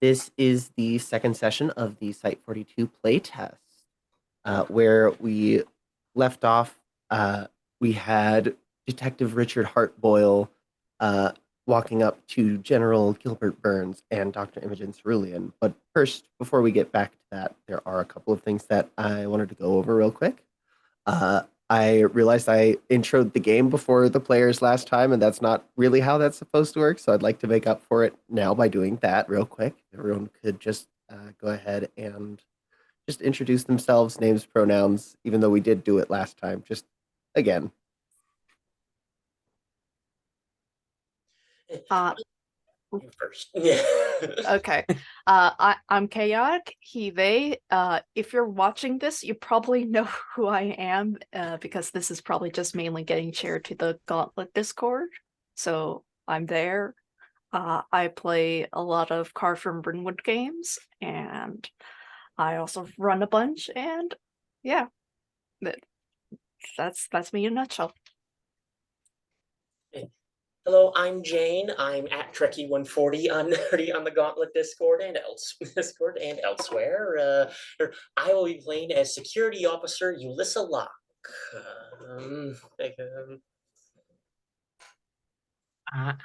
This is the second session of the Site 42 playtest, where we left off. We had Detective Richard Hartboyle walking up to General Gilbert Burns and Dr. Imogen Cerulean. But first, before we get back to that, there are a couple of things that I wanted to go over real quick. I realized I introed the game before the players last time, and that's not really how that's supposed to work. So I'd like to make up for it now by doing that real quick. Everyone could just go ahead and just introduce themselves, names, pronouns, even though we did do it last time. Just again. Uh, You first. Yeah. okay. I'm Chaotic, he, they. If you're watching this, you probably know who I am, because this is probably just mainly getting shared to the Gauntlet Discord. So I'm there. I play a lot of Car from Brynwood games, and I also run a bunch, and yeah, that's me in a nutshell. Hello, I'm Jane. I'm at Trekkie140 on the Gauntlet Discord and elsewhere. I will be playing as Security Officer Ulyssa Locke. Like,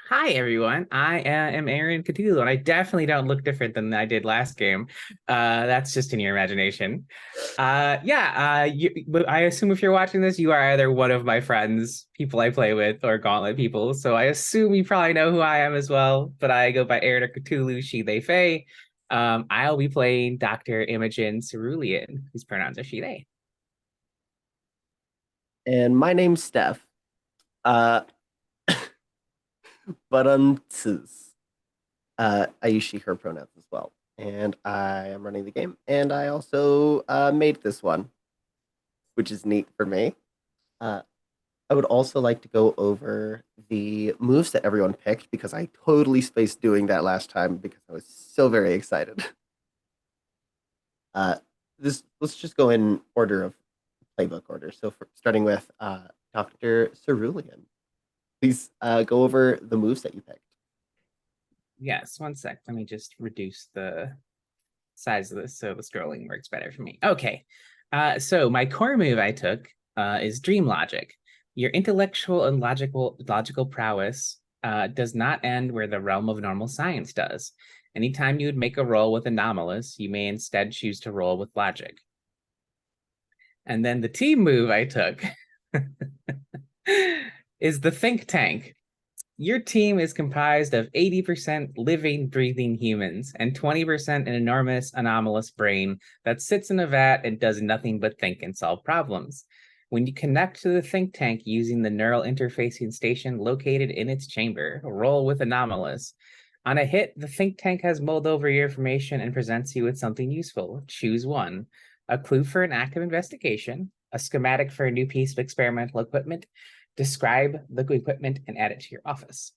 Hi everyone, I am Aaron Cthulhu, and I definitely don't look different than I did last game. That's just in your imagination. I assume if you're watching this, you are either one of my friends, people I play with, or Gauntlet people. So I assume you probably know who I am as well. But I go by Aaron or Cthulhu, she, they, Fae. I'll be playing Dr. Imogen Cerulean, whose pronouns are she, they. And my name's Steph. But I use she, her pronouns as well. And I am running the game. And I also made this one, which is neat for me. I would also like to go over the moves that everyone picked because I totally spaced doing that last time because I was so very excited. Let's just go in order of playbook order. So starting with Dr. Cerulean. Please go over the moves that you picked. Yes, one sec. Let me just reduce the size of this so the scrolling works better for me. Okay. So my core move I took is Dream Logic. Your intellectual and logical prowess does not end where the realm of normal science does. Anytime you would make a roll with anomalous, you may instead choose to roll with logic. And then the team move I took is the Think Tank. Your team is comprised of 80% living, breathing humans and 20% an enormous, anomalous brain that sits in a vat and does nothing but think and solve problems. When you connect to the think tank using the neural interfacing station located in its chamber, roll with anomalous. On a hit, the think tank has mulled over your information and presents you with something useful. Choose one. A clue for an active investigation, a schematic for a new piece of experimental equipment, describe the equipment and add it to your office.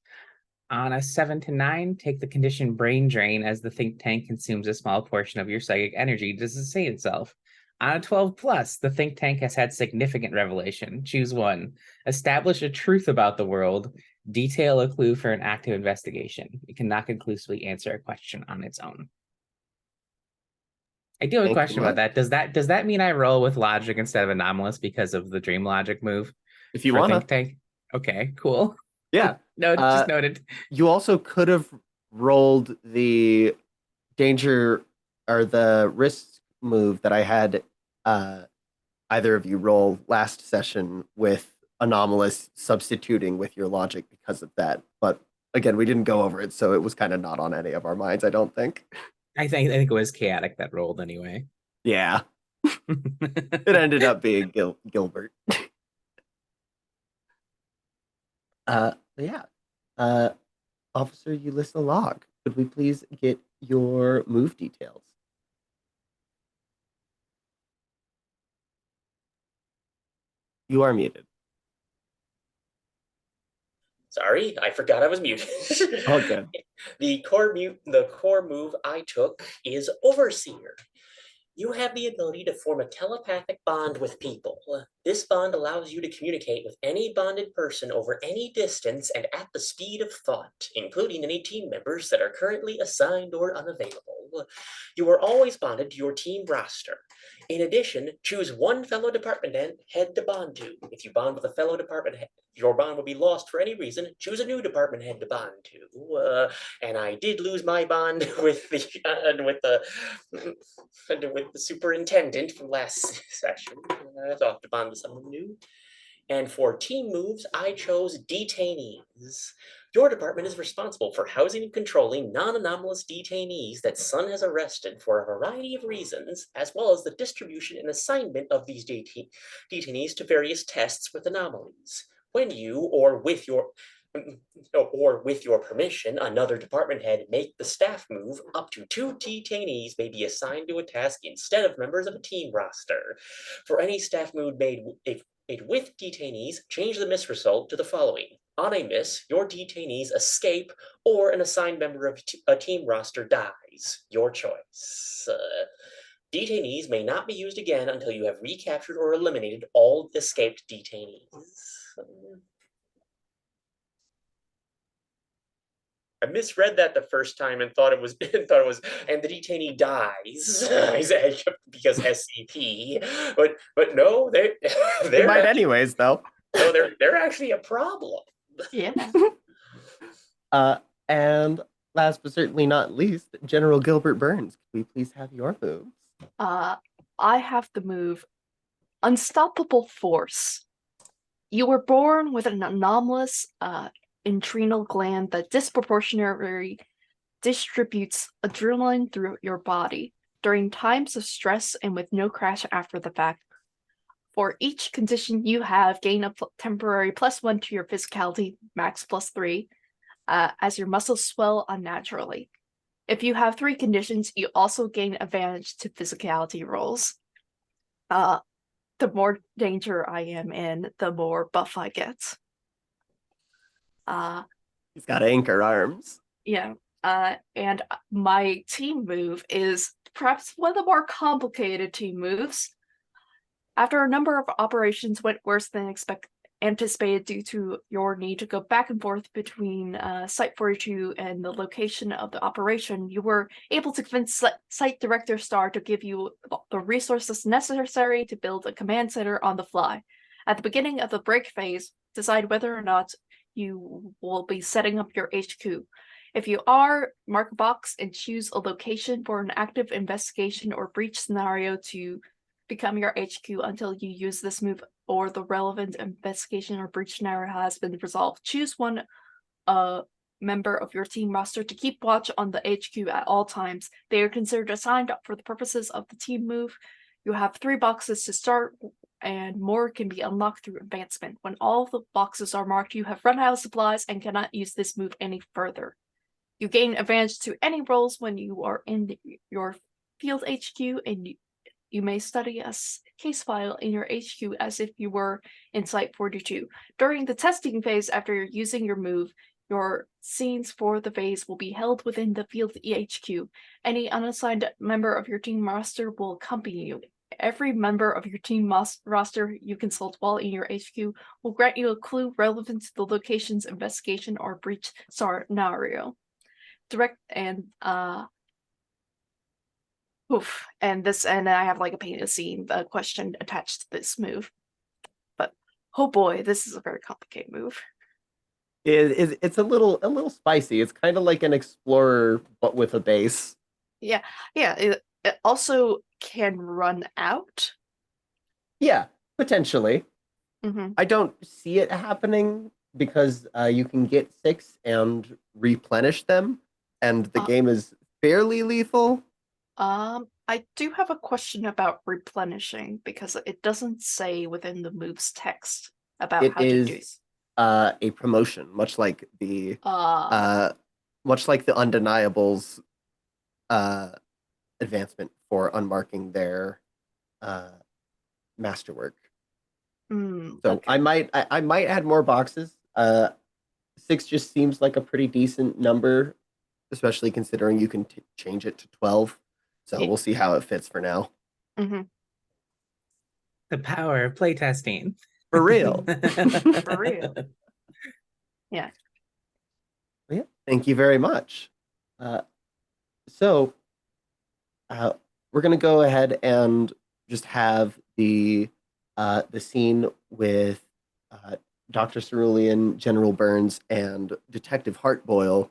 On a 7 to 9, take the condition brain drain as the think tank consumes a small portion of your psychic energy to sustain itself. On a 12 plus, the think tank has had significant revelation. Choose one. Establish a truth about the world. Detail a clue for an active investigation. It cannot conclusively answer a question on its own. I do have a question about that. Does that mean I roll with logic instead of anomalous because of the dream logic move? If you want to. Think tank. Okay, cool. Yeah. No, just noted. You also could have rolled the danger or the risk move that I had either of you roll last session with anomalous substituting with your logic because of that. But again, we didn't go over it, so it was kind of not on any of our minds, I don't think. I think it was Chaotic that rolled anyway. Yeah. It ended up being Gilbert. Yeah. Officer Ulyssa Locke, could we please get your move details? You are muted. Sorry, I forgot I was muted. Oh, good. The core move I took is Overseer. You have the ability to form a telepathic bond with people. This bond allows you to communicate with any bonded person over any distance and at the speed of thought, including any team members that are currently assigned or unavailable. You are always bonded to your team roster. In addition, choose one fellow department head to bond to. If you bond with a fellow department head, your bond will be lost for any reason. Choose a new department head to bond to. And I did lose my bond with the superintendent from last session. I thought to bond to someone new. And for team moves, I chose detainees. Your department is responsible for housing and controlling non-anomalous detainees that Sun has arrested for a variety of reasons, as well as the distribution and assignment of these detainees to various tests with anomalies. When you, or with your permission, another department head make the staff move, up to 2 detainees may be assigned to a task instead of members of a team roster. For any staff move made with detainees, change the miss result to the following. On a miss, your detainees escape or an assigned member of a team roster dies. Your choice. Detainees may not be used again until you have recaptured or eliminated all escaped detainees. I misread that the first time and thought it was and the detainee dies because SCP, but no, They they're might actually, anyways, though. no, they're actually a problem. Yeah. And last but certainly not least, General Gilbert Burns. Can we please have your moves? I have the move Unstoppable Force. You were born with an anomalous adrenal gland that disproportionately distributes adrenaline through your body during times of stress and with no crash after the fact. For each condition you have, gain a temporary +1 to your physicality, max +3, as your muscles swell unnaturally. If you have 3 conditions, you also gain advantage to physicality rolls. The more danger I am in, the more buff I get. He's got anchor arms. Yeah. And my team move is perhaps one of the more complicated team moves. After a number of operations went worse than anticipated due to your need to go back and forth between Site 42 and the location of the operation, you were able to convince Site Director Star to give you the resources necessary to build a command center on the fly. At the beginning of the break phase, decide whether or not you will be setting up your HQ. If you are, mark a box and choose a location for an active investigation or breach scenario to become your HQ until you use this move or the relevant investigation or breach scenario has been resolved. Choose one member of your team roster to keep watch on the HQ at all times. They are considered assigned for the purposes of the team move. You have 3 boxes to start, and more can be unlocked through advancement. When all the boxes are marked, you have run out of supplies and cannot use this move any further. You gain advantage to any rolls when you are in your field HQ, and you may study a case file in your HQ as if you were in Site 42. During the testing phase, after you're using your move, your scenes for the phase will be held within the field HQ. Any unassigned member of your team roster will accompany you. Every member of your team roster you consult while in your HQ will grant you a clue relevant to the location's investigation or breach scenario. And I have like a painted scene, the question attached to this move. But oh boy, this is a very complicated move. It's a little spicy. It's kind of like an explorer, but with a base. Yeah. It also can run out. Yeah, potentially. Mm-hmm. I don't see it happening because you can get 6 and replenish them, and the game is fairly lethal. I do have a question about replenishing because it doesn't say within the move's text about how to do. A promotion, much like the undeniables advancement for unmarking their masterwork. So okay. I might add more boxes. 6 just seems like a pretty decent number, especially considering you can change it to 12. So we'll see how it fits for now. Hmm. The power of playtesting. For real. For real. Yeah. Yeah, thank you very much. So we're gonna go ahead and just have the scene with Dr. Cerulean, General Burns, and Detective Hartboyle,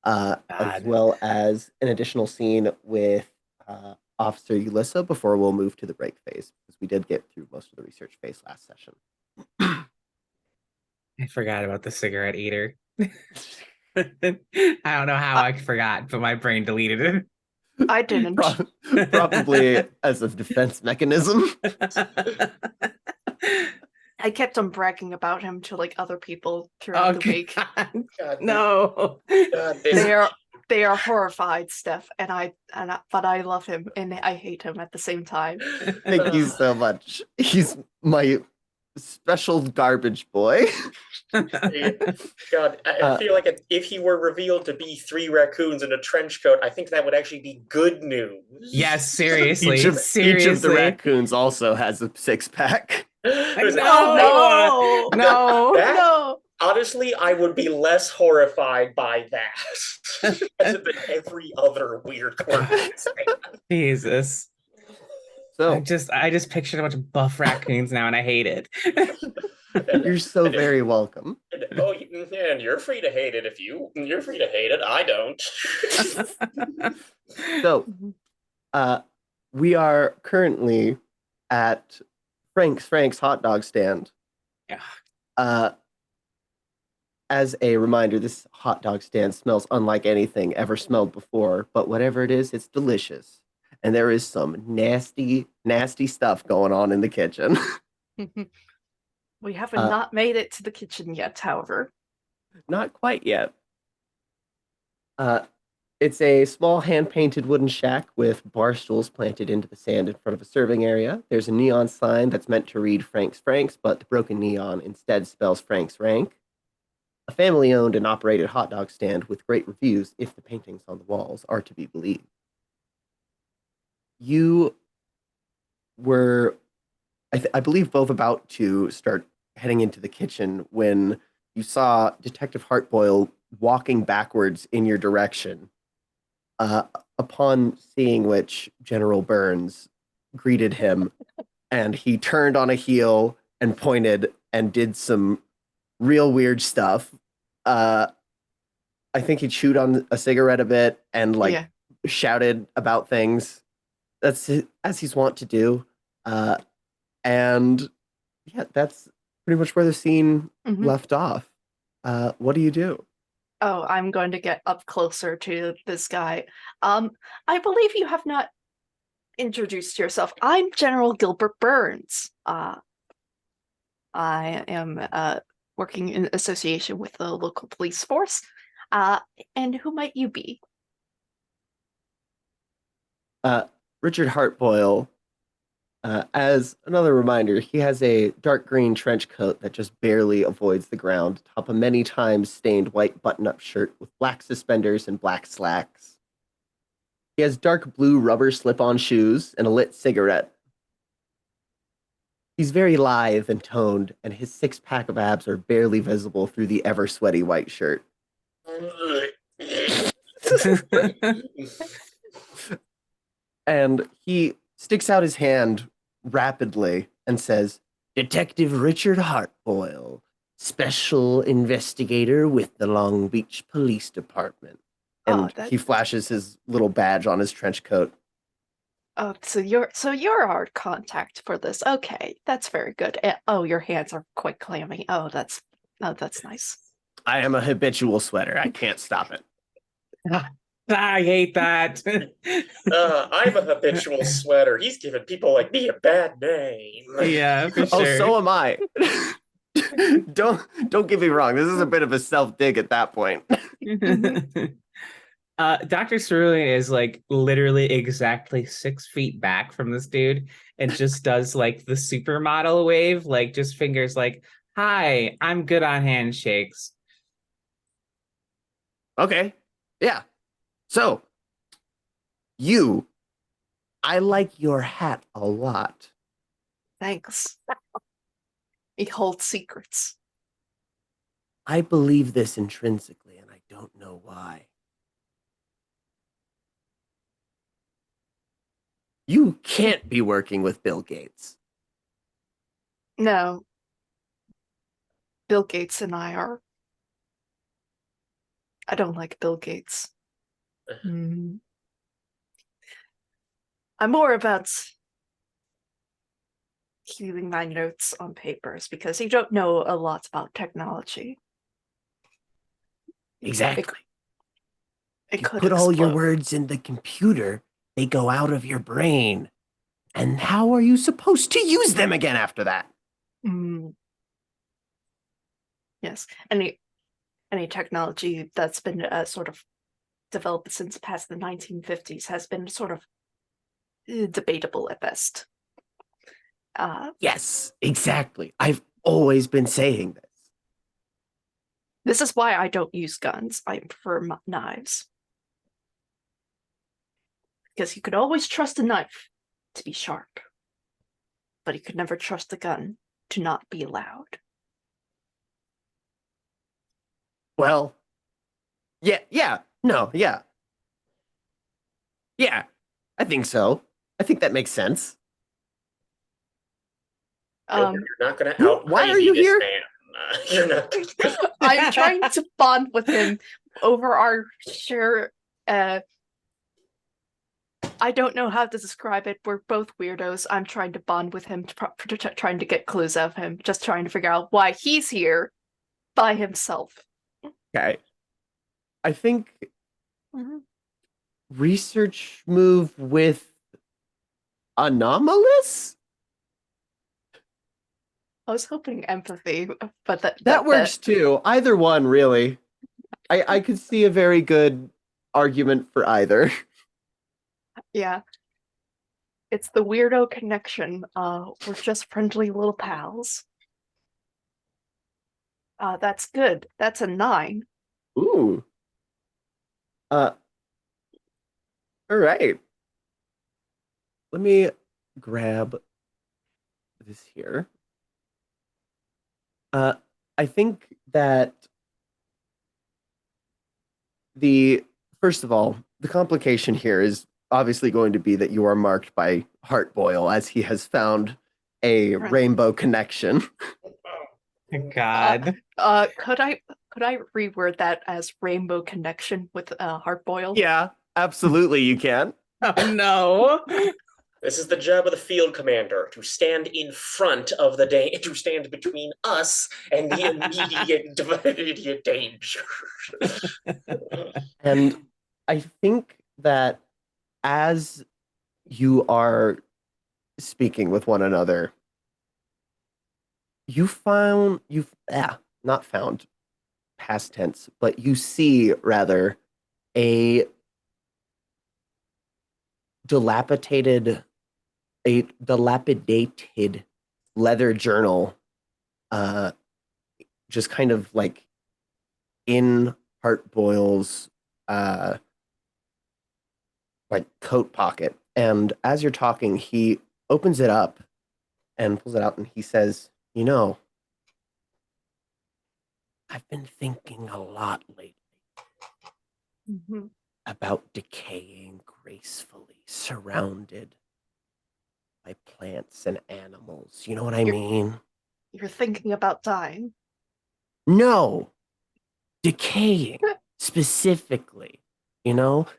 as God. well as an additional scene with Officer Ulissa before we'll move to the break phase, because we did get through most of the research phase last session. I forgot about the cigarette eater. I don't know how I forgot, but my brain deleted it. I didn't. Probably as a defense mechanism. I kept on bragging about him to like other people throughout the week. God, No. God, this, They are horrified, Steph, but I love him and I hate him at the same time. Thank you so much. He's my special garbage boy. God, I feel like if he were revealed to be 3 raccoons in a trench coat, I think that would actually be good news. Yes, seriously. Each of the seriously. raccoons also has a 6-pack. Oh no! No. No! Honestly, I would be less horrified by that than every other weird quirk. Jesus. So I just pictured a bunch of buff raccoons now and I hate it. you're so very welcome. And you're free to hate it you're free to hate it. I don't. So we are currently at Frank's hot dog stand. Yeah. As a reminder, this hot dog stand smells unlike anything ever smelled before, but whatever it is, it's delicious. And there is some nasty, nasty stuff going on in the kitchen. We have not made it to the kitchen yet, however. Not quite yet. It's a small hand-painted wooden shack with bar stools planted into the sand in front of a serving area. There's a neon sign that's meant to read Frank's, but the broken neon instead spells Frank's rank. A family-owned and operated hot dog stand with great reviews if the paintings on the walls are to be believed. You were, I believe, both about to start heading into the kitchen when you saw Detective Hartboyle walking backwards in your direction. Upon seeing which, General Burns greeted him, and he turned on a heel and pointed and did some real weird stuff. I think he chewed on a cigarette a bit and shouted about things. That's as he's wont to do. And yeah, that's pretty much where the scene left off. What do you do? Oh, I'm going to get up closer to this guy. I believe you have not introduced yourself. I'm General Gilbert Burns. I am working in association with the local police force. And who might you be? Richard Hartboyle. As another reminder, he has a dark green trench coat that just barely avoids the ground, atop a many times stained white button-up shirt with black suspenders and black slacks. He has dark blue rubber slip-on shoes and a lit cigarette. He's very lithe and toned, and his 6-pack of abs are barely visible through the ever-sweaty white shirt. And he sticks out his hand rapidly and says, "Detective Richard Hartboyle, special investigator with the Long Beach Police Department." And he flashes his little badge on his trench coat. Oh, so you're our contact for this. Okay, that's very good. Oh, your hands are quite clammy. Oh, that's nice. I am a habitual sweater. I can't stop it. I hate that. I'm a habitual sweater. He's giving people like me a bad name. Yeah, for sure. Oh, so am I. Don't get me wrong. This is a bit of a self-dig at that point. Dr. Cerulean is like literally exactly 6 feet back from this dude and just does like the supermodel wave, like just fingers like, "Hi, I'm good on handshakes." Okay. Yeah. So, you I like your hat a lot. Thanks. He holds secrets. I believe this intrinsically, and I don't know why. You can't be working with Bill Gates. No. Bill Gates and I are. I don't like Bill Gates. I'm more about keeping my notes on papers because you don't know a lot about technology. Exactly. It You could put all your explode. words in the computer, they go out of your brain. And how are you supposed to use them again after that? Yes. Any technology that's been sort of developed since past the 1950s has been sort of debatable at best. Yes, exactly. I've always been saying this. This is why I don't use guns. I prefer knives. Because you could always trust a knife to be sharp, but you could never trust a gun to not be loud. Well, yeah, no, yeah. Yeah, I think so. I think that makes sense. You're not going to out Why are crazy you this here? man. You're not. I'm trying to bond with him over our share. I don't know how to describe it. We're both weirdos. I'm trying to bond with him, trying to get clues out of him, just trying to figure out why he's here by himself. Okay. I think research move with anomalous? I was hoping empathy, but That works too. Either one, really. I could see a very good argument for either. Yeah. It's the weirdo connection. We're just friendly little pals. That's good. That's a 9. Ooh. All right. Let me grab this here. I think that first of all, the complication here is obviously going to be that you are marked by Heartboil as he has found a rainbow connection. God. Could I reword that as rainbow connection with Heartboil? Yeah, absolutely you can. Oh no. This is the job of the field commander, to stand in front of to stand between us and the immediate danger. And I think that as you are speaking with one another, not found, past tense, but you see rather a dilapidated leather journal, just kind of like in Heartboil's like coat pocket. And as you're talking, he opens it up and pulls it out, and he says, "You know, I've been thinking a lot lately about decaying gracefully, surrounded by plants and animals. You know what I mean?" You're thinking about dying. No, decaying specifically,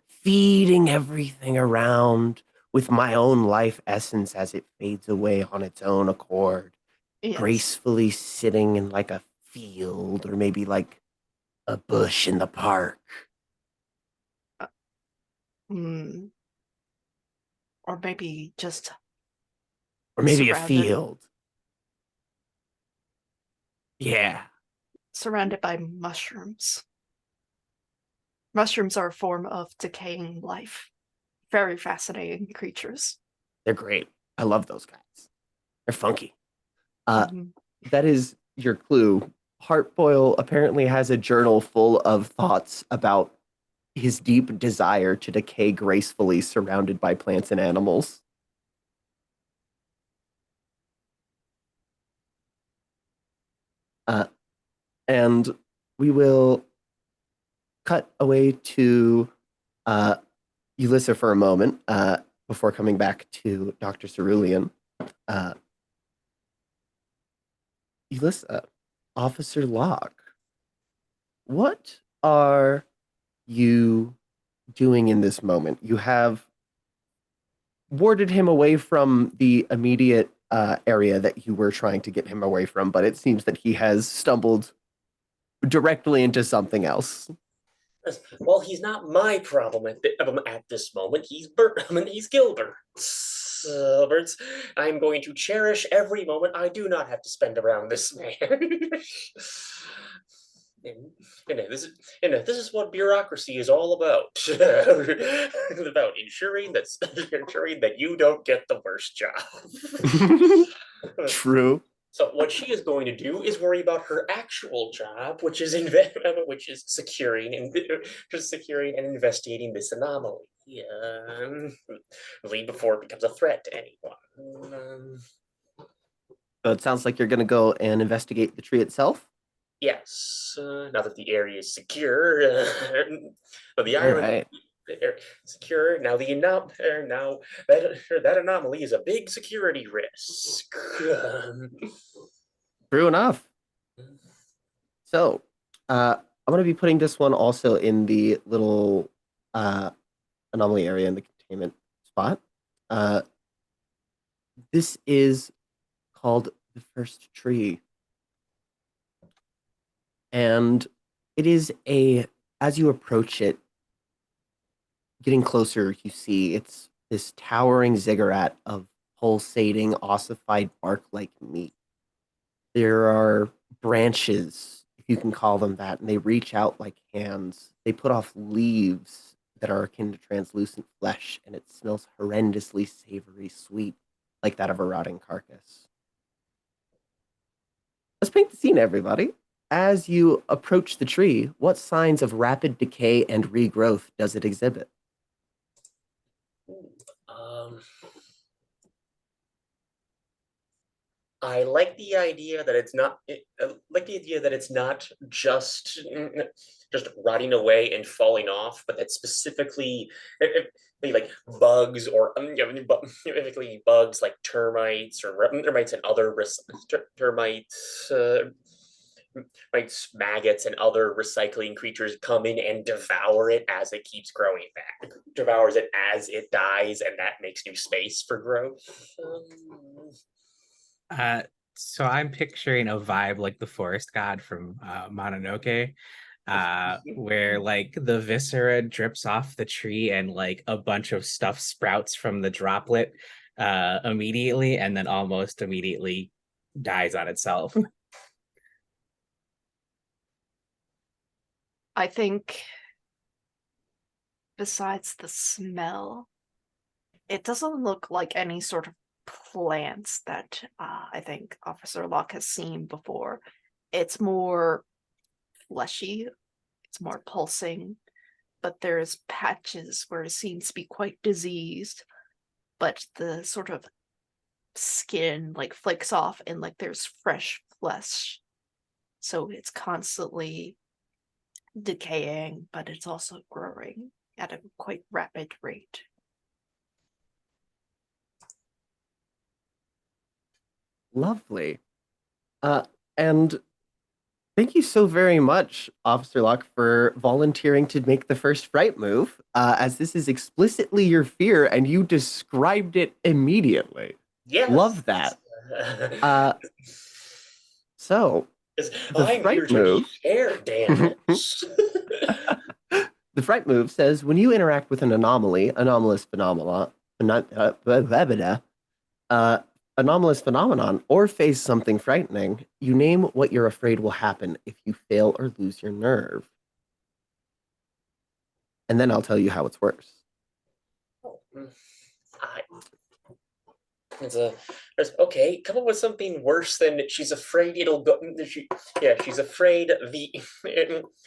feeding everything around with my own life essence as it fades away on its own accord, Yes. gracefully sitting in like a field or maybe like a bush in the park. Or maybe just Or maybe a surrounded. field. Yeah. Surrounded by mushrooms. Mushrooms are a form of decaying life. Very fascinating creatures. They're great. I love those guys. They're funky. That is your clue. Heartboil apparently has a journal full of thoughts about his deep desire to decay gracefully surrounded by plants and animals. And we will cut away to Ulyssa for a moment before coming back to Dr. Cerulean. Ulyssa, Officer Locke, what are you doing in this moment? You have warded him away from the immediate area that you were trying to get him away from, but it seems that he has stumbled directly into something else. Well, he's not my problem at this moment. He's he's Gilbert's. I'm going to cherish every moment I do not have to spend around this man. This is what bureaucracy is all about. It's about ensuring that you don't get the worst job. True. So what she is going to do is worry about her actual job, which is securing and investigating this anomaly. Before it becomes a threat to anyone. So it sounds like you're going to go and investigate the tree itself. Yes, now that the area is secure, the island secure. Now that anomaly is a big security risk. True enough. So, I'm going to be putting this one also in the little anomaly area in the containment spot. This is called the first tree. And it is as you approach it, getting closer, you see it's this towering ziggurat of pulsating, ossified bark-like meat. There are branches, if you can call them that, and they reach out like hands. They put off leaves that are akin to translucent flesh, and it smells horrendously savory sweet, like that of a rotting carcass. Let's paint the scene, everybody. As you approach the tree, what signs of rapid decay and regrowth does it exhibit? I like the idea that it's not. Just rotting away and falling off, but that specifically, like bugs or specifically bugs like termites or termites and other termites. Maggots and other recycling creatures come in and devour it as it keeps growing back. Devours it as it dies, and that makes new space for growth. So I'm picturing a vibe like the forest god from Mononoke, where like the viscera drips off the tree and like a bunch of stuff sprouts from the droplet immediately, and then almost immediately dies on itself. I think besides the smell, it doesn't look like any sort of plants that I think Officer Locke has seen before. It's more fleshy, it's more pulsing, but there's patches where it seems to be quite diseased, but the sort of skin like flakes off and like there's fresh flesh. So it's constantly decaying, but it's also growing at a quite rapid rate. Lovely. And thank you so very much, Officer Locke, for volunteering to make the first fright move, as this is explicitly your fear, and you described it immediately. Yes. Love that. So, I'm here to be scared, damn it. The fright move says, when you interact with an anomalous phenomenon, or face something frightening, you name what you're afraid will happen if you fail or lose your nerve. And then I'll tell you how it's worse. Okay, come up with something worse than she's afraid it'll go. She's afraid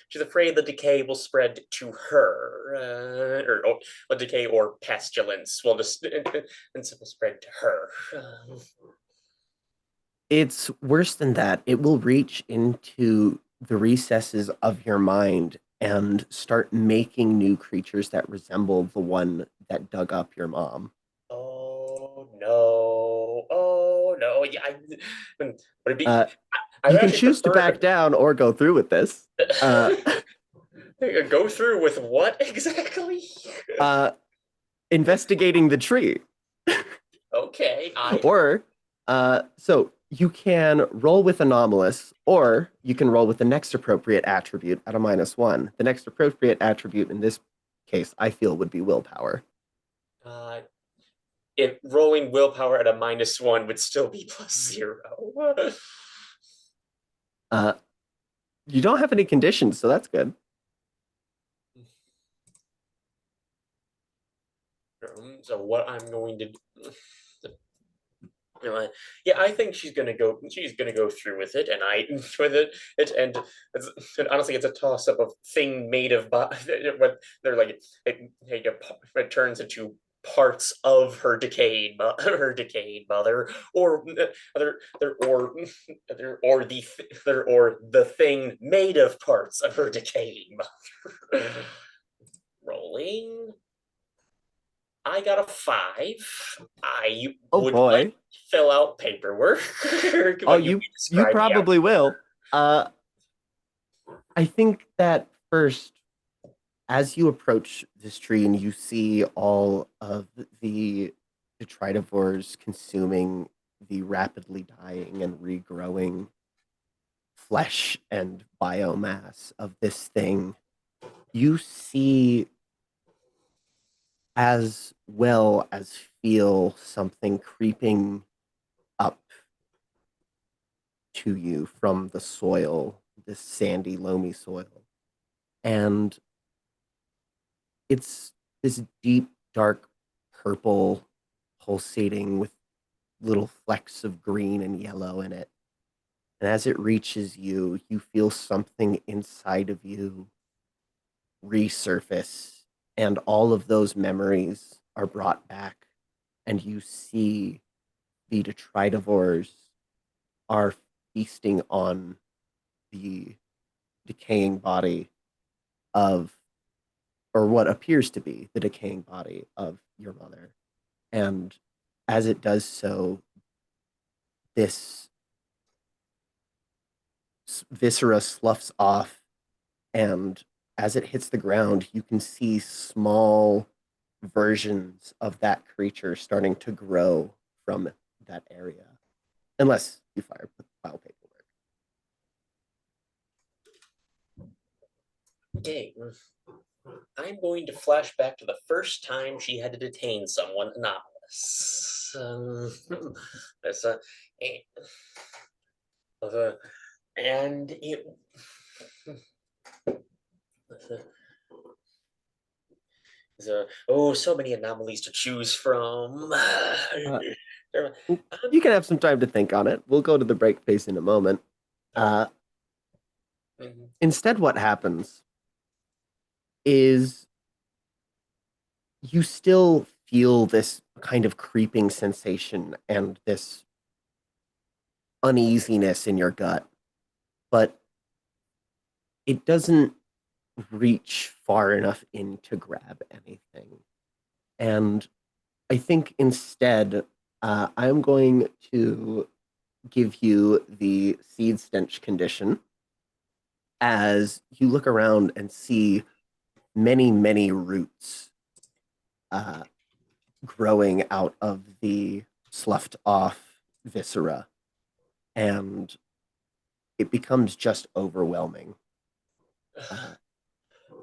she's afraid the decay will spread to her, or decay or pestilence will just and will spread to her. It's worse than that. It will reach into the recesses of your mind and start making new creatures that resemble the one that dug up your mom. Oh no! Oh no! Yeah, would it be? I You can actually choose to prefer back down or go through with this. go through with what exactly? Investigating the tree. Okay, Or, so you can roll with anomalous, or you can roll with the next appropriate attribute at a -1. The next appropriate attribute in this case, I feel, would be willpower. If rolling willpower at a -1 would still be +0. You don't have any conditions, so that's good. So what I'm going to do. Yeah, I think she's gonna go. She's gonna go through with it, and with it. And honestly, it's a toss up of thing made of what they're like. It turns into parts of her decayed mother, or the thing made of parts of her decayed mother. Rolling. I got a 5. I would like to fill out paperwork. Oh, you probably will. I think that first, as you approach this tree and you see all of the detritivores consuming the rapidly dying and regrowing flesh and biomass of this thing, you see as well as feel something creeping up to you from the soil, this sandy, loamy soil. And it's this deep, dark purple, pulsating with little flecks of green and yellow in it. And as it reaches you, you feel something inside of you resurface, and all of those memories are brought back, and you see the detritivores are feasting on the decaying body of, or what appears to be the decaying body of your mother. And as it does so, this viscera sloughs off, and as it hits the ground, you can see small versions of that creature starting to grow from that area. Unless you file paperwork. Okay. I'm going to flash back to the first time she had to detain someone anomalous. That's and it. So many anomalies to choose from. You can have some time to think on it. We'll go to the break phase in a moment. Instead, what happens is you still feel this kind of creeping sensation and this uneasiness in your gut, but it doesn't reach far enough in to grab anything. And I think instead, I'm going to give you the seed stench condition as you look around and see many, many roots growing out of the sloughed off viscera. And it becomes just overwhelming.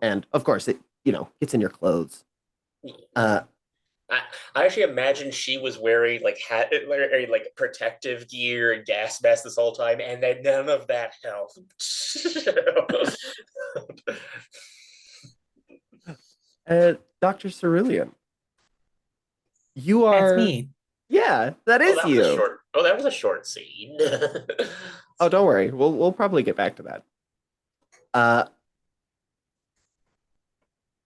And of course, it gets in your clothes. I actually imagine she was wearing like protective gear and gas mask this whole time, and then none of that helped. Dr. Cerulean, you are. That's me. Yeah, that is that you. was a short. Oh, that was a short scene. Oh, don't worry. We'll probably get back to that.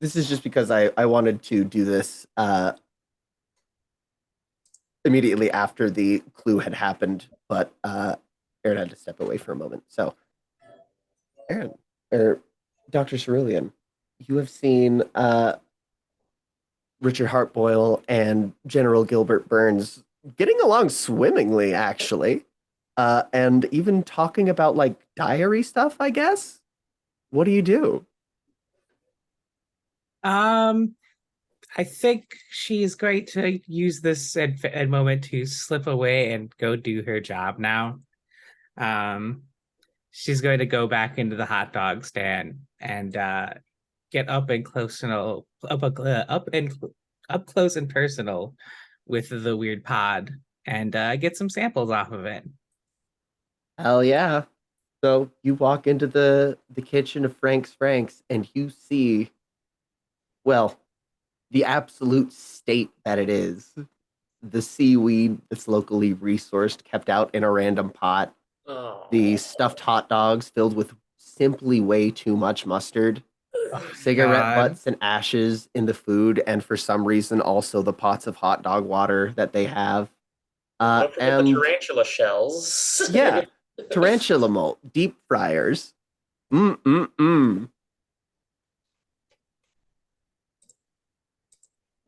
This is just because I wanted to do this immediately after the clue had happened, but Aaron had to step away for a moment. So, Aaron, or Dr. Cerulean, you have seen Richard Hartboyle and General Gilbert Burns getting along swimmingly, actually, and even talking about like diary stuff, I guess. What do you do? I think she's going to use this moment to slip away and go do her job now. She's going to go back into the hot dog stand and get up and close and up close and personal with the weird pod and get some samples off of it. Hell yeah. So you walk into the kitchen of Frank's and you see, well, the absolute state that it is. The seaweed that's locally resourced, kept out in a random pot. Oh. The stuffed hot dogs filled with simply way too much mustard. Oh, Cigarette God. butts and ashes in the food, and for some reason also the pots of hot dog water that they have. Don't forget the And tarantula shells. yeah, tarantula molt, deep fryers. Mm-mm-mm.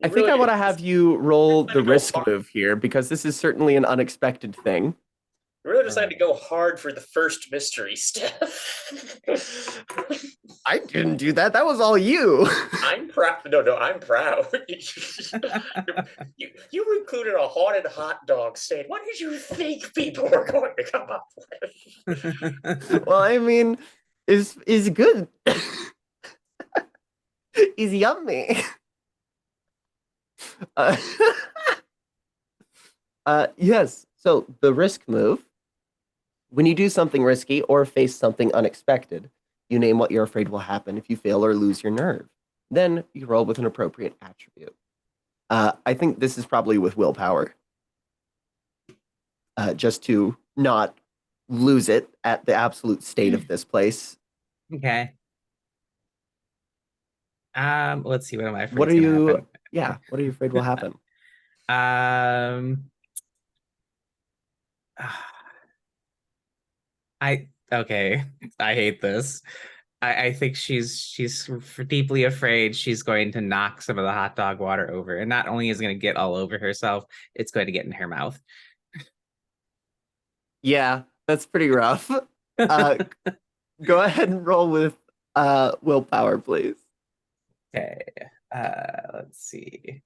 I think I want to have you roll the risk move here because this is certainly an unexpected thing. We really decided to go hard for the first mystery step. I didn't do that. That was all you. I'm proud. No, I'm proud. you included a haunted hot dog stand. What did you think people were going to come up with? Well, I mean, is good. Is yummy. Yes. So the risk move. When you do something risky or face something unexpected, you name what you're afraid will happen if you fail or lose your nerve. Then you roll with an appropriate attribute. I think this is probably with willpower. Just to not lose it at the absolute state of this place. Okay. Let's see. What am I afraid? What are you? Yeah. What are you afraid will happen? Okay. I hate this. I think she's deeply afraid she's going to knock some of the hot dog water over, and not only is it going to get all over herself, it's going to get in her mouth. Yeah, that's pretty rough. Go ahead and roll with willpower, please. Okay. Let's see.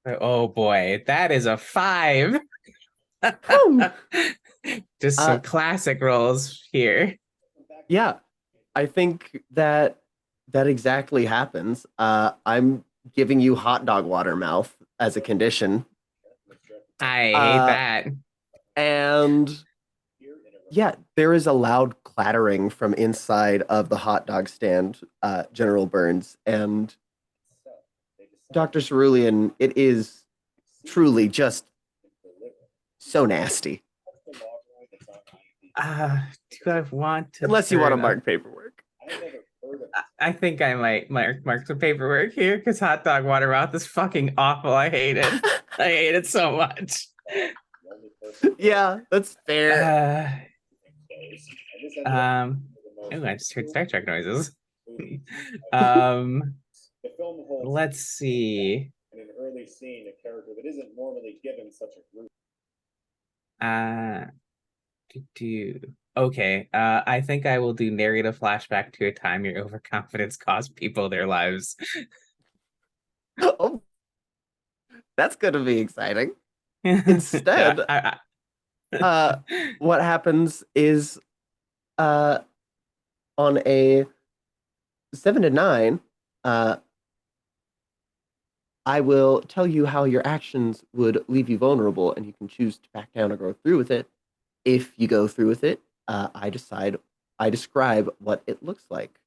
Oh boy, that is a 5. Just some classic rolls here. Yeah, I think that exactly happens. I'm giving you hot dog water mouth as a condition. I hate that. And yeah, there is a loud clattering from inside of the hot dog stand, General Burns. And Dr. Cerulean, it is truly just so nasty. Do I want to? Unless you want to mark paperwork. I think I might mark some paperwork here because hot dog water mouth is fucking awful. I hate it. I hate it so much. Yeah, that's fair. Oh, I just heard Star Trek noises. Let's see. In an early scene, a character that isn't normally given such a group. Okay. I think I will do narrative flashback to a time your overconfidence cost people their lives. Oh, that's gonna be exciting. Instead, what happens is on a 7 to 9, I will tell you how your actions would leave you vulnerable, and you can choose to back down or go through with it. If you go through with it, I describe what it looks like.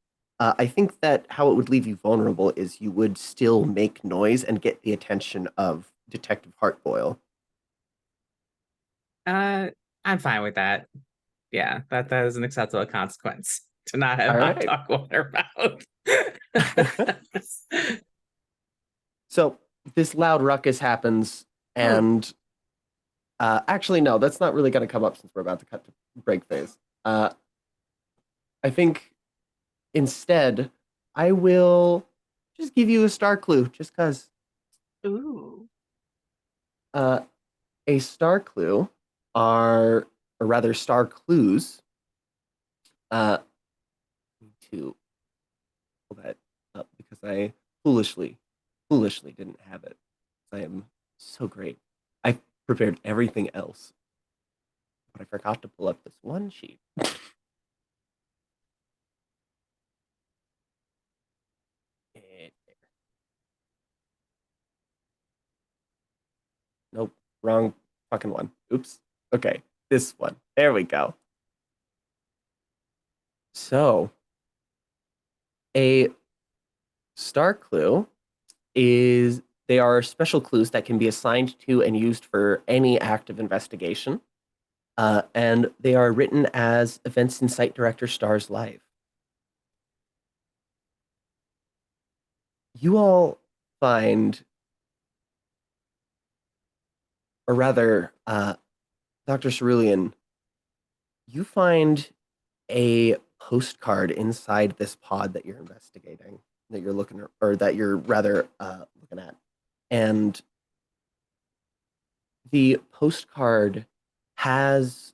I think that how it would leave you vulnerable is you would still make noise and get the attention of Detective Heartboil. I'm fine with that. Yeah, that is an acceptable consequence to not have All hot right. dog water mouth. So this loud ruckus happens, and actually, no, that's not really going to come up since we're about to cut to break phase. I think instead, I will just give you a star clue, just because. Ooh. A star clue are, or rather, star clues. Need to pull that up because I foolishly didn't have it. I am so great. I prepared everything else, but I forgot to pull up this one sheet. Nope, wrong fucking one. Oops. Okay, this one. There we go. So, a star clue is they are special clues that can be assigned to and used for any active investigation. And they are written as events in Site Director Star's life. You all find, or rather, Dr. Cerulean, you find a postcard inside this pod that you're investigating, that you're looking, or that you're rather looking at. And the postcard has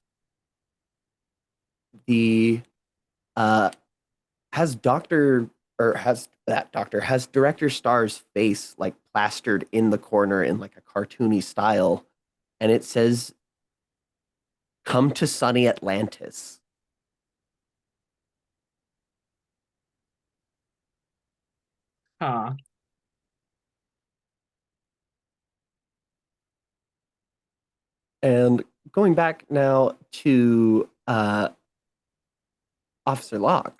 the has Doctor or has that Doctor has Director Star's face like plastered in the corner in like a cartoony style, and it says, "Come to sunny Atlantis." Huh. And going back now to Officer Locke,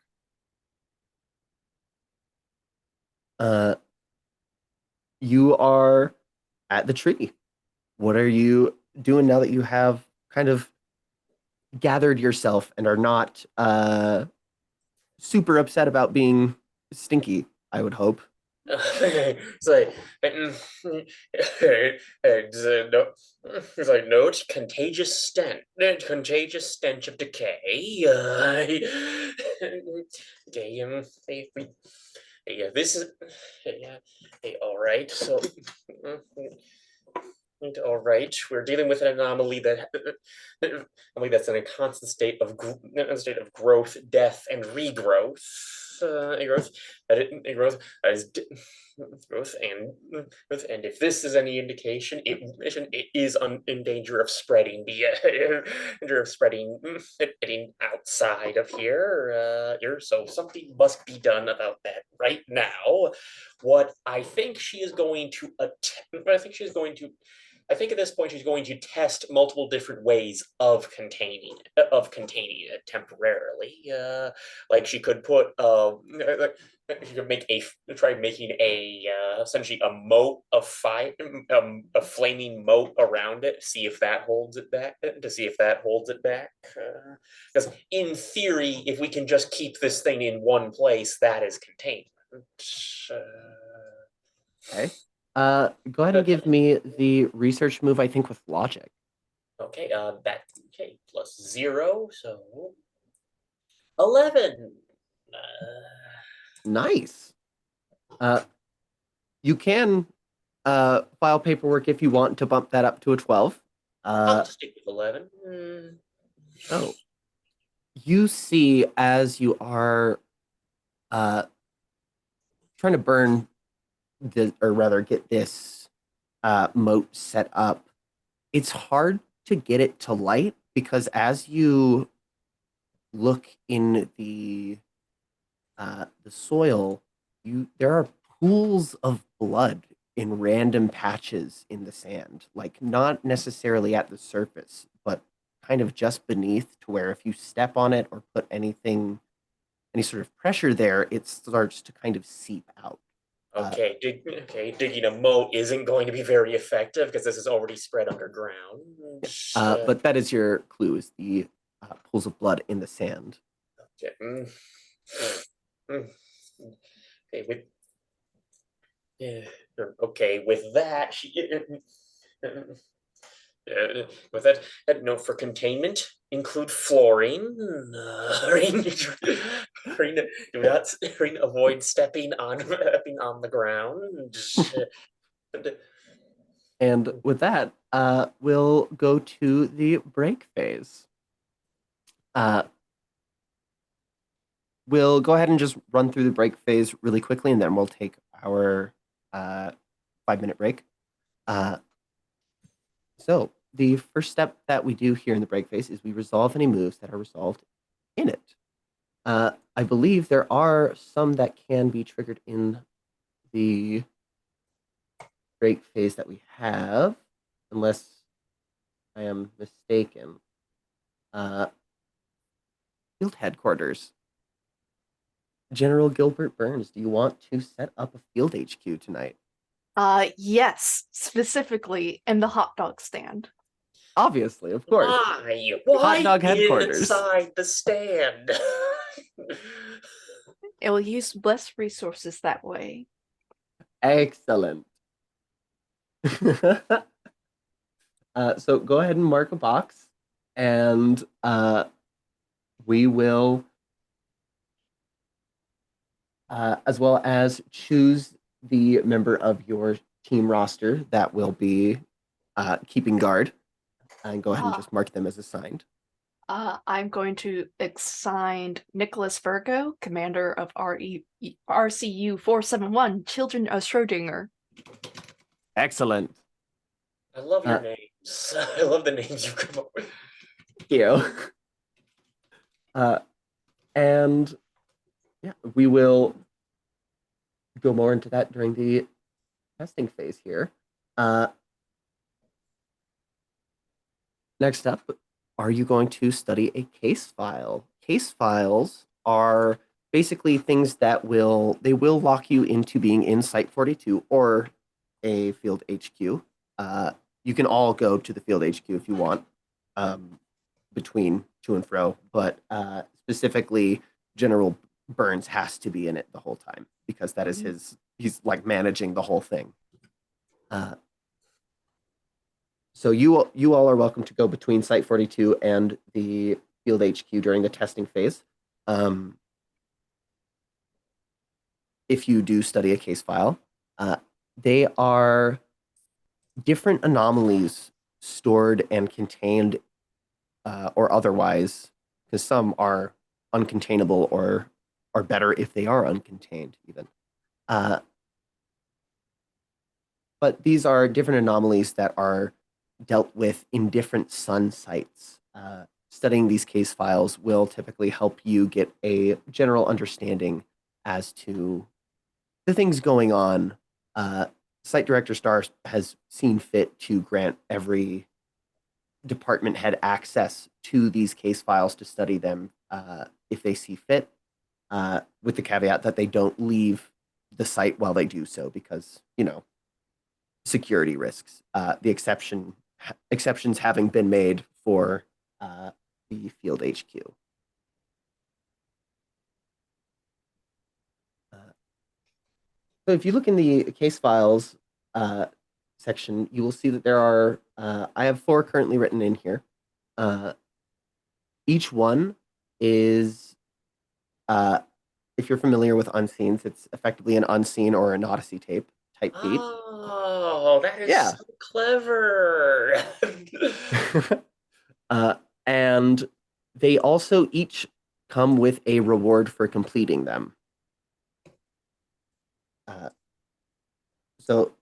you are at the tree. What are you doing now that you have kind of gathered yourself and are not super upset about being stinky, I would hope. It's like, no, it's like note contagious stench of decay. Okay, yeah, this is yeah. Hey, all right, so all right, we're dealing with an anomaly that's in a constant state of growth, death, and regrowth. Growth, growth, growth, and if this is any indication, it is in danger of spreading getting outside of here. So something must be done about that right now. What I think she is going to attempt, I think at this point she's going to test multiple different ways of containing it temporarily. Like she could put she could try making essentially a moat of fire, a flaming moat around it. See if that holds it back. Because in theory, if we can just keep this thing in one place, that is containment. Okay. Go ahead and give me the research move, I think, with logic. Okay, that's okay. Plus 0, so 11. Nice. You can file paperwork if you want to bump that up to a 12. I'll stick with 11. So you see, as you are trying to burn or rather get this moat set up, it's hard to get it to light because as you look in the soil, there are pools of blood in random patches in the sand, like not necessarily at the surface, but kind of just beneath, to where if you step on it or put anything any sort of pressure there, it starts to kind of seep out. Okay, digging a moat isn't going to be very effective because this is already spread underground. But that is your clue: is the pools of blood in the sand. Okay. Okay, with that, with that note for containment, include flooring. Do not avoid stepping on the ground. And with that, we'll go to the break phase. We'll go ahead and just run through the break phase really quickly, and then we'll take our 5-minute break. So the first step that we do here in the break phase is we resolve any moves that are resolved in it. I believe there are some that can be triggered in the break phase that we have, unless I am mistaken. Field headquarters. General Gilbert Burns, do you want to set up a field HQ tonight? Yes, specifically in the hot dog stand. Obviously, of course. Why Hot dog headquarters. inside the stand? It will use less resources that way. Excellent. So go ahead and mark a box, and we will, as well as choose the member of your team roster that will be keeping guard, and go ahead and just mark them as assigned. I'm going to assign Nicholas Virgo, commander of RCU 471, Children of Schrodinger. Excellent. I love your names. I love the names you come up with. Thank you. And yeah, we will go more into that during the testing phase here. Next up, are you going to study a case file? Case files are basically things that will lock you into being in Site 42 or a field HQ. You can all go to the field HQ if you want, between to and fro, but specifically General Burns has to be in it the whole time because that is he's like managing the whole thing. So you all are welcome to go between Site 42 and the field HQ during the testing phase. If you do study a case file, they are different anomalies stored and contained or otherwise, because some are uncontainable or are better if they are uncontained even. But these are different anomalies that are dealt with in different sun sites. Studying these case files will typically help you get a general understanding as to the things going on. Site Director Starr has seen fit to grant every department head access to these case files to study them if they see fit, with the caveat that they don't leave the site while they do so because, security risks. The exceptions having been made for the field HQ. So if you look in the case files section, you will see that there are, I have 4 currently written in here. Each one is, if you're familiar with Unseens, it's effectively an Unseen or an Odyssey type beat. Oh, that is so clever. And they also each come with a reward for completing them. So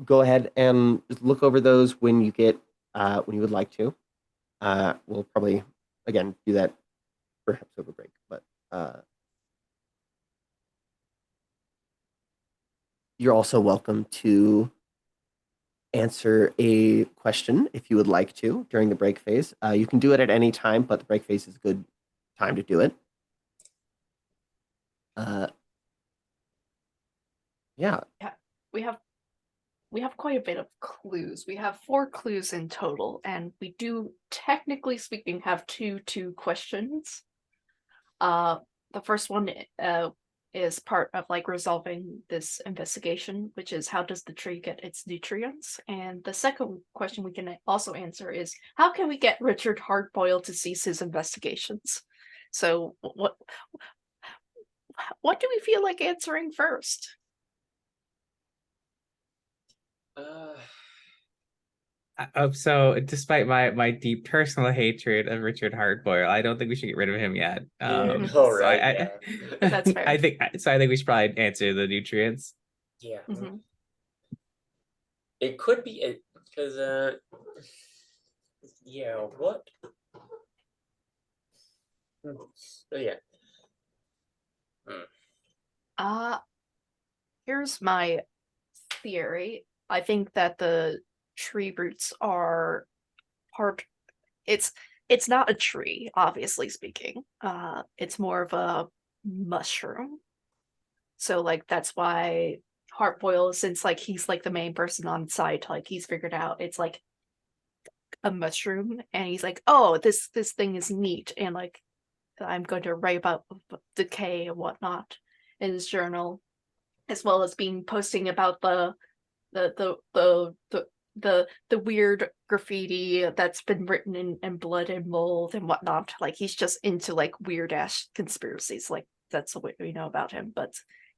go ahead and just look over those when you get when you would like to. We'll probably again do that perhaps over break, but you're also welcome to answer a question if you would like to during the break phase. You can do it at any time, but the break phase is good time to do it. Yeah. We have quite a bit of clues. We have 4 clues in total, and we do, technically speaking, have two questions. The first one is part of like resolving this investigation, which is how does the tree get its nutrients? And the second question we can also answer is how can we get Richard Hardboiled to cease his investigations? So what do we feel like answering first? So despite my deep personal hatred of Richard Hardboiled, I don't think we should get rid of him yet. All So right. That's fair. I think we should probably answer the nutrients. Yeah. Mm-hmm. It could be because yeah, what? Yeah. Here's my theory. I think that the tree roots are part. It's not a tree, obviously speaking. It's more of a mushroom. So like that's why Heartboil, since like he's like the main person on site, like he's figured out it's like a mushroom, and he's like, oh, this thing is neat, and like I'm going to write about decay and whatnot in his journal, as well as posting about the weird graffiti that's been written in blood and mold and whatnot. Like he's just into like weird ass conspiracies. Like that's what we know about him. But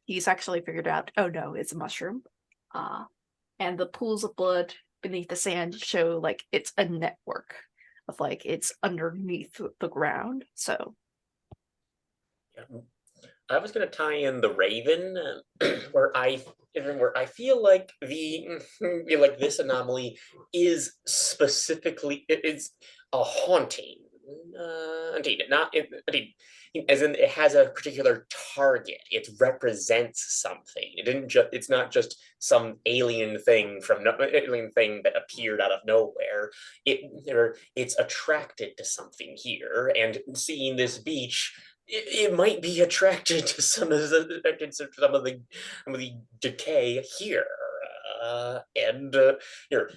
he's actually figured out, oh no, it's a mushroom. And the pools of blood beneath the sand show like it's a network of like it's underneath the ground. So I was gonna tie in the Raven, where I feel like like this anomaly is specifically it's a haunting. Indeed, as in it has a particular target. It represents something. It's not just some alien thing that appeared out of nowhere. It's attracted to something here, and seeing this beach, it might be attracted to some of the decay here. And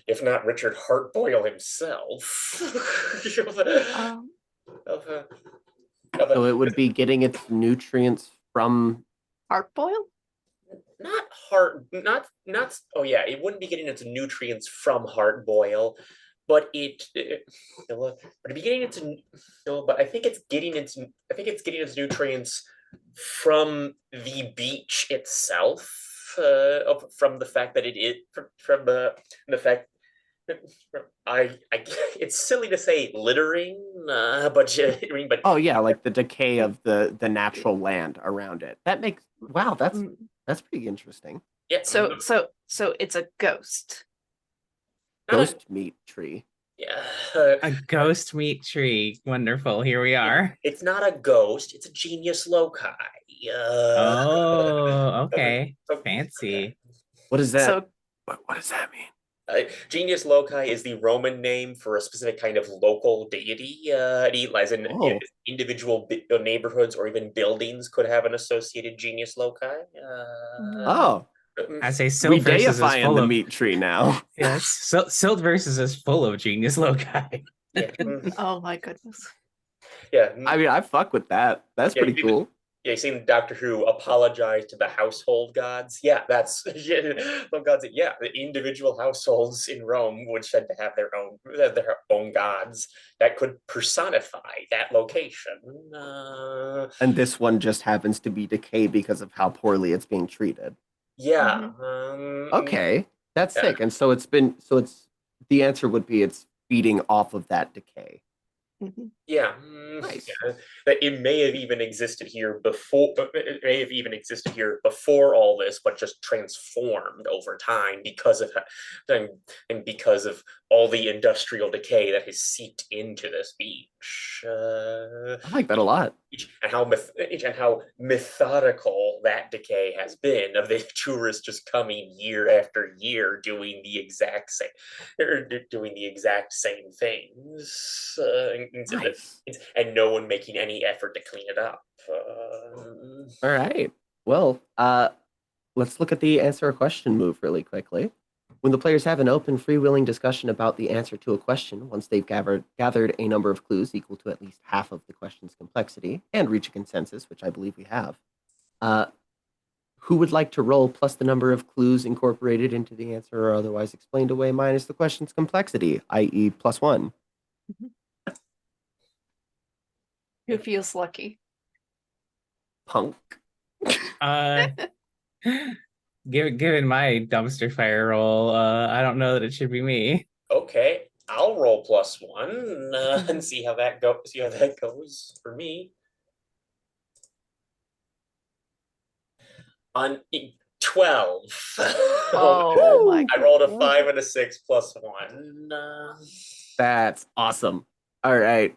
if not Richard Hardboil himself. So it would be getting its nutrients from Heartboil? Oh yeah, it wouldn't be getting its nutrients from Hardboil, but but I think it's getting its nutrients from the beach itself, from the fact that from the fact it's silly to say littering, but oh yeah, like the decay of the natural land around it. That makes that's pretty interesting. Yeah. So it's a ghost. Ghost meat tree. Yeah. A ghost meat tree. Wonderful. Here we are. It's not a ghost. It's a genius loci. Oh, okay. Fancy. What is that? So what does that mean? Genius loci is the Roman name for a specific kind of local deity. As in individual neighborhoods or even buildings could have an associated genius loci. I say we Silververse is deifying full the of meat tree now. Yes, Silververse is full of genius loci. Yeah. Oh my goodness. Yeah. I mean, I fuck with that. That's pretty cool. Yeah, you seen Doctor Who apologize to the household gods? Yeah, that's the gods. Yeah, the individual households in Rome would said to have their own gods that could personify that location. And this one just happens to be decay because of how poorly it's being treated. Yeah. Okay, that's sick. And so it's the answer would be it's feeding off of that decay. Yeah. Nice. Yeah. That it may have even existed here before. It may have even existed here before all this, but just transformed over time because of all the industrial decay that has seeped into this beach. I like that a lot. And how methodical that decay has been, of the tourists just coming year after year doing the exact same, things, Nice. and no one making any effort to clean it up. All right. Well, let's look at the answer a question move really quickly. When the players have an open, freewheeling discussion about the answer to a question, once they've gathered a number of clues equal to at least half of the question's complexity and reach a consensus, which I believe we have, who would like to roll plus the number of clues incorporated into the answer or otherwise explained away minus the question's complexity, i.e. +1? Who feels lucky? Punk. Given my dumpster fire roll, I don't know that it should be me. Okay, I'll roll +1 and see how that goes for me. On 12. Oh my I rolled a God. 5 and a 6 +1. That's awesome. All right.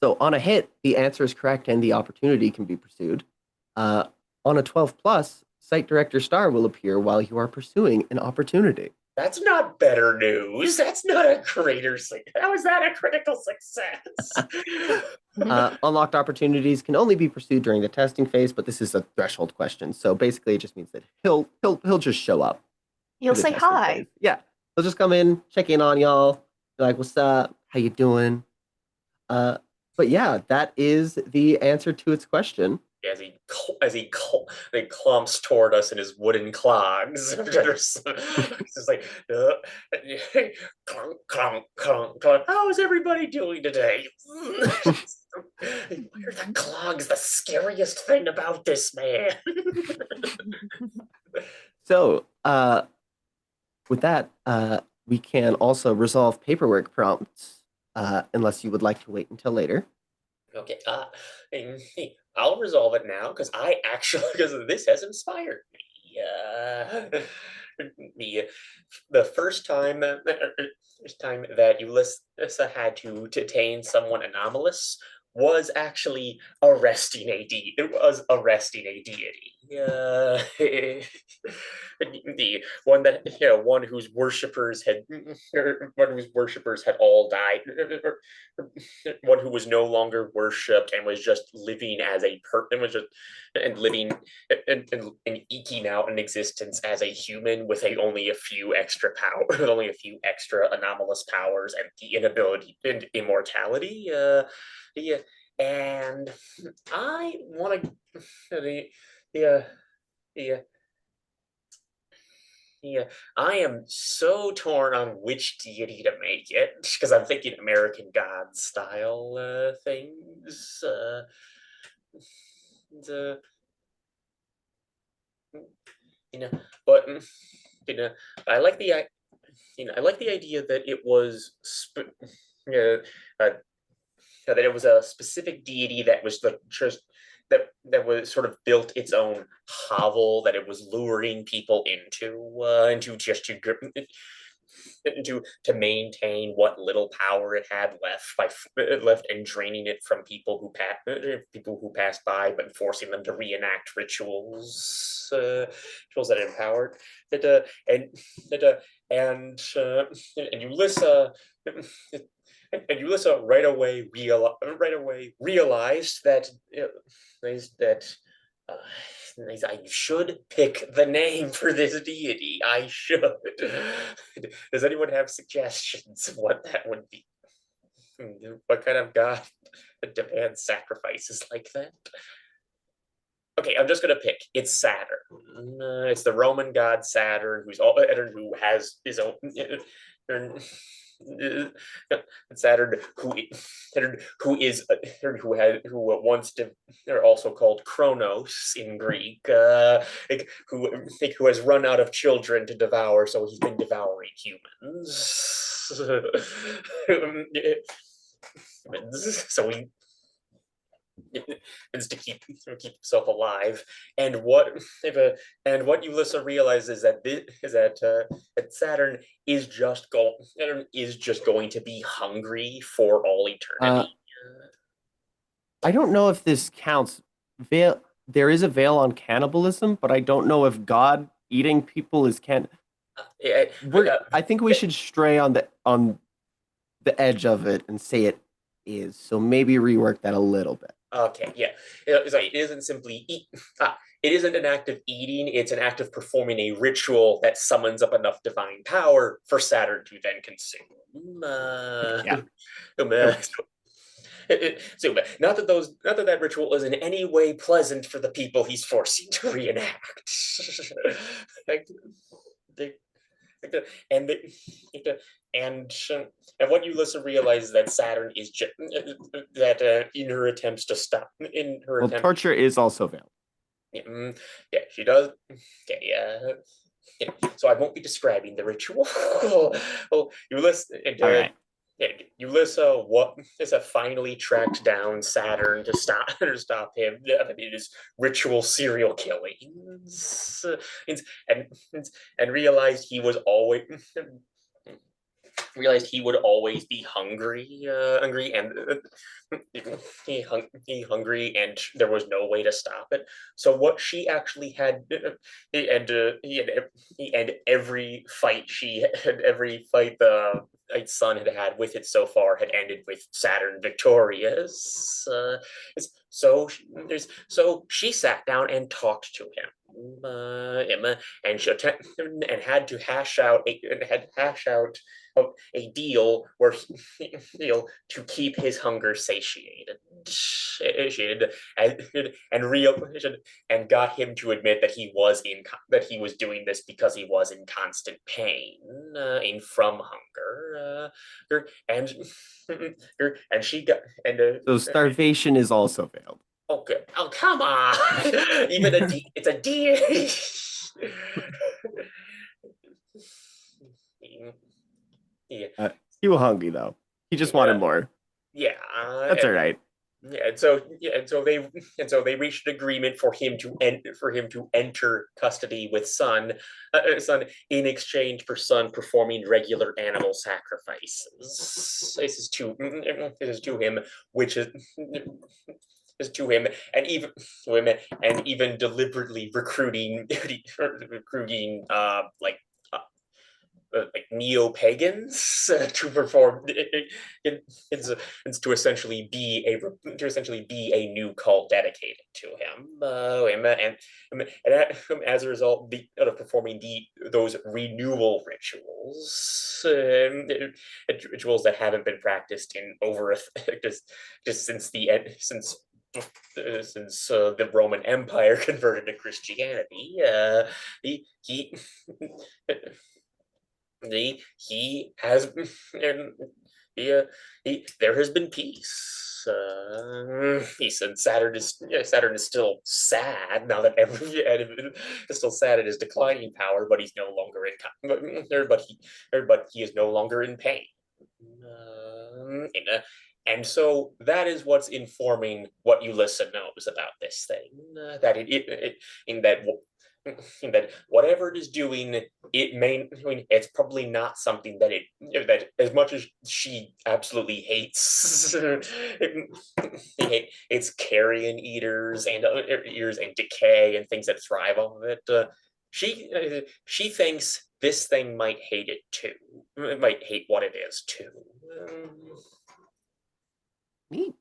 So on a hit, the answer is correct and the opportunity can be pursued. On a 12 plus, Site Director Star will appear while you are pursuing an opportunity. That's not better news. That's not a greater success. How is that a critical success? Unlocked opportunities can only be pursued during the testing phase, but this is a threshold question. So basically, it just means that he'll just show up. He'll to the say testing hi. phase. Yeah, he'll just come in, check in on y'all, be like, "What's up? How you doing?" But yeah, that is the answer to its question. As he clumps toward us in his wooden clogs. It's just like, clunk, clunk, clunk, clunk. How is everybody doing today? Why are the clogs the scariest thing about this man? So, with that, we can also resolve paperwork prompts, unless you would like to wait until later. Okay, I'll resolve it now because this has inspired me. The first time that Ulysses had to detain someone anomalous was actually arresting a deity. It was arresting a deity. The one whose worshippers had all died, one who was no longer worshipped and was just living as a living and eking out an existence as a human with only a few extra anomalous powers and the inability and immortality. And I want to I am so torn on which deity to make it because I'm thinking American God style things. But I like the idea that it was that it was a specific deity that was that was sort of built its own hovel that it was luring people into just to maintain what little power it had left and draining it from people who passed by, but forcing them to reenact rituals that empowered and Ulysses. And Ulysses right away realized that I should pick the name for this deity. I should. Does anyone have suggestions of what that would be? What kind of god demands sacrifices like that? Okay, I'm just gonna pick. It's Saturn. It's the Roman god Saturn, who has his own. Saturn, who they're also called Kronos in Greek, who has run out of children to devour, so he's been devouring humans. So he is to keep himself alive. And what Ulysses realizes that Saturn is just going to be hungry for all eternity. I don't know if this counts. there is a veil on cannibalism, but I don't know if God eating people is I think we should stray on the edge of it and say it is. So maybe rework that a little bit. Okay, yeah. Sorry, it isn't simply it isn't an act of eating, it's an act of performing a ritual that summons up enough divine power for Saturn to then consume. Yeah. So, not that that ritual is in any way pleasant for the people he's forcing to reenact. and and what Ulysses realizes that Saturn is just that in her attempts to stop torture is also veiled. Yeah, she does. Okay, yeah. So I won't be describing the ritual. Ulysses. All right. Ulysses finally tracked down Saturn to stop him in his ritual serial killings, and realized he was always would always be hungry, hungry, and there was no way to stop it. So what she actually had, and every fight the son had with it so far had ended with Saturn victorious. So she sat down and talked to him, Emma, and had to hash out a deal where to keep his hunger satiated, and got him to admit that he was doing this because he was in constant pain from hunger, and she got so starvation is also veiled. Oh, good. Oh, come on! It's a D. Yeah. He was hungry though. He just wanted more. Yeah, that's all right. Yeah, and so they reached an agreement for him to enter custody with Son in exchange for Son performing regular animal sacrifices. This is to him, which is to him, and even deliberately recruiting like neo-pagans to perform to essentially be a new cult dedicated to him, and as a result of performing those renewal rituals, rituals that haven't been practiced in over just since the Roman Empire converted to Christianity. He has there has been peace. He said Saturn is still sad now that is still sad at his declining power, but he's no longer but he is no longer in pain. And so that is what's informing what Ulysses knows about this thing. That whatever it is doing, it's probably not something that as much as she absolutely hates it's carrion eaters and decay and things that thrive off of it. She thinks this thing might hate it too. It might hate what it is too. Neat.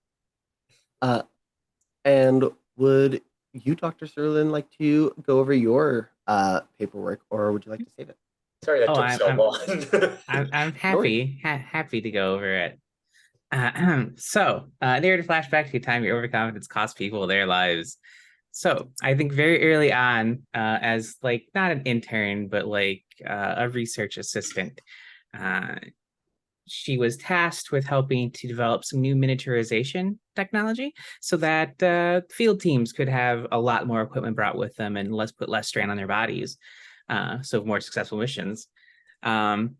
And would you, Dr. Serlin, like to go over your paperwork, or would you like to save it? Sorry that took so long. I'm happy to go over it. Narrative flashback to a time your overconfidence cost people their lives. So I think very early on, as like not an intern, but like a research assistant, she was tasked with helping to develop some new miniaturization technology so that field teams could have a lot more equipment brought with them and put less strain on their bodies. So more successful missions. And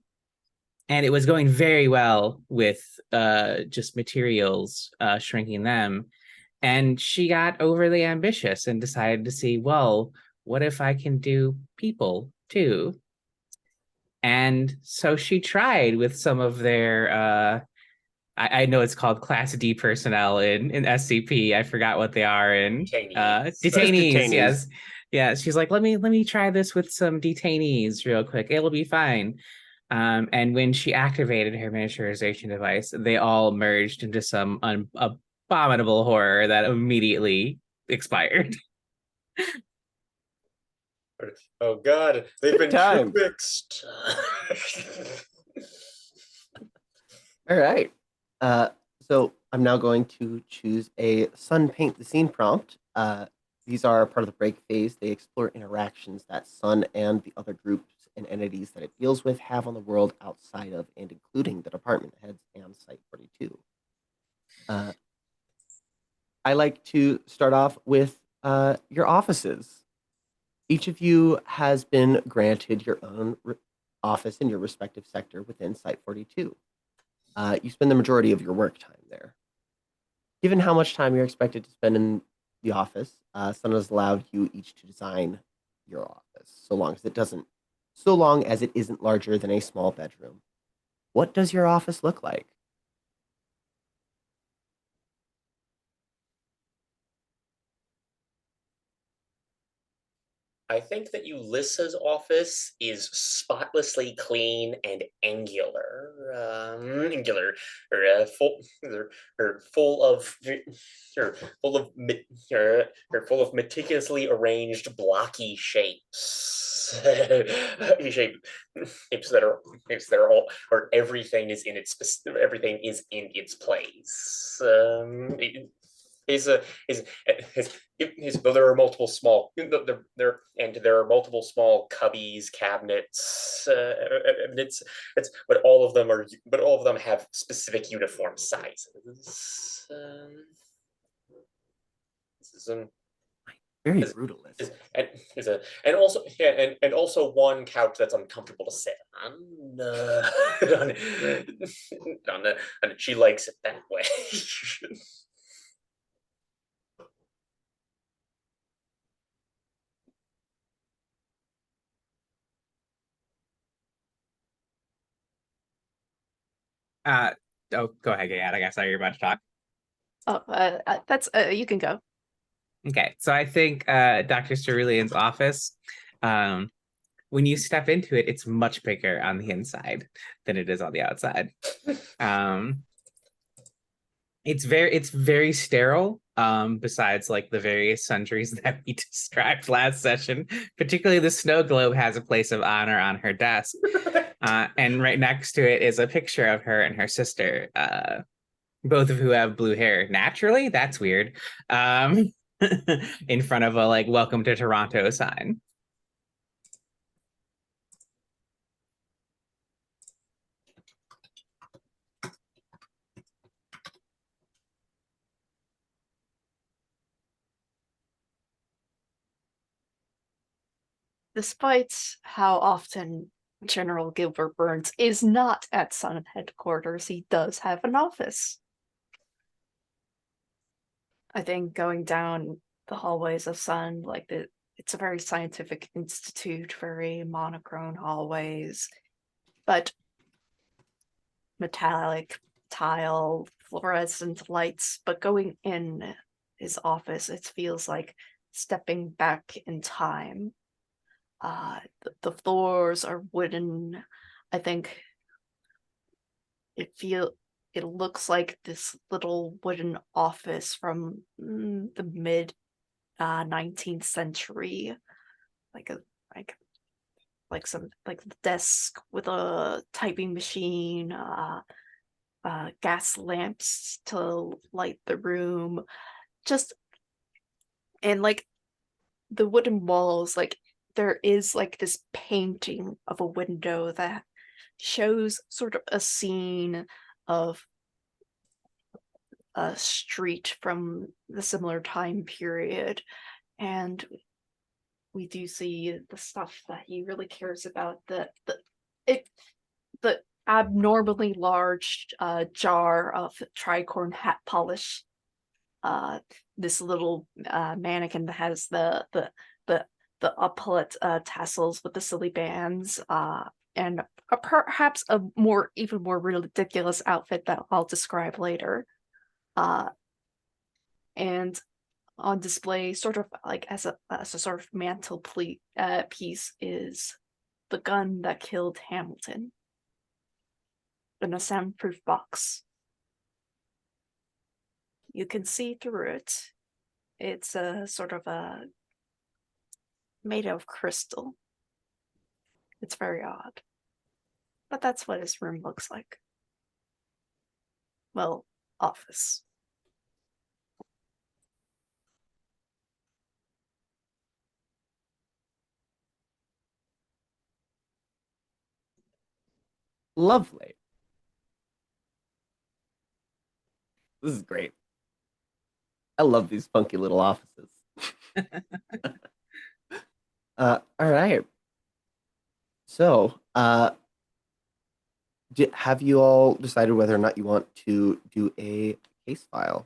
it was going very well with just materials, shrinking them. And she got overly ambitious and decided to see, well, what if I can do people too? And so she tried with some of their I know it's called Class D personnel in SCP. I forgot what they are in Detainees. detainees. Detainees. Yes, yeah. She's like, let me try this with some detainees real quick. It'll be fine. And when she activated her miniaturization device, they all merged into some abominable horror that immediately expired. Oh God, they've been Time. fixed. All right. So I'm now going to choose a Sun paint the scene prompt. These are part of the break phase. They explore interactions that Sun and the other groups and entities that it deals with have on the world outside of and including the department heads and Site 42. I like to start off with your offices. Each of you has been granted your own office in your respective sector within Site 42. You spend the majority of your work time there. Given how much time you're expected to spend in the office, Sun has allowed you each to design your office, so long as it isn't larger than a small bedroom. What does your office look like? I think that Ulysses' office is spotlessly clean and angular, or full of, full of meticulously arranged blocky shapes. Shapes that are all, or everything is in its place. Though there are multiple small there are multiple small cubbies, cabinets, but all of them have specific uniform sizes. This is Very is- brutalist. and also one couch that's uncomfortable to sit on. She likes it that way. Oh, go ahead, Gayad. I guess I you're about to talk. Oh, that's you can go. Okay, so I think Dr. Cerulean's office, when you step into it, it's much bigger on the inside than it is on the outside. It's very sterile. Besides like the various sundries that we described last session, particularly the snow globe has a place of honor on her desk. And right next to it is a picture of her and her sister, both of who have blue hair naturally. That's weird. In front of a like "Welcome to Toronto" sign. Despite how often General Gilbert Burns is not at Sun headquarters, he does have an office. I think going down the hallways of Sun, it's a very scientific institute, very monochrome hallways, but metallic tile, fluorescent lights. But going in his office, it feels like stepping back in time. The floors are wooden. I think it looks like this little wooden office from the mid 19th century, like some desk with a typing machine, gas lamps to light the room, just and like the wooden walls, like there is like this painting of a window that shows sort of a scene of a street from the similar time period, and we do see the stuff that he really cares about, the abnormally large jar of tricorn hat polish, this little mannequin that has the uplet tassels with the silly bands, and perhaps a even more ridiculous outfit that I'll describe later. And on display, sort of like as a sort of mantle piece, is the gun that killed Hamilton in a soundproof box. You can see through it. It's a sort of made out of crystal. It's very odd. But that's what his room looks like. Well, office. Lovely. This is great. I love these funky little offices. All right. So, have you all decided whether or not you want to do a case file?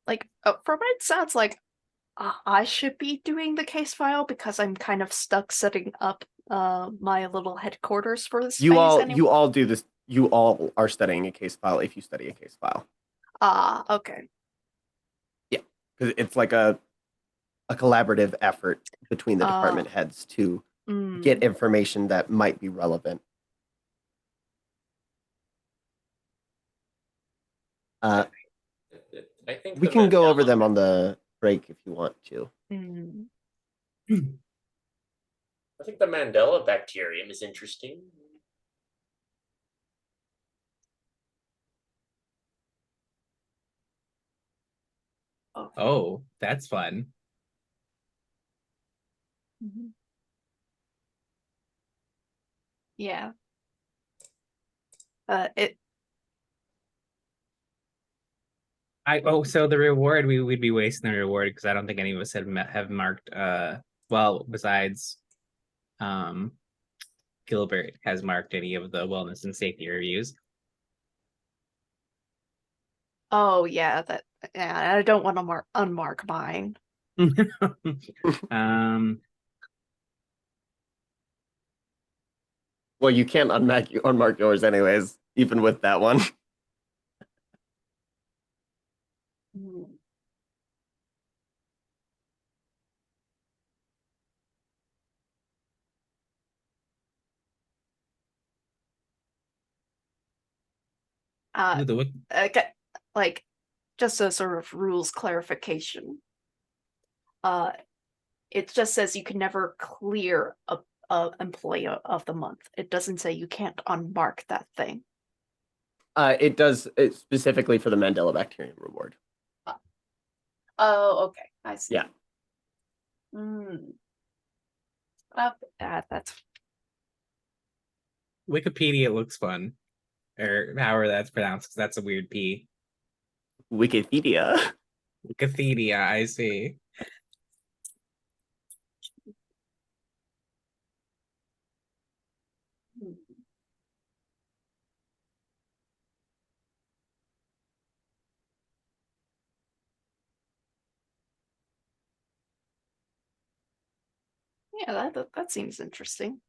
Like, from what it sounds like, I should be doing the case file because I'm kind of stuck setting up my little headquarters for this You phase you all do this. You all are studying a case file if you study a case file. Okay. Yeah, because it's like a collaborative effort between the department heads to get information that might be relevant. I think we can go over them on the break if you want to. I think the Mandela bacterium is interesting. Oh, that's fun. Yeah. So the reward, we'd be wasting the reward because I don't think any of us have marked well, besides Gilbert has marked any of the wellness and safety reviews. Oh yeah, I don't want to unmark mine. Well, you can't unmark yours anyways, even with that one. Okay, like just a sort of rules clarification. It just says you can never clear a employee of the month. It doesn't say you can't unmark that thing. It does specifically for the Mandela bacterium reward. Oh, okay. I see. Yeah. That's Wikipedia looks fun, or however that's pronounced, because that's a weird P. Wikipedia. Wikipedia, I see. Yeah, that seems interesting.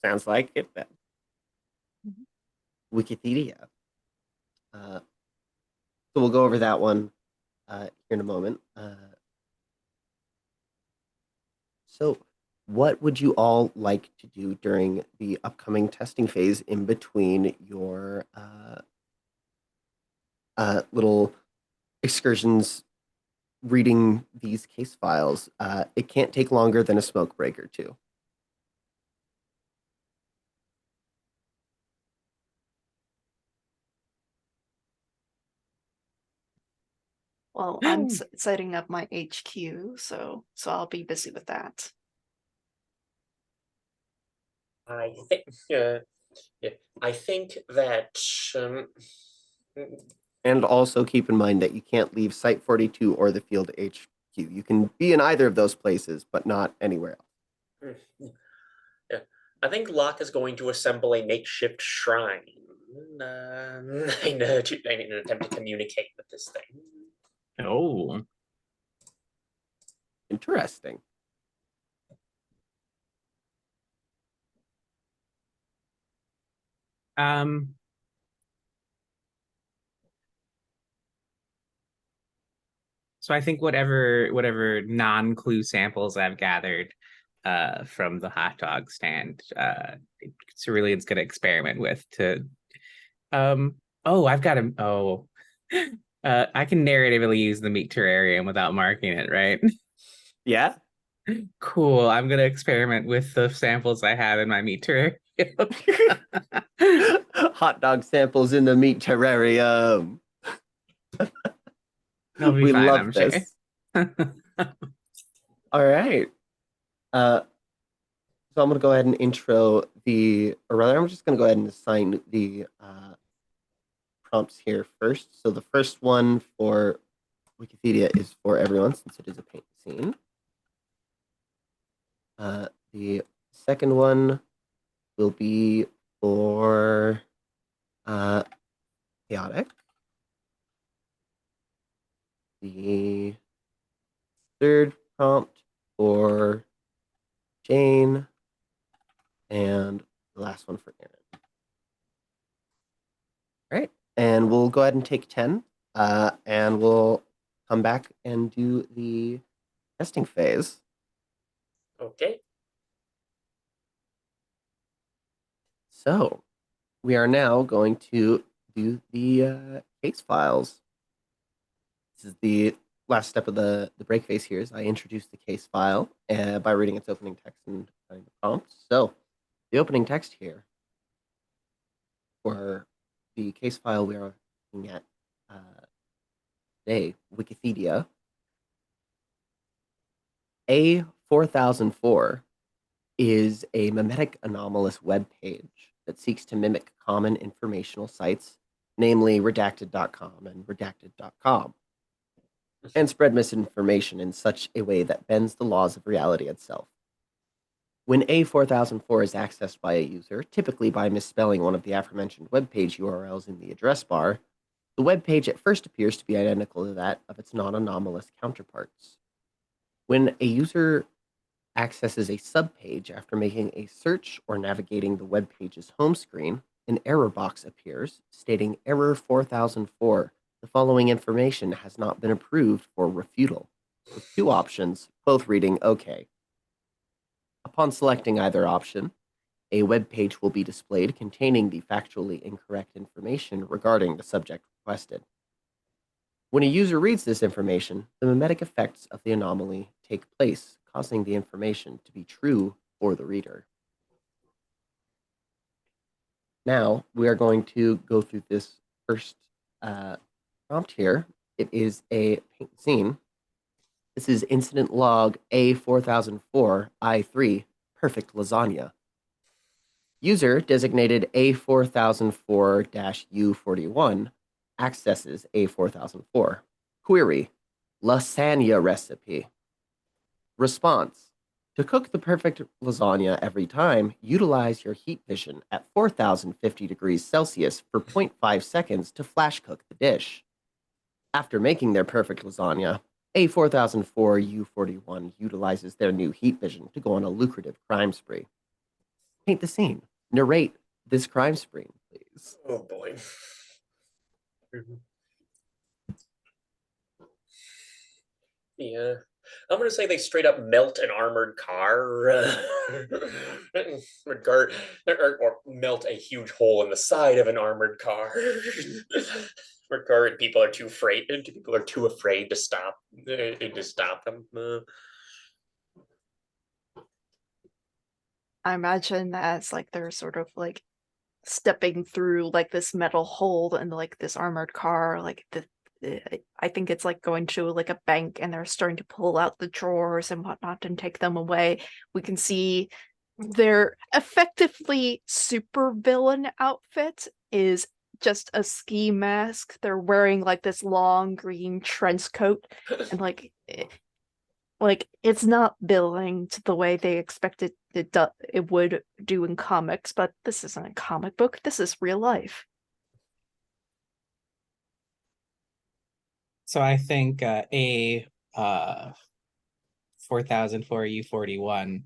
Sounds like it then. Wikipedia. So we'll go over that one here in a moment. So what would you all like to do during the upcoming testing phase in between your little excursions reading these case files? It can't take longer than a smoke break or two. Well, I'm setting up my HQ, so I'll be busy with that. I think that. And also keep in mind that you can't leave Site 42 or the field HQ. You can be in either of those places, but not anywhere else. I think Locke is going to assemble a makeshift shrine in an attempt to communicate with this thing. Oh. Interesting. So I think whatever non-clue samples I've gathered from the hot dog stand, Cerulean's gonna experiment with to oh, I've got him. Oh, I can narratively use the meat terrarium without marking it, right? Yeah. Cool. I'm gonna experiment with the samples I have in my meat terrarium. Hot dog samples in the meat terrarium. It'll be We fine, love I'm this. sure. All right. So I'm going to go ahead and intro or rather, I'm just going to go ahead and assign the prompts here first. So the first one for Wikipedia is for everyone, since it is a paint scene. The second one will be for chaotic. The third prompt for Jane, and the last one for Aaron. All right, and we'll go ahead and take 10, and we'll come back and do the testing phase. Okay. So we are now going to do the case files. This is the last step of the break phase here. Is I introduce the case file by reading its opening text and the prompt. So the opening text here for the case file we are looking at today, Wikipedia, A-1004 is a memetic anomalous web page that seeks to mimic common informational sites, namely redacted.com and redacted.com, and spread misinformation in such a way that bends the laws of reality itself. When A-1004 is accessed by a user, typically by misspelling one of the aforementioned web page URLs in the address bar, the web page at first appears to be identical to that of its non-anomalous counterparts. When a user accesses a subpage after making a search or navigating the web page's home screen, an error box appears stating error 4004. The following information has not been approved for refutal, with two options, both reading OK. Upon selecting either option, a web page will be displayed containing the factually incorrect information regarding the subject requested. When a user reads this information, the memetic effects of the anomaly take place, causing the information to be true for the reader. Now, we are going to go through this first prompt here. It is a paint scene. This is incident log A4004 I3 perfect lasagna. User designated A4004-U41 accesses A4004. Query, lasagna recipe. Response, to cook the perfect lasagna every time, utilize your heat vision at 4050 degrees Celsius for 0.5 seconds to flash cook the dish. After making their perfect lasagna, A4004-U41 utilizes their new heat vision to go on a lucrative crime spree. Paint the scene. Narrate this crime spree, please. Oh boy. Yeah. I'm gonna say they straight up melt an armored car, or melt a huge hole in the side of an armored car. People are too afraid. People are too afraid to stop them. I imagine that's like they're sort of like stepping through like this metal hole in like this armored car, like I think it's like going to like a bank and they're starting to pull out the drawers and whatnot and take them away. We can see their effectively super villain outfit is just a ski mask. They're wearing like this long green trench coat and like Like, it's not billing to the way they expected it would do in comics, but this isn't a comic book. This is real life. So I think A 4004-U41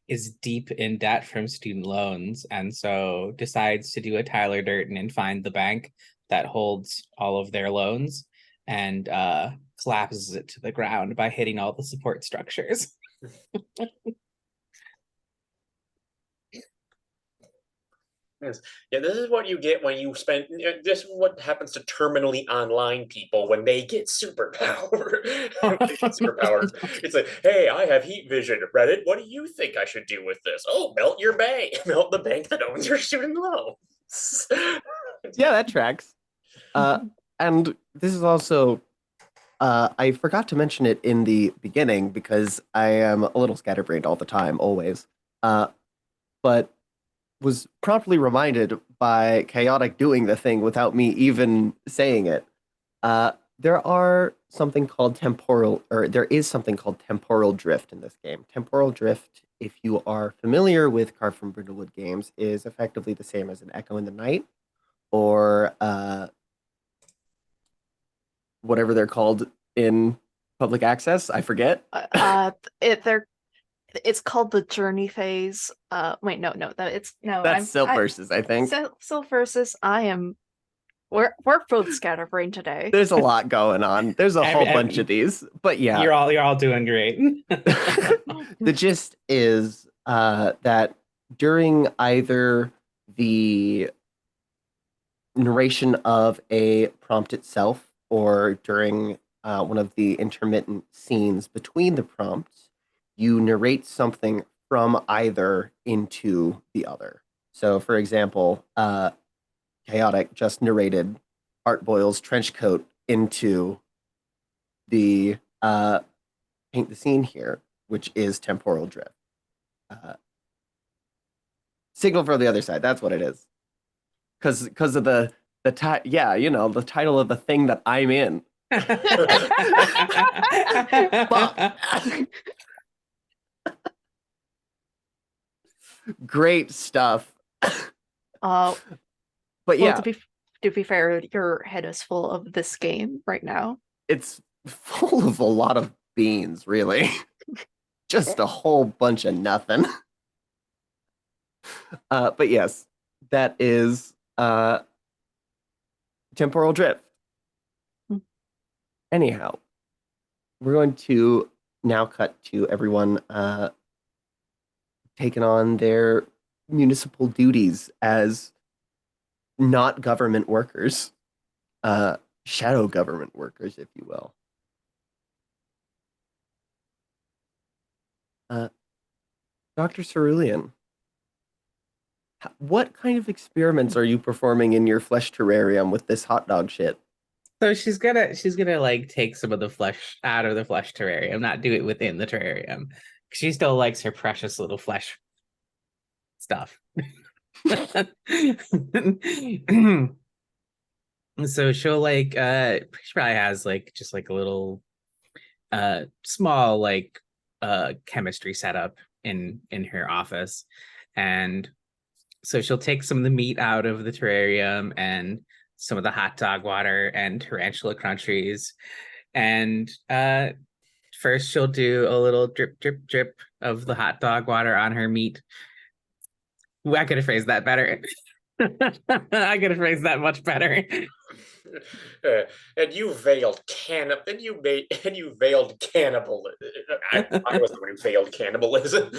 is deep in debt from student loans, and so decides to do a Tyler Durden and find the bank that holds all of their loans, and collapses it to the ground by hitting all the support structures. Yes. Yeah, this is what you get when you spend. This is what happens to terminally online people when they get superpower. Superpower. It's like, hey, I have heat vision. Reddit, what do you think I should do with this? Oh, melt your bank. Melt the bank that owns your student loans. Yeah, that tracks. And this is also, I forgot to mention it in the beginning because I am a little scatterbrained all the time, always. But was promptly reminded by Chaotic doing the thing without me even saying it. There are something called temporal, or there is something called temporal drift in this game. Temporal drift, if you are familiar with Carved from Brindlewood games, is effectively the same as an Echo in the Night, or whatever they're called in public access. I forget. It's called the journey phase. Wait, no, That's Silph versus, I think. Silph versus. We're both scatterbrained today. There's a lot going on. There's a whole bunch of these, but yeah, you're all doing great. The gist is that during either the narration of a prompt itself or during one of the intermittent scenes between the prompts, you narrate something from either into the other. So, for example, Chaotic just narrated Art Boyle's trench coat into the paint the scene here, which is temporal drift. Signal for the other side. That's what it is. Because of the yeah, you know, the title of the thing that I'm in. Great stuff. But yeah, well, to be fair, your head is full of this game right now. It's full of a lot of beans, really. Just a whole bunch of nothing. But yes, that is temporal drift. Anyhow, we're going to now cut to everyone taking on their municipal duties as not government workers, shadow government workers, if you will. Dr. Cerulean, what kind of experiments are you performing in your flesh terrarium with this hot dog shit? So she's gonna like take some of the flesh out of the flesh terrarium, not do it within the terrarium. She still likes her precious little flesh stuff. So she'll like she probably has like just like a little small like chemistry setup in her office, and so she'll take some of the meat out of the terrarium and some of the hot dog water and tarantula crunchies, and first she'll do a little drip drip drip of the hot dog water on her meat. Ooh, I could have phrased that better. I could have phrased that much better. And you veiled cannibal. And you veiled cannibal. I was the one who veiled cannibalism.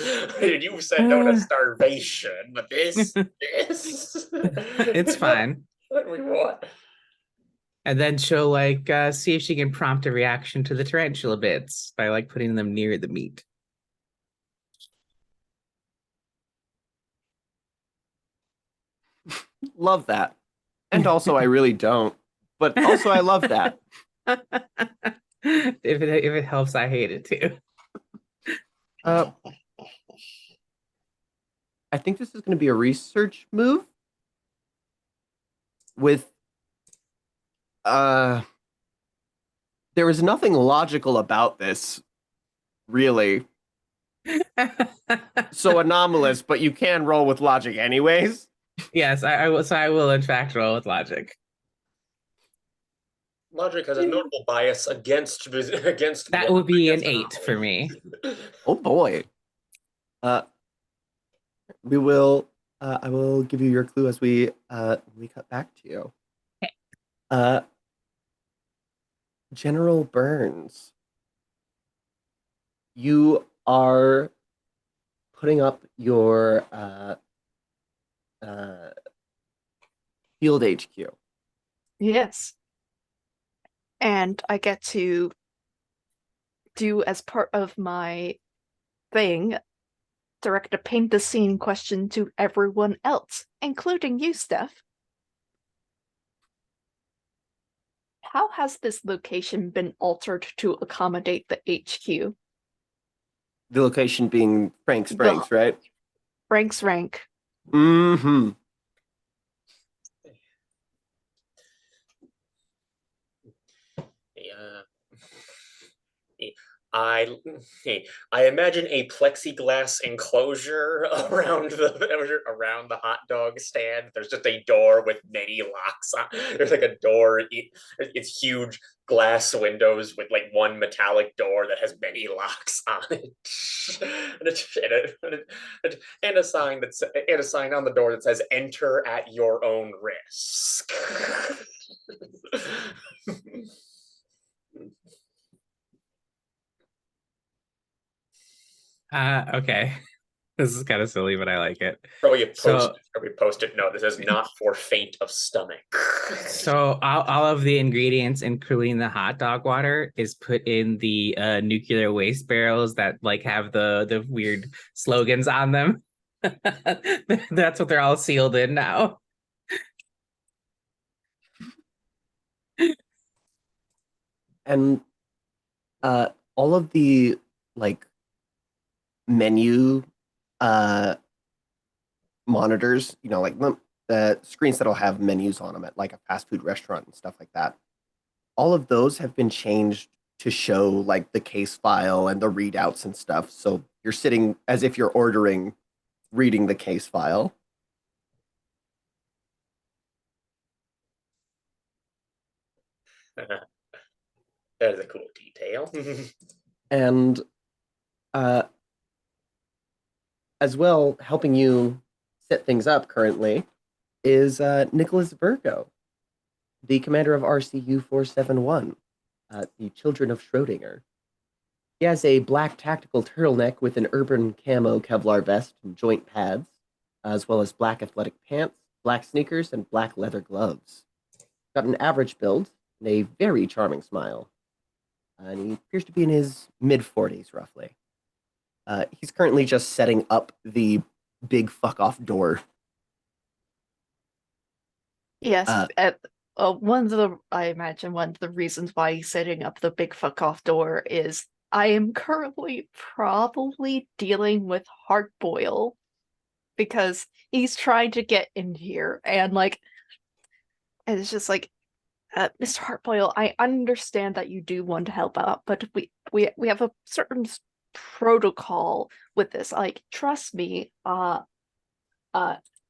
And you said no to starvation, but this. It's fine. What? And then she'll like see if she can prompt a reaction to the tarantula bits by like putting them near the meat. Love that. And also, I really don't. But also, I love that. If it helps, I hate it too. I think this is going to be a research move with There is nothing logical about this, really. So anomalous, but you can roll with logic anyways. Yes, I will. So I will in fact roll with logic. Logic has a notable bias against That would be an against 8 for me. Oh boy. We will. I will give you your clue as we cut back to you. Okay. General Burns, you are putting up your field HQ. Yes. And I get to do, as part of my thing, direct a paint the scene question to everyone else, including you, Steph. How has this location been altered to accommodate the HQ? The location being Frank's, The- right? Frank's rank. Mm-hmm. I imagine a plexiglass enclosure around the hot dog stand. There's just a door with many locks on. There's like a door. It's huge glass windows with like one metallic door that has many locks on it, and a sign on the door that says "Enter at your own risk." Okay. This is kind of silly, but I like it. Probably So, post it. No, this is not for faint of stomach. so all of the ingredients, including the hot dog water, is put in the nuclear waste barrels that like have the weird slogans on them. That's what they're all sealed in now. And all of the like menu monitors, like the screens that'll have menus on them at like a fast food restaurant and stuff like that. All of those have been changed to show like the case file and the readouts and stuff. So you're sitting as if you're ordering, reading the case file. That is a cool detail. And as well, helping you set things up currently is Nicholas Virgo, the commander of RCU 471, the Children of Schrodinger. He has a black tactical turtleneck with an urban camo Kevlar vest and joint pads, as well as black athletic pants, black sneakers, and black leather gloves. Got an average build and a very charming smile. And he appears to be in his mid-40s, roughly. He's currently just setting up the big fuck-off door. Yes, I imagine one of the reasons why he's setting up the big fuck off door is I am currently probably dealing with Heartboil because he's trying to get in here and it's just like, Mr. Heartboil, I understand that you do want to help out, but we have a certain protocol with this. Like, trust me, I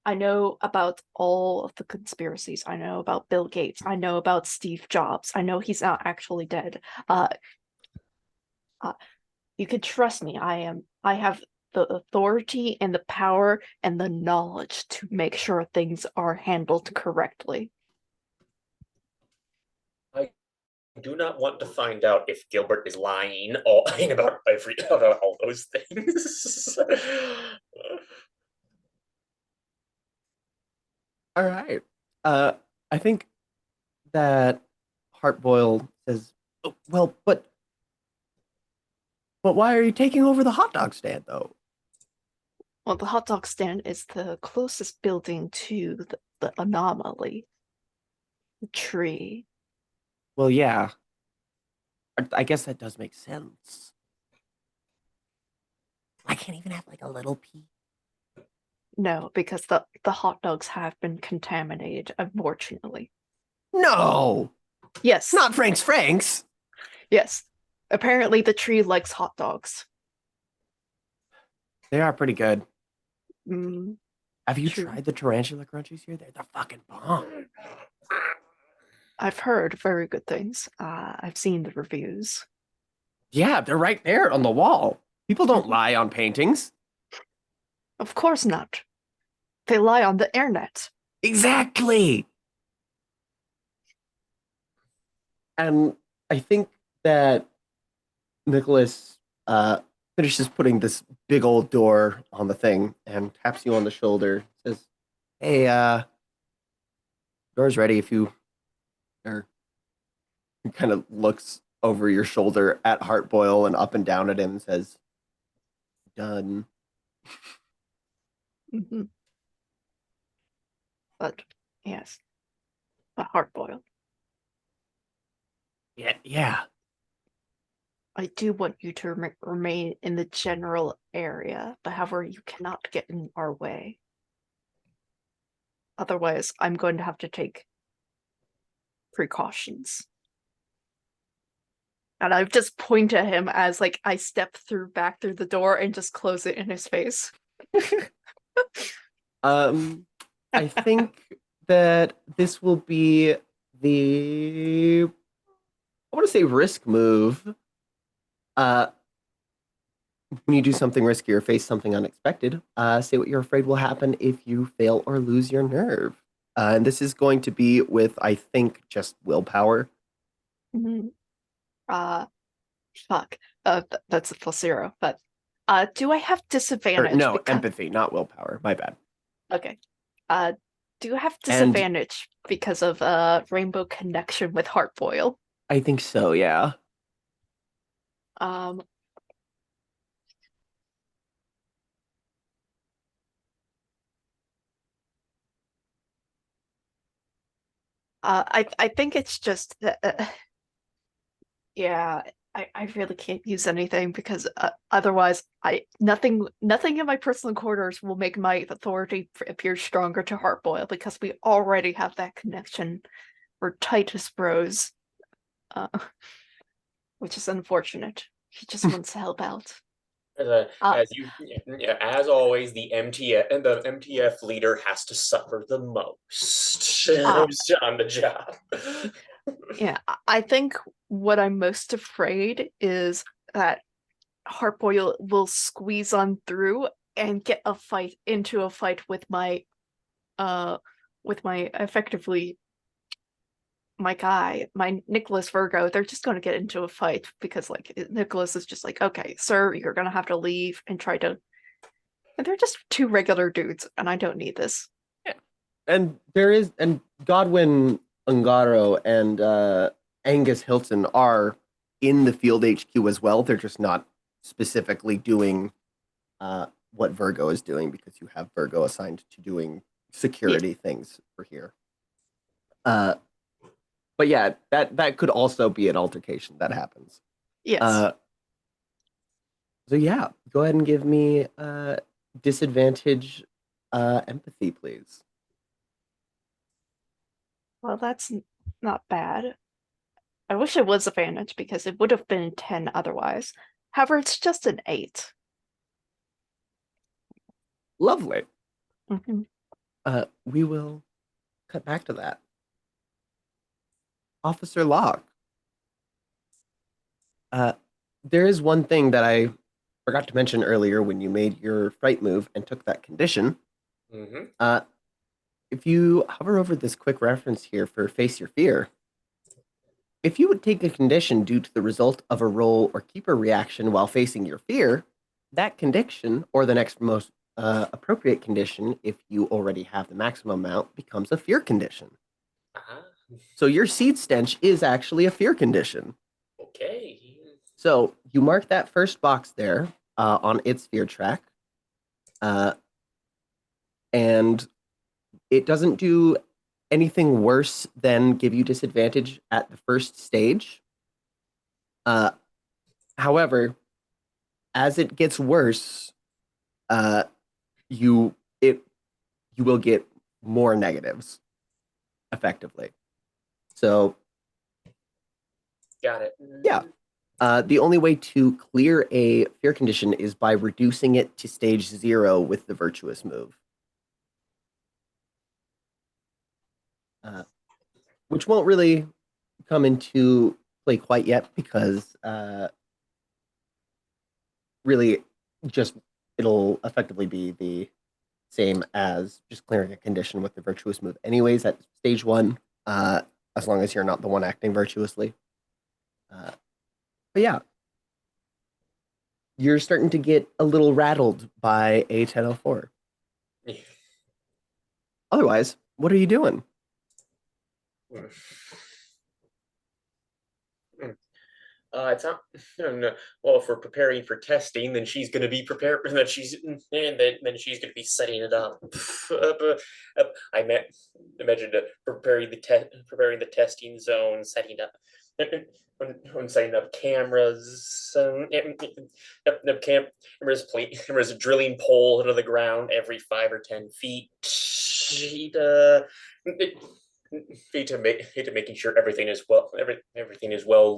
know about all of the conspiracies. I know about Bill Gates. I know about Steve Jobs. I know he's not actually dead. You can trust me. I have the authority and the power and the knowledge to make sure things are handled correctly. I do not want to find out if Gilbert is lying about all those things. All right. I think that Heartboil says, "Oh, well, but why are you taking over the hot dog stand, though?" Well, the hot dog stand is the closest building to the anomaly. The tree. Well, yeah. I guess that does make sense. I can't even have like a little piece. No, because the hot dogs have been contaminated, unfortunately. No, Yes. not Frank's. Yes. Apparently the tree likes hot dogs. They are pretty good. Mm, Have you True. tried the tarantula crunchies here? They're the fucking bomb. I've heard very good things. I've seen the reviews. Yeah, they're right there on the wall. People don't lie on paintings. Of course not. They lie on the internet. Exactly. And I think that Nicholas finishes putting this big old door on the thing and taps you on the shoulder. Says, "Hey, door's ready if you..." Or he kind of looks over your shoulder at Heartboil and up and down at him and says, "Done." Mm-hmm. But yes, a hard boiled. Yeah. I do want you to remain in the general area, but however, you cannot get in our way. Otherwise, I'm going to have to take precautions. And I just point at him as like I step back through the door and just close it in his face. I think that this will be the, I want to say, risk move. When you do something risky or face something unexpected, say what you're afraid will happen if you fail or lose your nerve. And this is going to be with, I think, just willpower. Mm-hmm. Fuck. That's a +0. But do I have Or disadvantage? no, empathy, not willpower. My bad. Okay. Do I have And disadvantage because of Rainbow Connection with Heartboil? I think so, yeah. Um. I think it's just that. Yeah, I really can't use anything because otherwise, nothing in my personal quarters will make my authority appear stronger to Heartboil because we already have that connection. We're tight as bros, uh, which is unfortunate. He just wants to help out. As always, the MTF leader has to suffer the most Uh, on the job. yeah, I think what I'm most afraid is that Heartboil will squeeze on through and get into a fight with my effectively my guy, my Nicholas Virgo. They're just going to get into a fight because like Nicholas is just like, okay, sir, you're going to have to leave and try to. And they're just two regular dudes, and I don't need this. And Godwin Ungaro and Angus Hilton are in the field HQ as well. They're just not specifically doing what Virgo is doing because you have Virgo assigned to doing security things for here. But yeah, that could also be an altercation that happens. Yes. So yeah, go ahead and give me disadvantage empathy, please. Well, that's not bad. I wish it was advantage because it would have been 10 otherwise. However, it's just an 8. Lovely. Mm-hmm. We will cut back to that. Officer Locke. There is one thing that I forgot to mention earlier when you made your fright move and took that condition. Mm-hmm. If you hover over this quick reference here for Face Your Fear, if you would take a condition due to the result of a roll or keeper reaction while facing your fear, that condition, or the next most appropriate condition, if you already have the maximum amount, becomes a fear condition. Uh-huh. So your seed stench is actually a fear condition. Okay. So you mark that first box there on its fear track. And it doesn't do anything worse than give you disadvantage at the first stage. However, as it gets worse, you will get more negatives effectively. So Got it. yeah, The only way to clear a fear condition is by reducing it to stage 0 with the virtuous move. Which won't really come into play quite yet because really just it'll effectively be the same as just clearing a condition with the virtuous move anyways at stage 1, as long as you're not the one acting virtuously. But yeah, you're starting to get a little rattled by A-1004. Otherwise, what are you doing? It's not. No. Well, if we're preparing for testing, then she's going to be prepared. Then she's going to be setting it up. Imagined preparing the testing zone, setting up cameras, cameras, a drilling pole into the ground every 5 or 10 feet. Making sure everything is well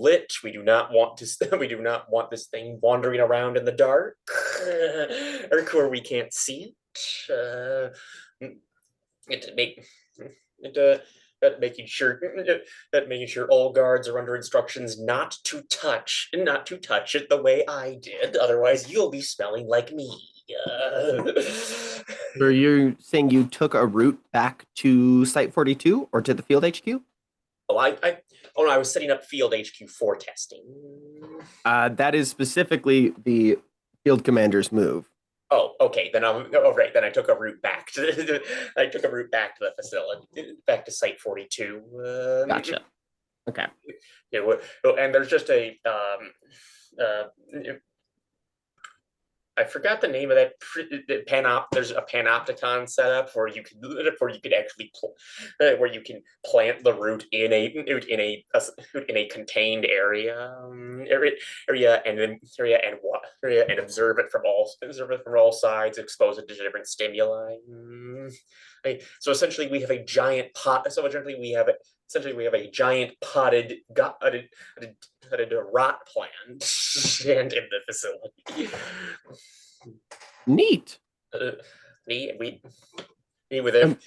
lit. We do not want this thing wandering around in the dark or where we can't see it. Making sure all guards are under instructions not to touch it the way I did. Otherwise, you'll be smelling like me. So you're saying you took a route back to Site 42 or to the field HQ? Oh, I was setting up field HQ for testing. That is specifically the field commander's move. Oh, okay. Then right. Then I took a route back to the facility, back to Site 42. Gotcha. Okay. Yeah. Well, and there's just a I forgot the name of that there's a panopticon setup where you could actually where you can plant the root in a contained area and observe it from all sides, expose it to different stimuli. So essentially, we have a giant pot. So essentially we have a giant potted rot plant and in the facility. Neat. Me with it.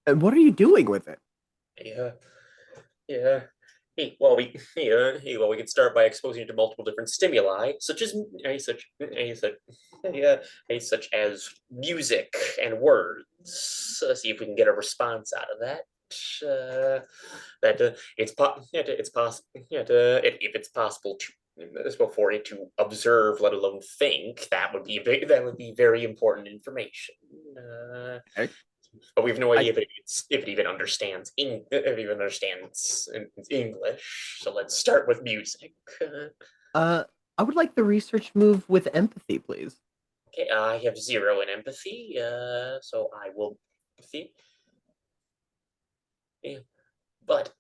And what are you doing with it? Yeah. We can start by exposing it to multiple different stimuli, such as music and words. See if we can get a response out of that. If it's possible for it to observe, let alone think, that would be very important information. Okay. But we have no idea if it even understands English. So let's start with music. I would like the research move with empathy, please. Okay, I have 0 in empathy, so I will see. Yeah. But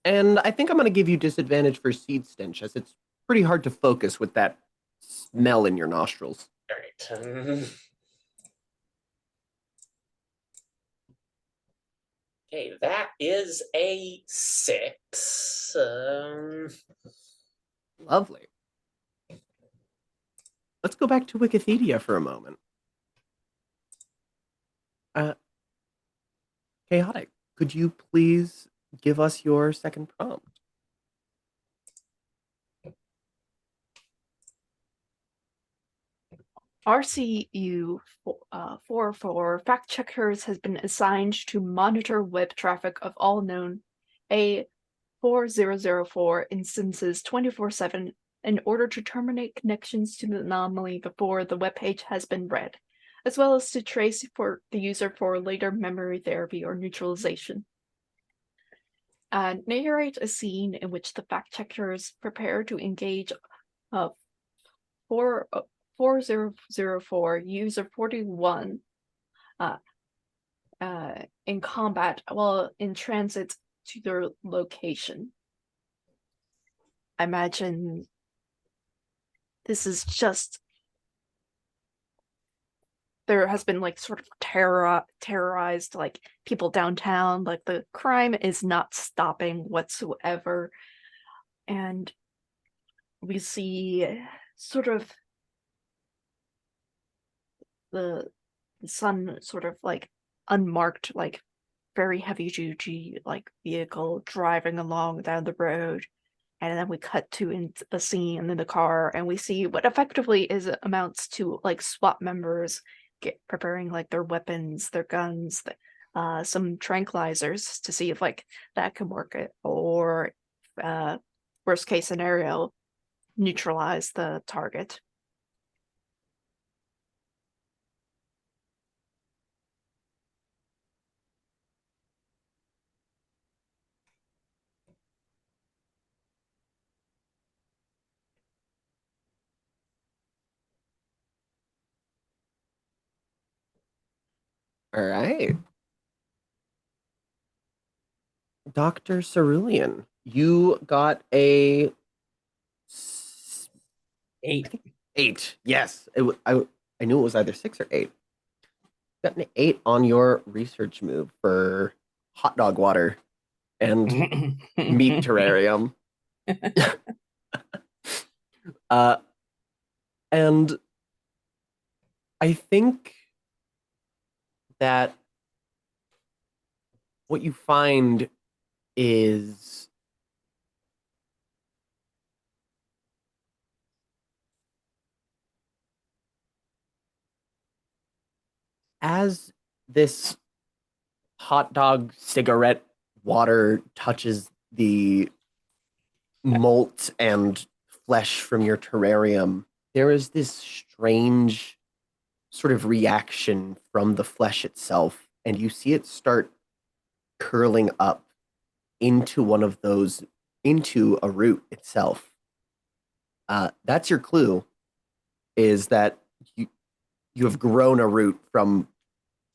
and I think I'm going to give you disadvantage for seed stench, as it's pretty hard to focus with that smell in your nostrils. All right. Okay, that is a 6. Lovely. Let's go back to Wikipedia for a moment. Chaotic, could you please give us your second prompt? RCU 44 fact checkers has been assigned to monitor web traffic of all known A-1004 instances 24/7 in order to terminate connections to the anomaly before the web page has been read, as well as to trace for the user for later memory therapy or neutralization. Narrate a scene in which the fact checkers prepare to engage 4004 user 41 in combat while in transit to their location. I imagine this is just there has been like sort of terrorized like people downtown, like the crime is not stopping whatsoever. and we see sort of the sun sort of like unmarked, like very heavy duty like vehicle driving along down the road. And then we cut to a scene in the car, and we see what effectively is amounts to like SWAT members preparing like their weapons, their guns, some tranquilizers to see if like that can work it, or worst case scenario, neutralize the target. All right. Dr. Cerulean, you got a 8. 8. Yes. I knew it was either 6 or 8. You got an 8 on your research move for hot dog water and meat terrarium. And I think that what you find is as this hot dog cigarette water touches the molt and flesh from your terrarium, there is this strange sort of reaction from the flesh itself, and you see it start curling up into into a root itself. That's your clue, is that you have grown a root from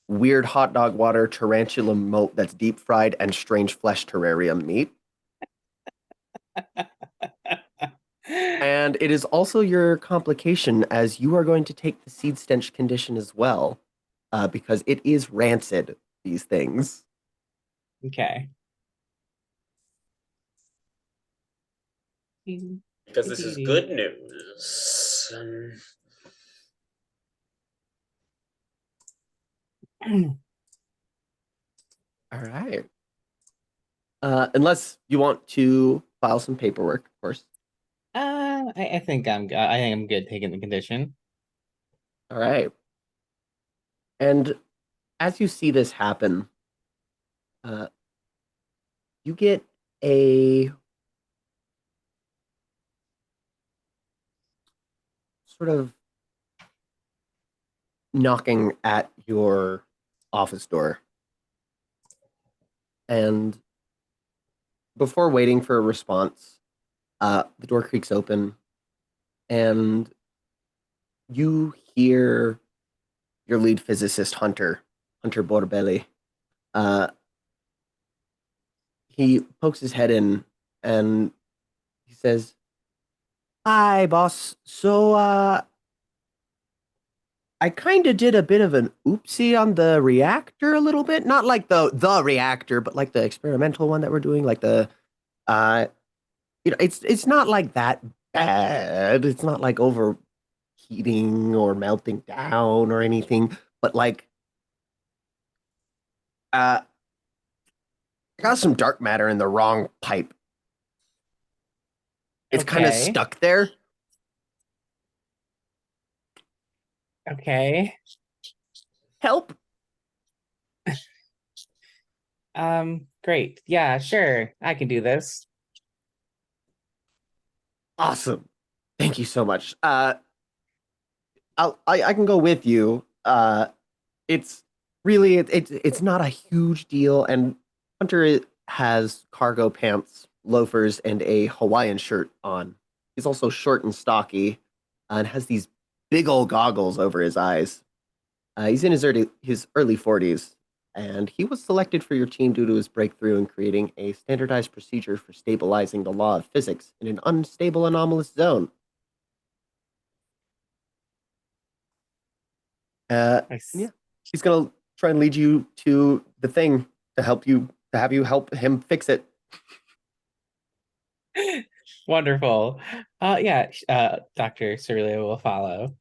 weird hot dog water, tarantula molt that's deep fried, and strange flesh terrarium meat. And it is also your complication, as you are going to take the seed stench condition as well, because it is rancid, these things. Okay. Because this is good news. All right. Unless you want to file some paperwork, of course. I think I'm good taking the condition. All right. And as you see this happen, you get a sort of knocking at your office door. And before waiting for a response, the door creaks open, and you hear your lead physicist, Hunter Borbelli. He pokes his head in, and he says, "Hi, boss. So, I kind of did a bit of an oopsie on the reactor a little bit. Not like the reactor, but like the experimental one that we're doing, like the it's not like that bad. It's not like overheating or melting down or anything, but like I got some dark matter in the wrong pipe. It's kind of Okay. stuck there. Okay. Help." Great. Yeah, sure. I can do this. Awesome. Thank you so much. I can go with you. It's really it's not a huge deal, and Hunter has cargo pants, loafers, and a Hawaiian shirt on. He's also short and stocky, and has these big old goggles over his eyes. He's in his early 40s, and he was selected for your team due to his breakthrough in creating a standardized procedure for stabilizing the law of physics in an unstable anomalous zone. Yeah, he's gonna try and lead you to the thing to have you help him fix it. Wonderful. Dr. Cerulio will follow.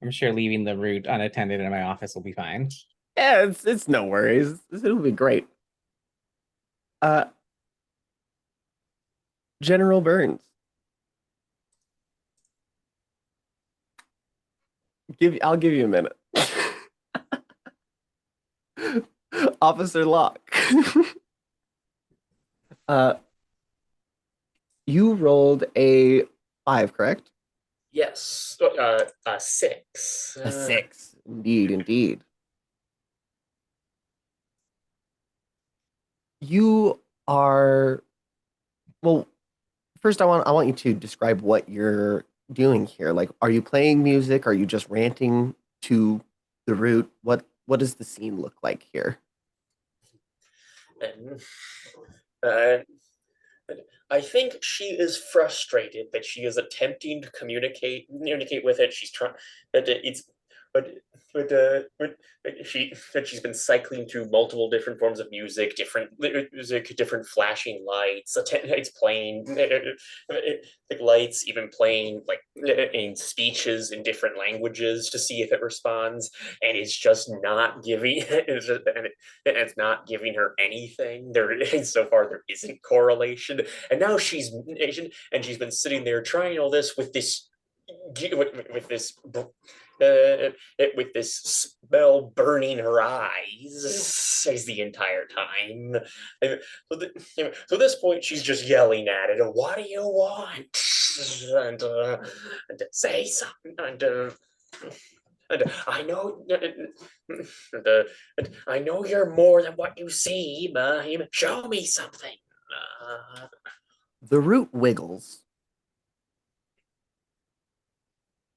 I'm sure leaving the route unattended in my office will be fine. Yeah, it's no worries. It'll be great. General Burns. I'll give you a minute. Officer Locke. You rolled a 5, correct? Yes, 6. A 6. Indeed. You are well. First, I want you to describe what you're doing here. Like, are you playing music? Are you just ranting to the root? What does the scene look like here? And, uh, I think she is frustrated that she is attempting to communicate with it. She's trying that it's but she's been cycling through multiple different forms of music, different flashing lights. It's playing like lights, even playing like in speeches in different languages to see if it responds, and it's just not giving. It's not giving her anything. So far there isn't correlation, and now she's been sitting there trying all this with this with this with this spell burning her eyes the entire time. So at this point, she's just yelling at it. What do you want? And say something. And I know, I know you're more than what you seem. Show me something. The root wiggles,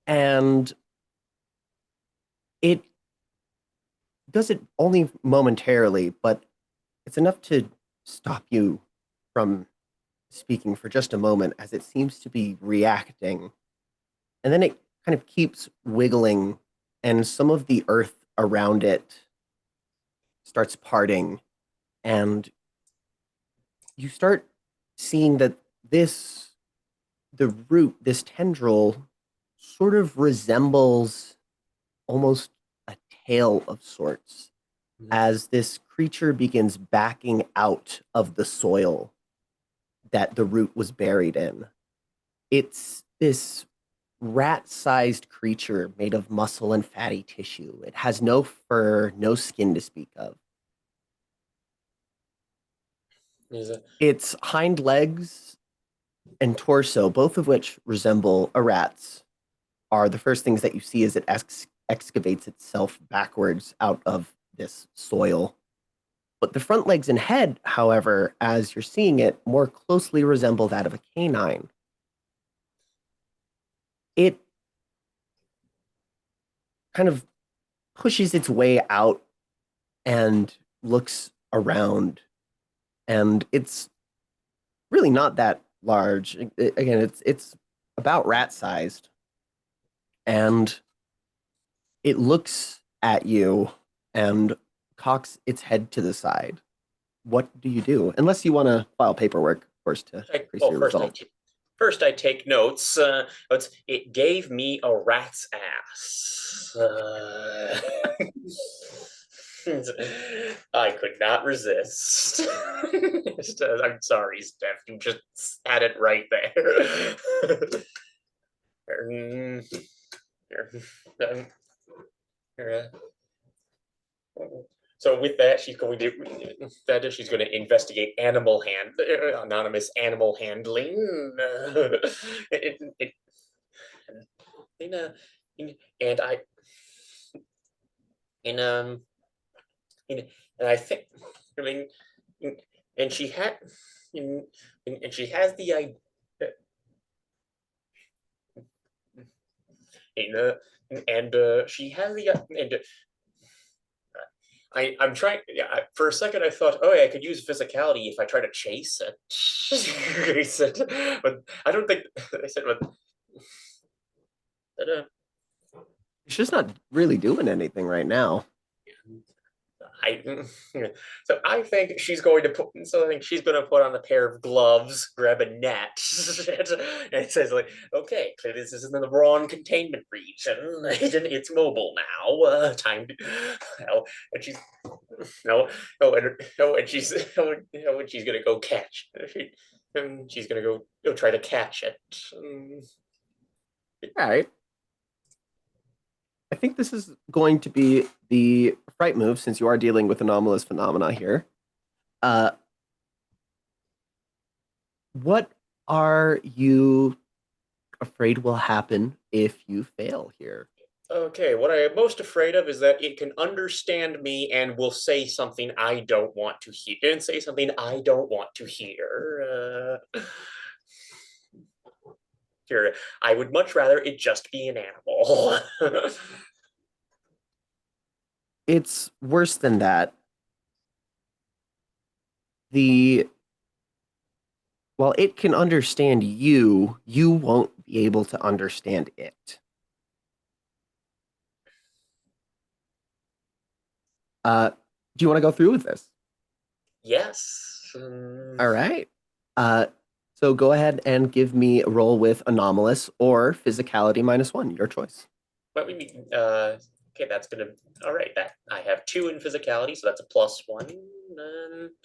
and it does it only momentarily, but it's enough to stop you from speaking for just a moment as it seems to be reacting. And then it kind of keeps wiggling, and some of the earth around it starts parting, and you start seeing that the root, this tendril, sort of resembles almost a tail of sorts as this creature begins backing out of the soil that the root was buried in. It's this rat-sized creature made of muscle and fatty tissue. It has no fur, no skin to speak of. Its hind legs and torso, both of which resemble a rat's, are the first things that you see as it excavates itself backwards out of this soil. But the front legs and head, however, as you're seeing it, more closely resemble that of a canine. It kind of pushes its way out and looks around, and it's really not that large. Again, it's about rat-sized, and it looks at you and cocks its head to the side. What do you do? Unless you want to file paperwork, of course, to increase your result. First, I take notes. It gave me a rat's ass. I could not resist. I'm sorry, Steph. You just had it right there. So with that, she's going to investigate anonymous animal handling. And I think, I mean, and she had, and she has the idea. She has the and I'm trying. Yeah, for a second I thought, oh, yeah, I could use physicality if I try to chase it. But I don't think I said. But It's just not really doing anything right now. So I think she's going to put. So I think she's going to put on a pair of gloves, grab a net, and it says like, "Okay, clearly this isn't the wrong containment region. It's mobile now. Time to." And she's and she's and she's gonna go catch. And she's gonna go try to catch it. All right. I think this is going to be the fright move since you are dealing with anomalous phenomena here. What are you afraid will happen if you fail here? Okay, what I am most afraid of is that it can understand me and will say something I don't want to hear. And say something I don't want to hear. Here, I would much rather it just be an animal. It's worse than that. While it can understand you, you won't be able to understand it. Do you want to go through with this? Yes. All right. So go ahead and give me a roll with anomalous or physicality -1, your choice. What we mean? Okay, that's gonna. All right, that I have 2 in physicality, so that's a +1.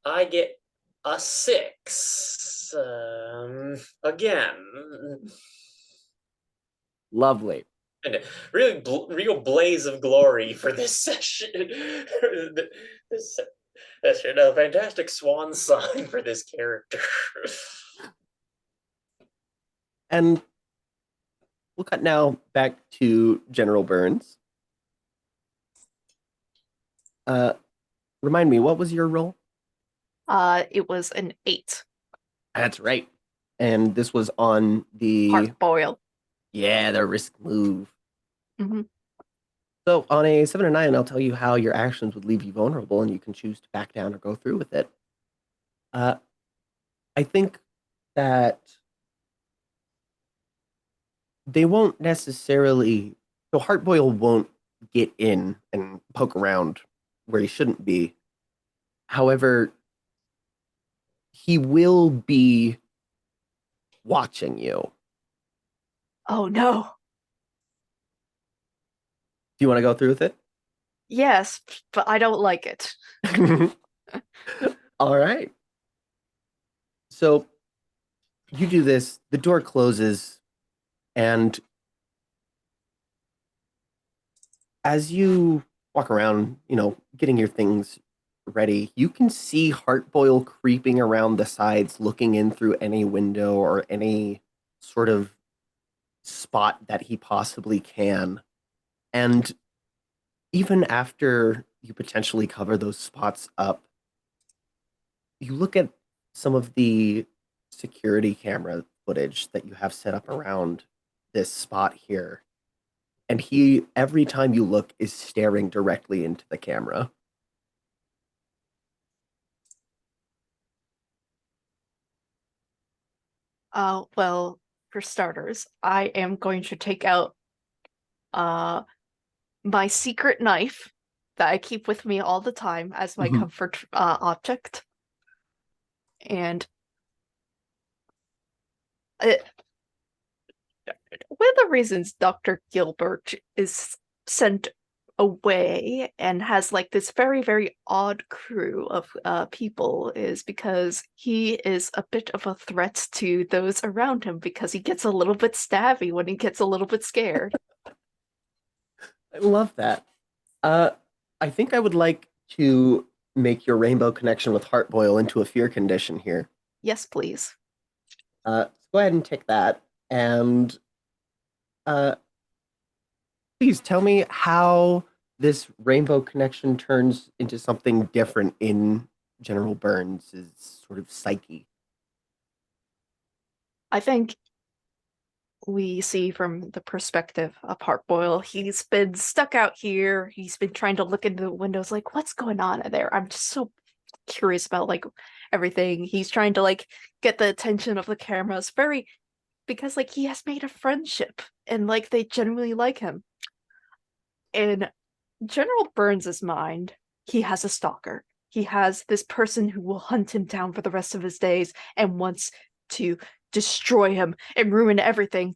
I get a 6 again. Lovely. And a really real blaze of glory for this session. This session, a fantastic swan song for this character. And we'll cut now back to General Burns. Remind me, what was your roll? It was an 8. That's right. And this was on the Heart boil. Yeah, the risk move. Mm-hmm. So on a 7 or 9, I'll tell you how your actions would leave you vulnerable, and you can choose to back down or go through with it. I think that they won't necessarily. So Heartboil won't get in and poke around where he shouldn't be. However, he will be watching you. Oh no. Do you want to go through with it? Yes, but I don't like it. All right. So you do this, the door closes, and as you walk around, getting your things ready, you can see Heartboil creeping around the sides, looking in through any window or any sort of spot that he possibly can. And even after you potentially cover those spots up, you look at some of the security camera footage that you have set up around this spot here. And he, every time you look, is staring directly into the camera. Well, for starters, I am going to take out my secret knife that I keep with me all the time as my comfort object. And one of the reasons Dr. Gilbert is sent away and has like this very, very odd crew of people is because he is a bit of a threat to those around him because he gets a little bit stabby when he gets a little bit scared. I love that. I think I would like to make your rainbow connection with Heartboil into a fear condition here. Yes, please. Go ahead and take that. And please tell me how this rainbow connection turns into something different in General Burns' sort of psyche. I think we see from the perspective of Heartboil, he's been stuck out here. He's been trying to look into the windows like, what's going on in there? I'm just so curious about like everything. He's trying to like get the attention of the cameras. Very because like he has made a friendship and like they genuinely like him. In General Burns's mind, he has a stalker. He has this person who will hunt him down for the rest of his days and wants to destroy him and ruin everything.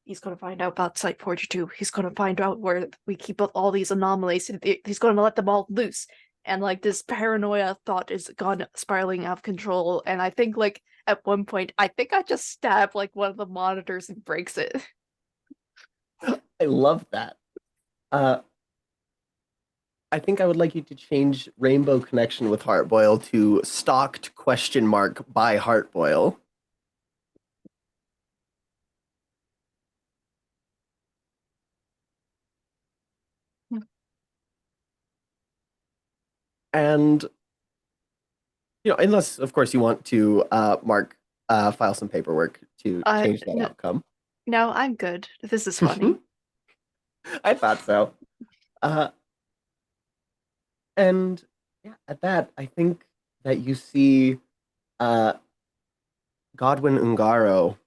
He's going to find out about Site 42. He's going to find out where we keep all these anomalies. He's going to let them all loose. And like this paranoia thought is gone spiraling out of control. And I think like at one point, I think I just stabbed like one of the monitors and breaks it. I love that. I think I would like you to change Rainbow Connection with Heartboil to stalked ? By Heartboil. And, you know, unless, of course, you want to, Mark, file some paperwork to change that outcome. No, I'm good. This is funny. I thought so. And yeah, at that, I think that you see Godwin Ungaro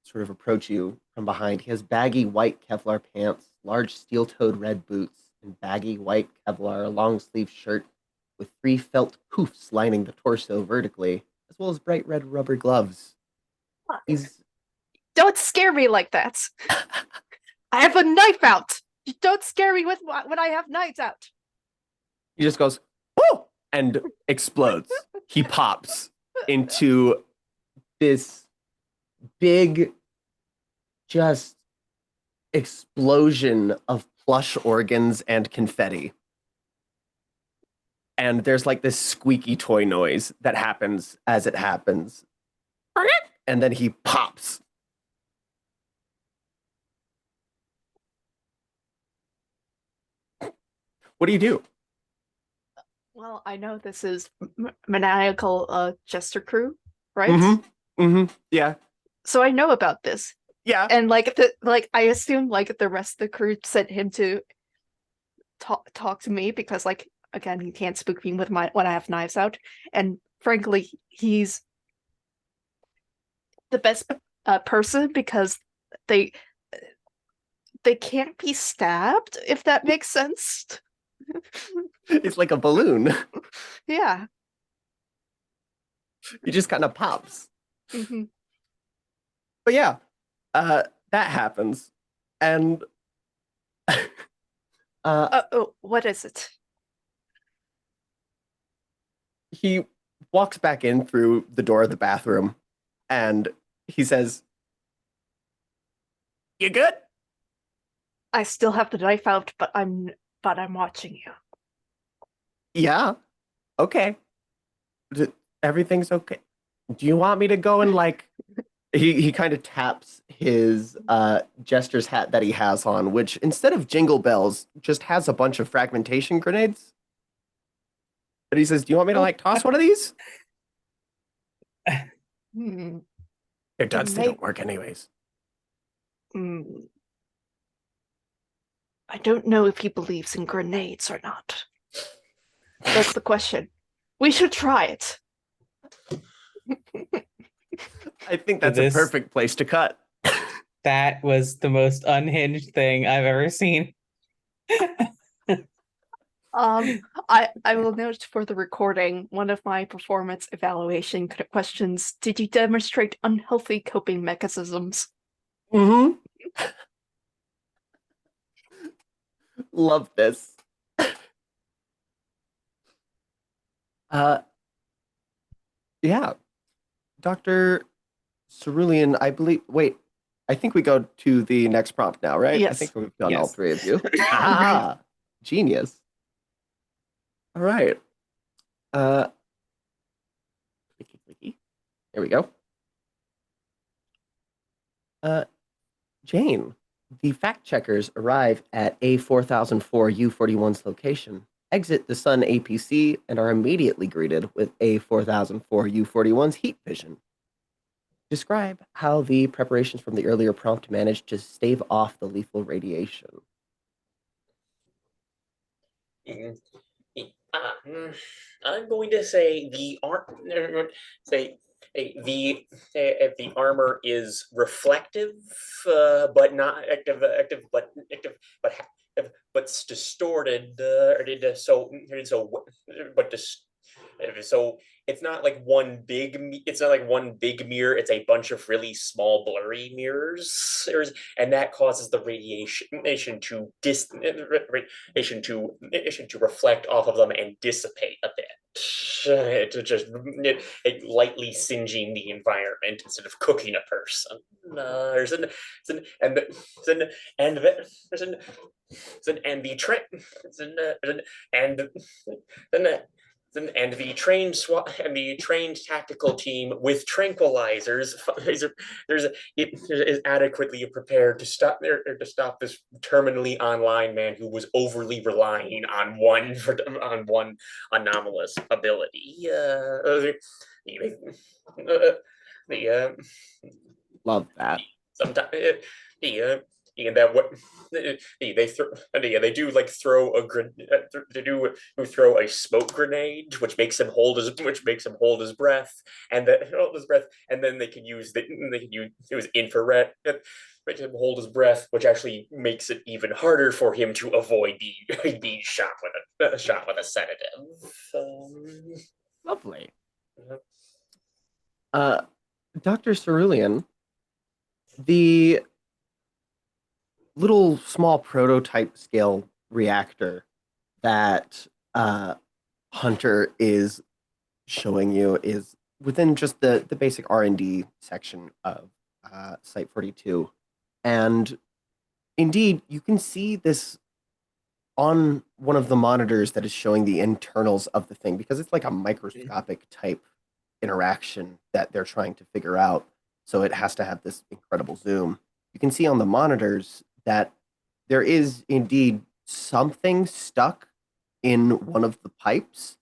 sort of approach you from behind. He has baggy white Kevlar pants, large steel-toed red boots, and baggy white Kevlar long-sleeve shirt with 3 felt hoofs lining the torso vertically, as well as bright red rubber gloves. He's... Don't scare me like that. I have a knife out. Don't scare me with when I have knives out. He just goes, whoo! And explodes. He pops into this big, just explosion of plush organs and confetti. And there's like this squeaky toy noise that happens as it happens. And then he pops. What do you do? Well, I know this is maniacal jester crew, right? Yeah. So I know about this. Yeah. And like I assume like the rest of the crew sent him to talk to me because like again he can't spook me with when I have knives out. And frankly, he's the best person because they can't be stabbed, if that makes sense. It's like a balloon. Yeah. He just kind of pops. Mm-hmm. But yeah, that happens. And what is it? He walks back in through the door of the bathroom and he says, "You good?" I still have the knife out, but I'm watching you. Yeah. Okay. Everything's okay. Do you want me to go and like he kind of taps his jester's hat that he has on, which instead of jingle bells just has a bunch of fragmentation grenades. But he says, "Do you want me to like toss one of these?" It does. They don't work anyways. I don't know if he believes in grenades or not. That's the question. We should try it. I think that's a perfect place to cut. That was the most unhinged thing I've ever seen. I will note for the recording, one of my performance evaluation questions, did you demonstrate unhealthy coping mechanisms? Love this. Yeah. Dr. Cerulean, I believe, wait, I think we go to the next prompt now, right? Yes. I think we've done all three of you. Genius. All right. Here we go. Jane, the fact checkers arrive at A-1004-U41's location, exit the Sun APC, and are immediately greeted with A-1004-U41's heat vision. Describe how the preparations from the earlier prompt managed to stave off the lethal radiation. I'm going to say the armor is reflective, but not active, but distorted, so it's not like one big. It's not like one big mirror. It's a bunch of really small, blurry mirrors, and that causes the radiation to reflect off of them and dissipate a bit. To just lightly singeing the environment instead of cooking a person. And the trained tactical team with tranquilizers is adequately prepared to stop this terminally online man who was overly relying on one anomalous ability. Love that. Sometimes and that what they do like throw a smoke grenade which makes him hold his breath and then they can use infrared make him hold his breath, which actually makes it even harder for him to avoid being shot with a sedative. Lovely. Dr. Cerulean, the little small prototype scale reactor that Hunter is showing you is within just the basic R&D section of Site 42. And indeed, you can see this on one of the monitors that is showing the internals of the thing because it's like a microscopic type interaction that they're trying to figure out. So it has to have this incredible zoom. You can see on the monitors that there is indeed something stuck in one of the pipes.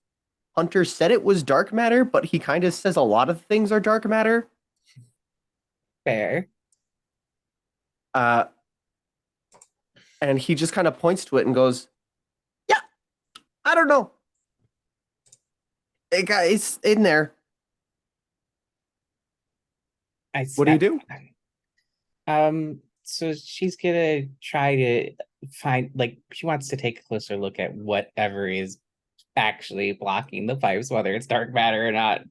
Hunter said it was dark matter, but he kind of says a lot of things are dark matter. Fair. And he just kind of points to it and goes, yeah, I don't know. It's in there. What do you do? So she's gonna try to find, like, she wants to take a closer look at whatever is actually blocking the pipes, whether it's dark matter or not.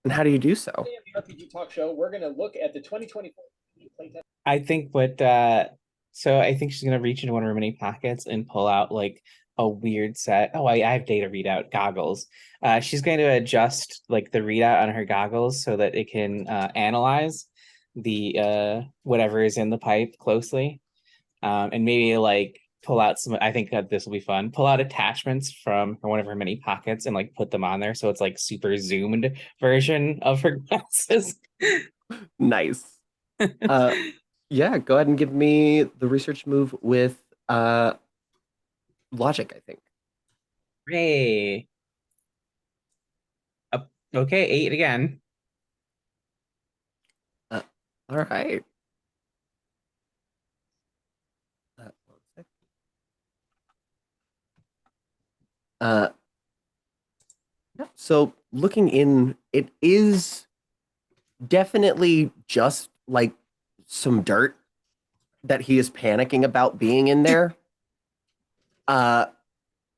And how do you do so? Today on the RPG Talk Show, we're going to look at the 2024 Playtest. I think so I think she's gonna reach into one of her mini pockets and pull out like a weird set. Oh, I have data readout goggles. She's going to adjust like the readout on her goggles so that it can analyze the whatever is in the pipe closely, and maybe like pull out some. I think that this will be fun. Pull out attachments from one of her mini pockets and like put them on there, so it's like super zoomed version of her glasses. Nice. Yeah, go ahead and give me the research move with logic, I think. Hooray. Okay, 8 again. All right. One sec. Yeah, so looking in, it is definitely just like some dirt that he is panicking about being in there.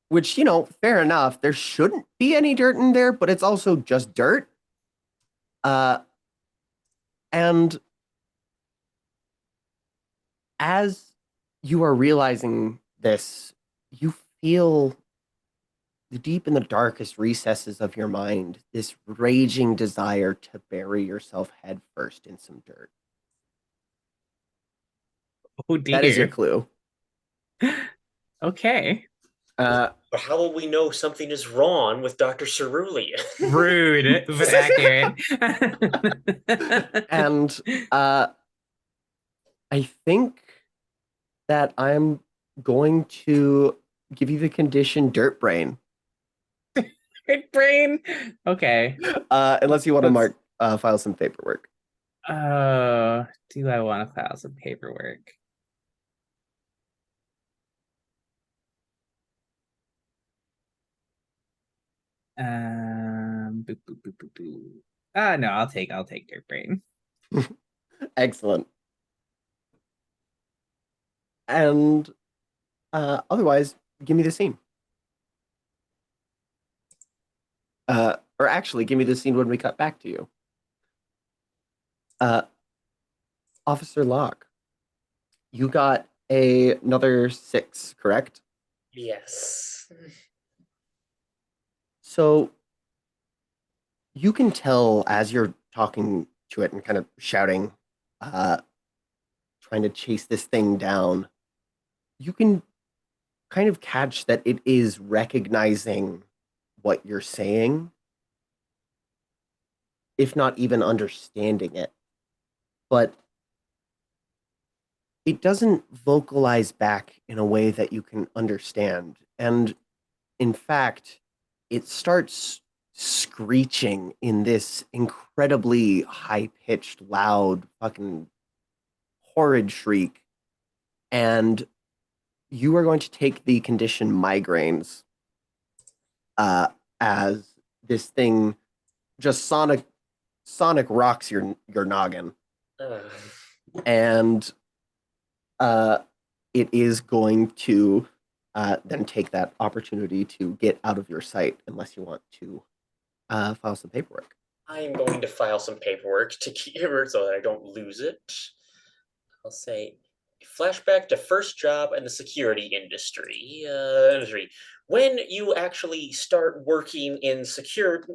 Which, fair enough. There shouldn't be any dirt in there, but it's also just dirt. And as you are realizing this, you feel deep in the darkest recesses of your mind this raging desire to bury yourself headfirst in some dirt. Oh dear. That is your clue. Okay. But how will we know something is wrong with Dr. Cerulean? Rude, but accurate. And I think that I'm going to give you the condition dirt brain. Dirt brain. Okay. Unless you want to file some paperwork. Do I want to file some paperwork? Boo, boo, boo, boo, boo. No, I'll take Dirt Brain. Excellent. And otherwise, give me the scene. Or actually, give me the scene when we cut back to you. Officer Locke, you got another 6, correct? Yes. So you can tell as you're talking to it and kind of shouting, trying to chase this thing down, you can kind of catch that it is recognizing what you're saying, if not even understanding it. But it doesn't vocalize back in a way that you can understand. And in fact, it starts screeching in this incredibly high-pitched, loud, fucking horrid shriek. And you are going to take the condition migraines as this thing just sonic rocks your noggin. And it is going to then take that opportunity to get out of your sight unless you want to file some paperwork. I'm going to file some paperwork to keep it so that I don't lose it. I'll say, flashback to first job in the security industry. When you actually start working in security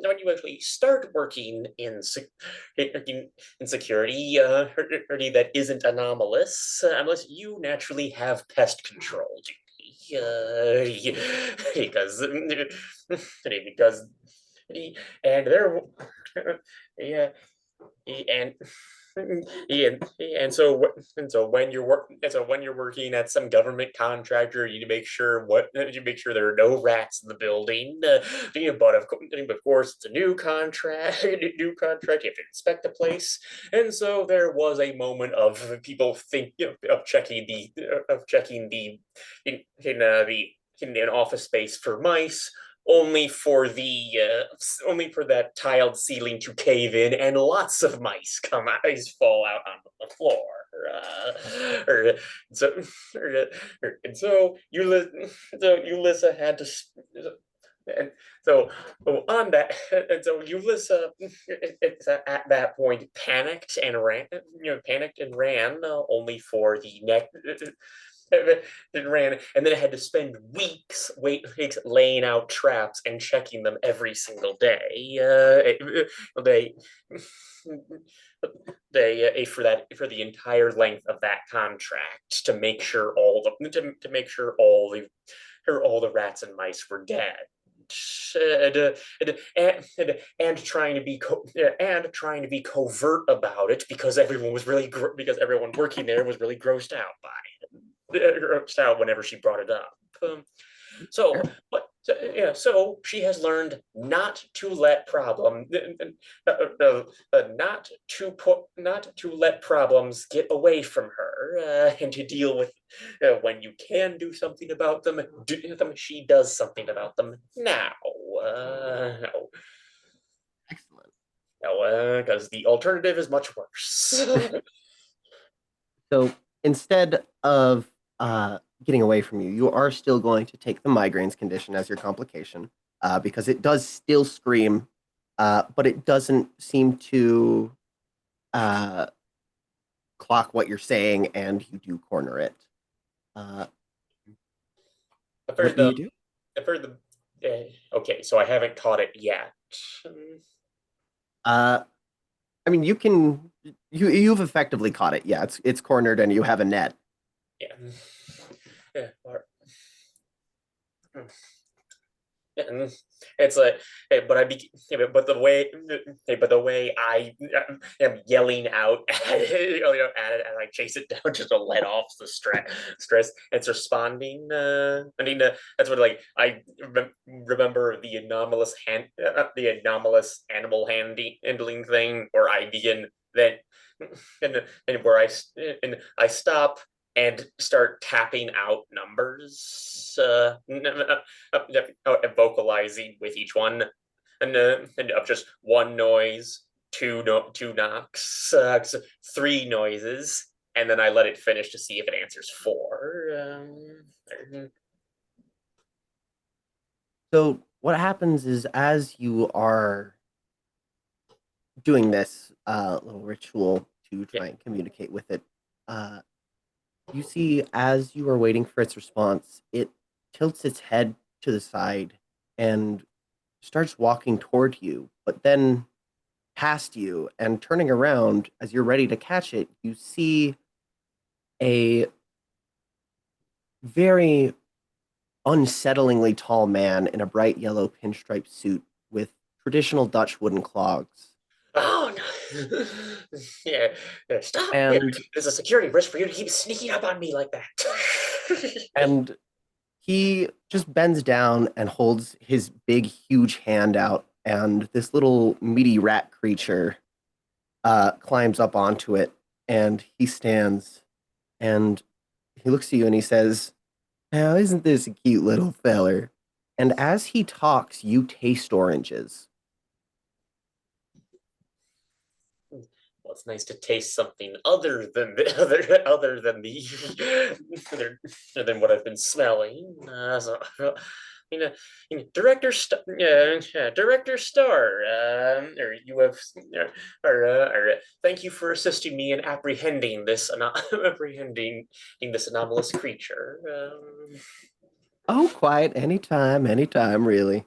that isn't anomalous, unless you naturally have pest control duty, because and there, yeah, and yeah, and so when you're working at some government contractor, you need to make sure there are no rats in the building. But of course, it's a new contract. You have to inspect the place, and so there was a moment of people of checking in an office space for mice, only for that tiled ceiling to cave in and lots of mice fall out onto the floor. So Ulissa had to. And so on that, and so Ulissa at that point panicked and ran, only for the next. It ran, and then it had to spend weeks laying out traps and checking them every single day. For the entire length of that contract to make sure all the rats and mice were dead. And trying to be covert about it because everyone working there was really grossed out by whenever she brought it up. So she has learned not to let problems get away from her, and to deal with when you can do something about them. She does something about them now. Excellent. Because the alternative is much worse. So instead of getting away from you, you are still going to take the migraines condition as your complication because it does still scream, but it doesn't seem to clock what you're saying, and you do corner it. What do you do? I've heard the. Okay, so I haven't caught it yet. I mean, you've effectively caught it. Yeah, it's cornered, and you have a net. Yeah. And it's like, but the way I am yelling out at it, and I chase it down just to let off the stress. It's responding. That's what I remember the anomalous animal handling thing, where I begin then, and where I stop and start tapping out numbers, vocalizing with each one. and of just one noise, two knocks, 3 noises, and then I let it finish to see if it answers 4. So what happens is, as you are doing this little ritual to try and communicate with it, you see, as you are waiting for its response, it tilts its head to the side and starts walking toward you, but then past you, and turning around as you're ready to catch it, you see a very unsettlingly tall man in a bright yellow pinstripe suit with traditional Dutch wooden clogs. Oh no! Yeah, stop! And There's a security risk for you to keep sneaking up on me like that. and he just bends down and holds his big, huge hand out, and this little meaty rat creature climbs up onto it, and he stands, and he looks at you and he says, "Now, isn't this a cute little feller?" And as he talks, you taste oranges. Well, it's nice to taste something other than the other than the other than what I've been smelling. Director Star, or you have, thank you for assisting me in apprehending this apprehending this anomalous creature. Oh, quiet, anytime, really.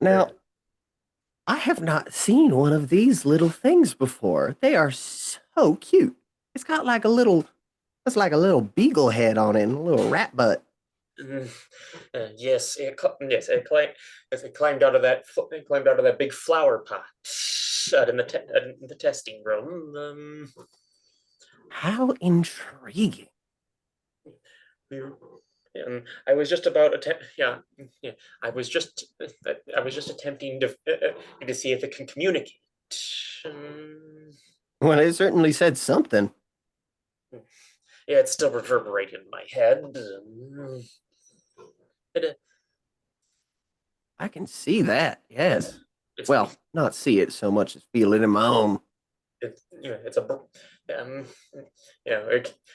Now, I have not seen one of these little things before. They are so cute. It's got like it's like a little beagle head on it and a little rat butt. Yes, it climbed out of that big flower pot out in the testing room. How intriguing. I was just about I was just attempting to see if it can communicate. Well, it certainly said something. Yeah, it's still reverberating in my head. I can see that, yes. It's, Well, not see it so much as feel it in my own. it's a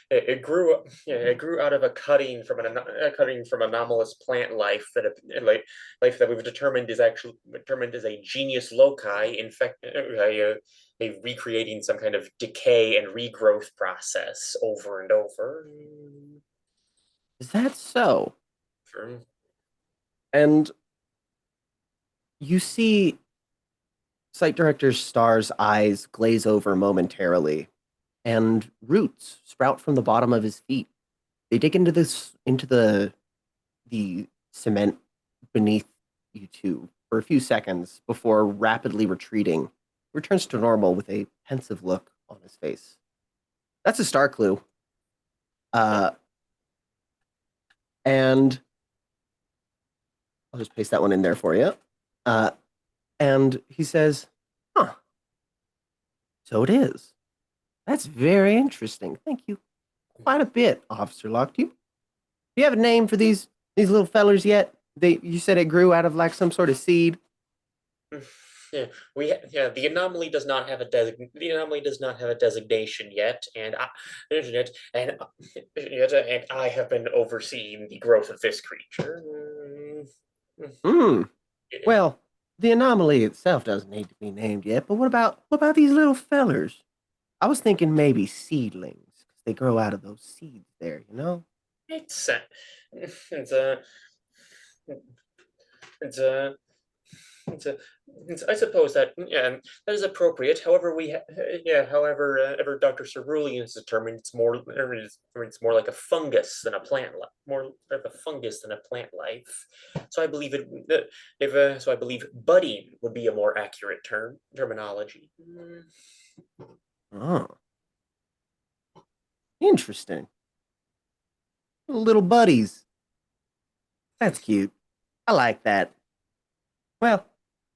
it grew out of a cutting from anomalous plant life life that we've determined is a genius loci, in fact, a recreating some kind of decay and regrowth process over and over. Is that so? Sure. And you see Site Director Star's eyes glaze over momentarily, and roots sprout from the bottom of his feet. They dig into the cement beneath you two for a few seconds before rapidly retreating. Returns to normal with a pensive look on his face. That's a star clue. And I'll just paste that one in there for you. And he says, "Huh. So it is. That's very interesting. Thank you quite a bit, Officer Locke. Do you have a name for these little fellers yet? You said it grew out of like some sort of seed." Yeah, the anomaly does not have a designation yet, and I have been overseeing the growth of this creature. Well, the anomaly itself doesn't need to be named yet, but what about these little fellers? I was thinking maybe seedlings, because they grow out of those seeds there, you know? It's a it's a I suppose that that is appropriate. However, however, Dr. Cerulean has determined it's more like a fungus than a plant life, more of a fungus than a plant life. So I believe I believe budding would be a more accurate terminology. Oh, interesting. Little buddies. That's cute. I like that. Well,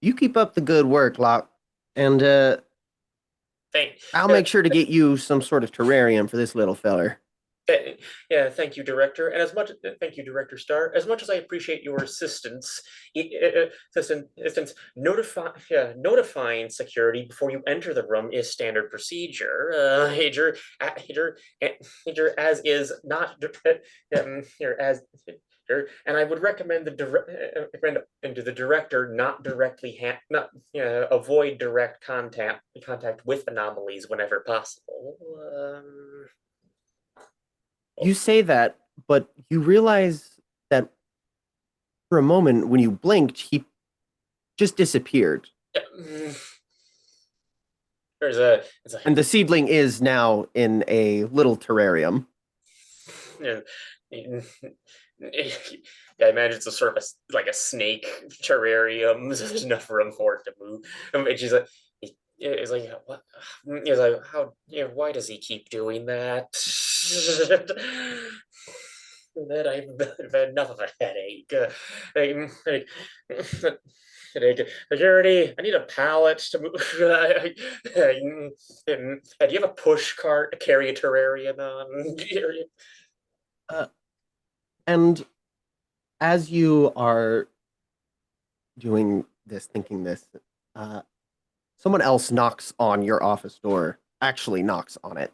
you keep up the good work, Locke, and I'll make sure to get you some sort of terrarium for this little feller. Yeah, thank you, Director. And thank you, Director Starr. As much as I appreciate your assistance, notifying security before you enter the room is standard procedure. As is not here as. And I would recommend the director not avoid direct contact with anomalies whenever possible. You say that, but you realize that for a moment, when you blinked, he just disappeared. And the seedling is now in a little terrarium. I imagine it's a sort of like a snake terrarium. There's enough room for it to move. And she's like, it's like, what? He's like, how? Why does he keep doing that? That I've had enough of a headache. Security, I need a pallet to move. Do you have a push cart to carry a terrarium on? And as you are doing this, thinking this, someone else knocks on your office door, actually knocks on it.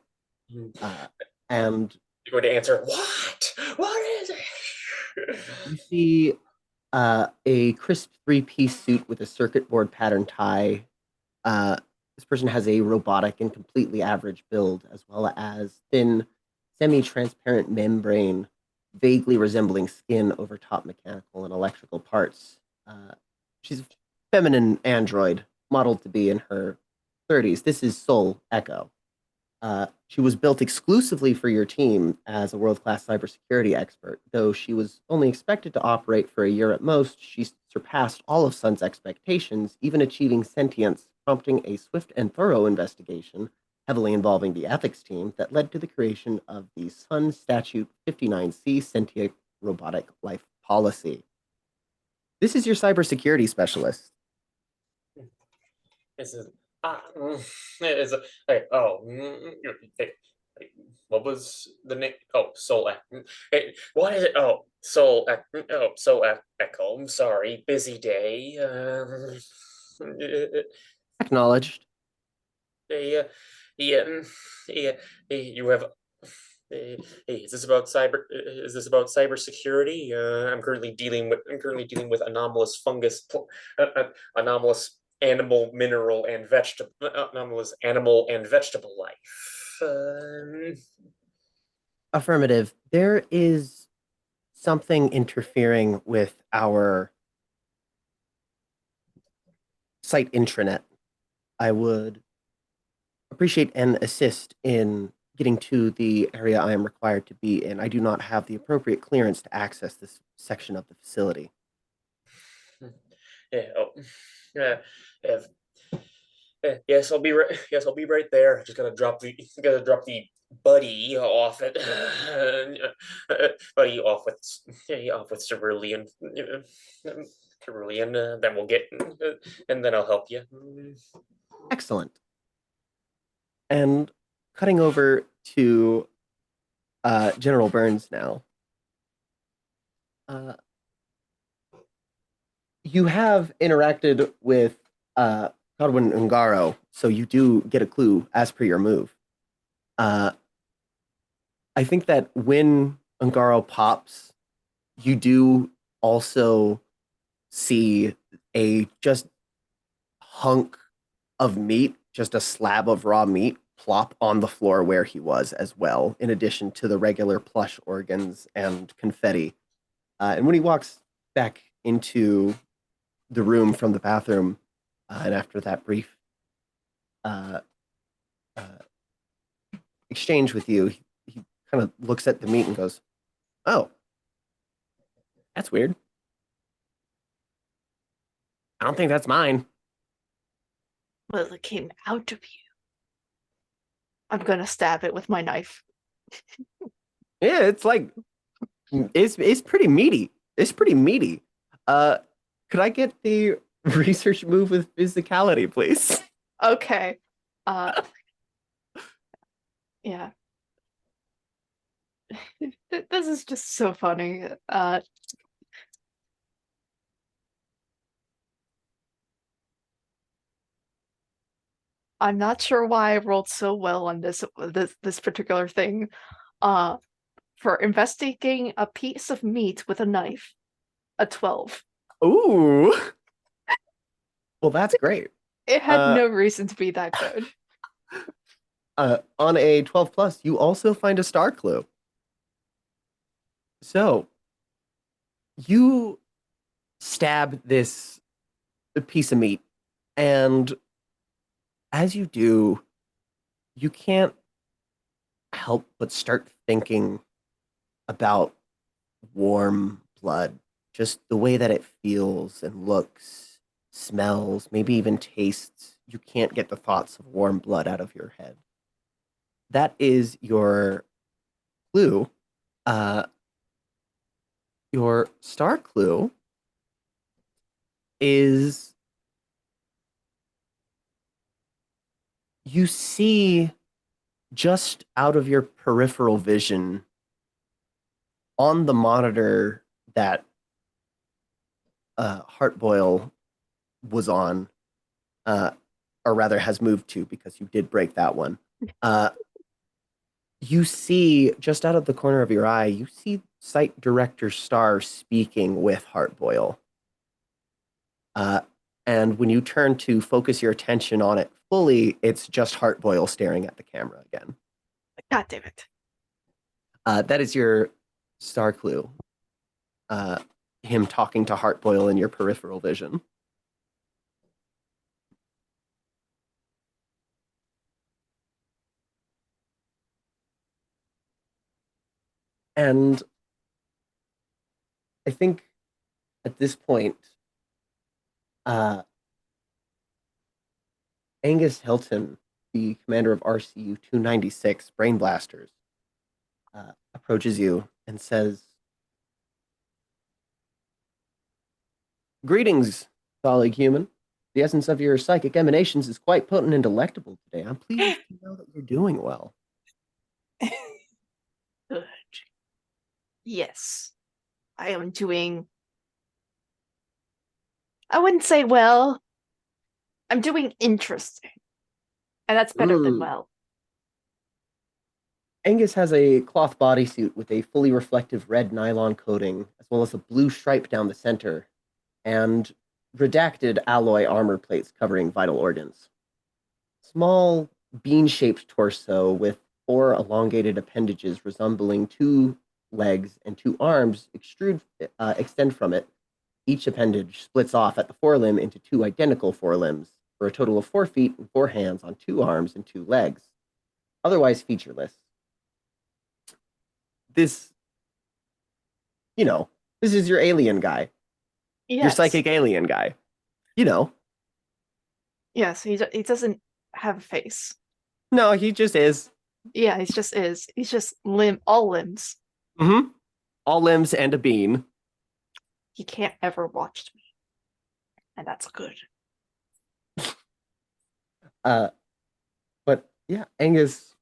And you're going to answer, what? What is it? You see a crisp three-piece suit with a circuit board pattern tie. This person has a robotic and completely average build, as well as thin, semi-transparent membrane, vaguely resembling skin over top mechanical and electrical parts. She's a feminine android, modeled to be in her 30s. This is Soul Echo. She was built exclusively for your team as a world-class cybersecurity expert. Though she was only expected to operate for a year at most, she surpassed all of Sun's expectations, even achieving sentience, prompting a swift and thorough investigation, heavily involving the ethics team, that led to the creation of the Sun Statute 59C Sentient Robotic Life Policy. This is your cybersecurity specialist. This is what was the name? Oh, Soul what is it? Oh, Soul Echo. I'm sorry, busy day. Acknowledged. Yeah, you have. Hey, is this about cybersecurity? I'm currently dealing with anomalous fungus, anomalous animal, mineral, and vegetable, anomalous animal and vegetable life. Affirmative. There is something interfering with our site intranet. I would appreciate an assist in getting to the area I am required to be in. I do not have the appropriate clearance to access this section of the facility. Yeah. Oh. Yeah. Yes, I'll be right. Yes, I'll be right there. Just gotta drop the buddy off it. Buddy off with Cerulean. Cerulean. Then we'll get, and then I'll help you. Excellent. And cutting over to General Burns now. You have interacted with Godwin Ungaro, so you do get a clue as per your move. I think that when Ungaro pops, you do also see a just hunk of meat, just a slab of raw meat, plop on the floor where he was as well, in addition to the regular plush organs and confetti. And when he walks back into the room from the bathroom, and after that brief exchange with you, he kind of looks at the meat and goes, "Oh, that's weird. I don't think that's mine." Well, it came out of you. I'm gonna stab it with my knife. Yeah, it's like it's pretty meaty. It's pretty meaty. Could I get the research move with physicality, please? Okay. Yeah. This is just so funny. I'm not sure why I rolled so well on this particular thing. Uh, for investigating a piece of meat with a knife, a 12. Ooh. Well, that's great. It had Uh, no reason to be that good. On a 12 plus, you also find a star clue. So you stab this piece of meat, and as you do, you can't help but start thinking about warm blood, just the way that it feels and looks, smells, maybe even tastes. You can't get the thoughts of warm blood out of your head. That is your clue. Uh, your star clue is you see just out of your peripheral vision on the monitor that Heartboil was on, or rather has moved to because you did break that one. You see just out of the corner of your eye, you see site director Star speaking with Heartboil. And when you turn to focus your attention on it fully, it's just Heartboil staring at the camera again. God damn it. That is your star clue. Him talking to Heartboil in your peripheral vision. And I think at this point, Angus Hilton, the commander of RCU 296 Brain Blasters, approaches you and says, "Greetings, colleague human. The essence of your psychic emanations is quite potent and delectable today. I'm pleased to know that you're doing well." Good. Yes. I am doing. I wouldn't say well. I'm doing interesting. And that's better than well. Angus has a cloth bodysuit with a fully reflective red nylon coating, as well as a blue stripe down the center, and redacted alloy armor plates covering vital organs. Small bean-shaped torso with 4 elongated appendages resembling 2 legs and 2 arms extend from it. Each appendage splits off at the forelimb into 2 identical forelimbs, for a total of 4 feet and 4 hands on 2 arms and 2 legs, otherwise featureless. This, this is your alien guy, your Yes. psychic alien guy. You know, Yes, he doesn't have a face. no, he just is. Yeah, he just is. He's just all limbs. Mm-hmm. All limbs and a bean. He can't ever watch me. And that's good. But yeah, Angus,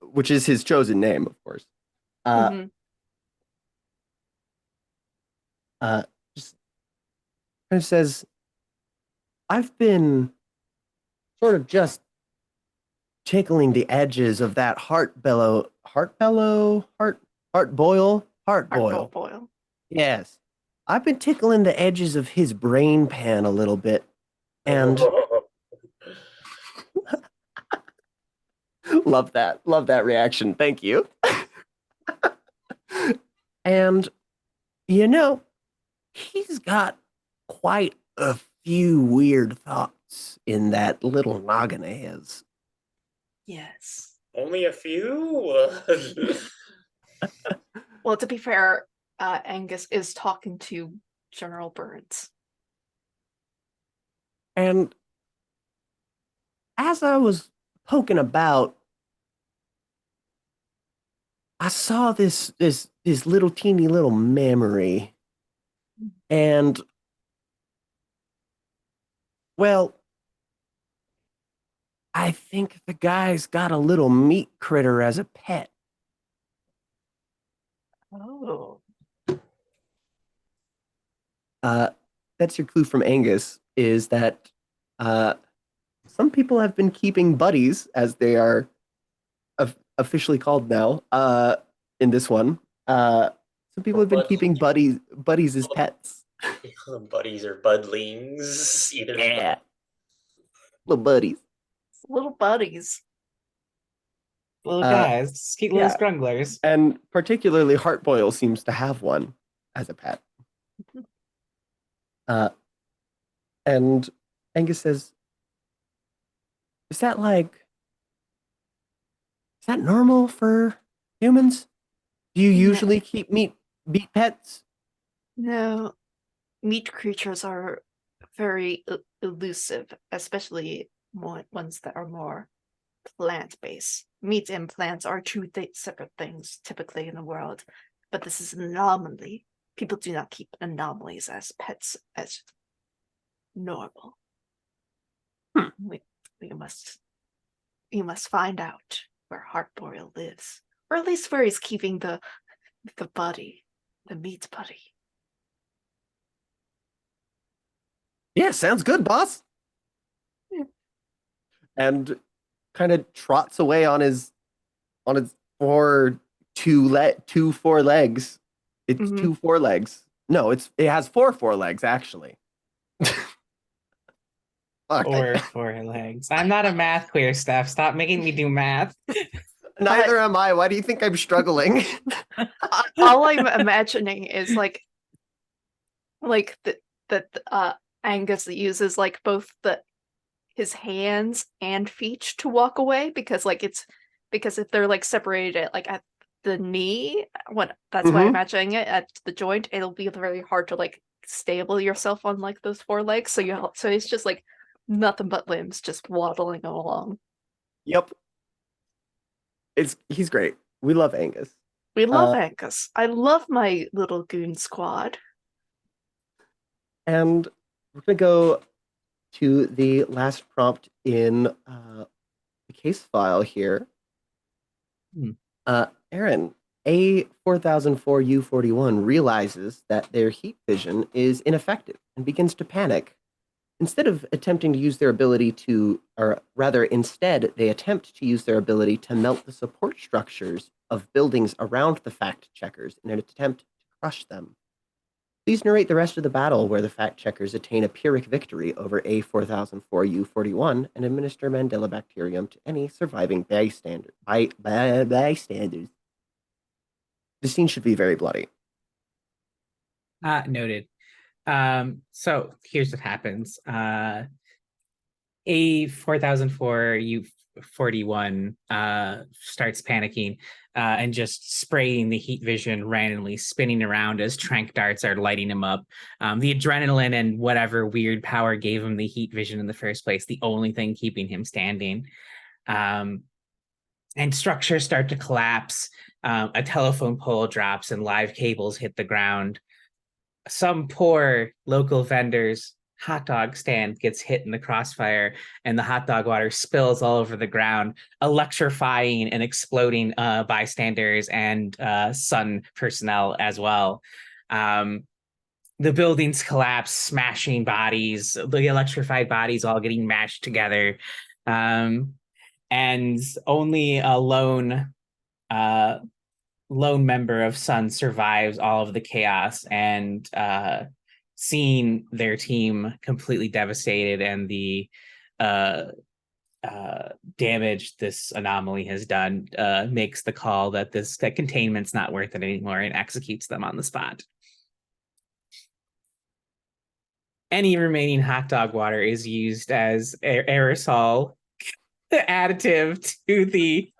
which is his chosen name, of course. Just kind of says, "I've been sort of just tickling the edges of that heart boil. Yes, I've been tickling the edges of his brain pan a little bit, and love that reaction. Thank you." And he's got quite a few weird thoughts in that little noggin of his. Yes. Only a few? Well, to be fair, Angus is talking to General Burns. And as I was poking about, I saw this little teeny little memory. And well, I think the guy's got a little meat critter as a pet. Oh. That's your clue from Angus, is that some people have been keeping buddies, as they are officially called now, in this one. Some people have been keeping buddies as pets. Buddies or budlings, either. Yeah. Little buddies. Little buddies. Little Uh, guys, cute little yeah. scrunglers. And particularly Heartboil seems to have one as a pet. And Angus says, is that normal for humans? Do you Yeah. usually keep meat pets? No, meat creatures are very elusive, especially ones that are more plant-based. Meat and plants are two separate things typically in the world, but this is an anomaly. People do not keep anomalies as pets as normal. We must find out where Heartboil lives, or at least where he's keeping the buddy, the meat buddy. Yeah, sounds good, boss. Yeah. And kind of trots away on his four legs. It's Mhm. 2 forelegs. No, it has 4 forelegs actually. Fuck. Or 4 legs. I'm not a math queer, Steph. Stop making me do math. Neither am I. Why do you think I'm struggling? All I'm imagining is like that Angus uses like both his hands and feet to walk away, because if they're like separated like at the knee, that's why I'm imagining it at the joint, it'll be very hard to like stable yourself on like those 4 legs. So it's just like nothing but limbs just waddling along. Yep. He's great. We love Angus. We love Angus. I love my little goon squad. And we're going to go to the last prompt in the case file here. Aaron, A-1004-1 realizes that their heat vision is ineffective and begins to panic. Instead, they attempt to use their ability to melt the support structures of buildings around the fact checkers in an attempt to crush them. Please narrate the rest of the battle, where the fact checkers attain a Pyrrhic victory over A-4004-1 and administer Mandela bacterium to any surviving bystanders. The scene should be very bloody. Noted. So here's what happens. A-4004-1 starts panicking and just spraying the heat vision randomly, spinning around as trank darts are lighting him up. The adrenaline and whatever weird power gave him the heat vision in the first place, the only thing keeping him standing. And structures start to collapse. A telephone pole drops and live cables hit the ground. Some poor local vendor's hot dog stand gets hit in the crossfire, and the hot dog water spills all over the ground, electrifying and exploding bystanders and Sun personnel as well. The buildings collapse, smashing bodies, the electrified bodies all getting mashed together. And only a lone member of Sun survives all of the chaos, and seeing their team completely devastated and the damage this anomaly has done, makes the call that containment's not worth it anymore and executes them on the spot. Any remaining hot dog water is used as aerosol additive to the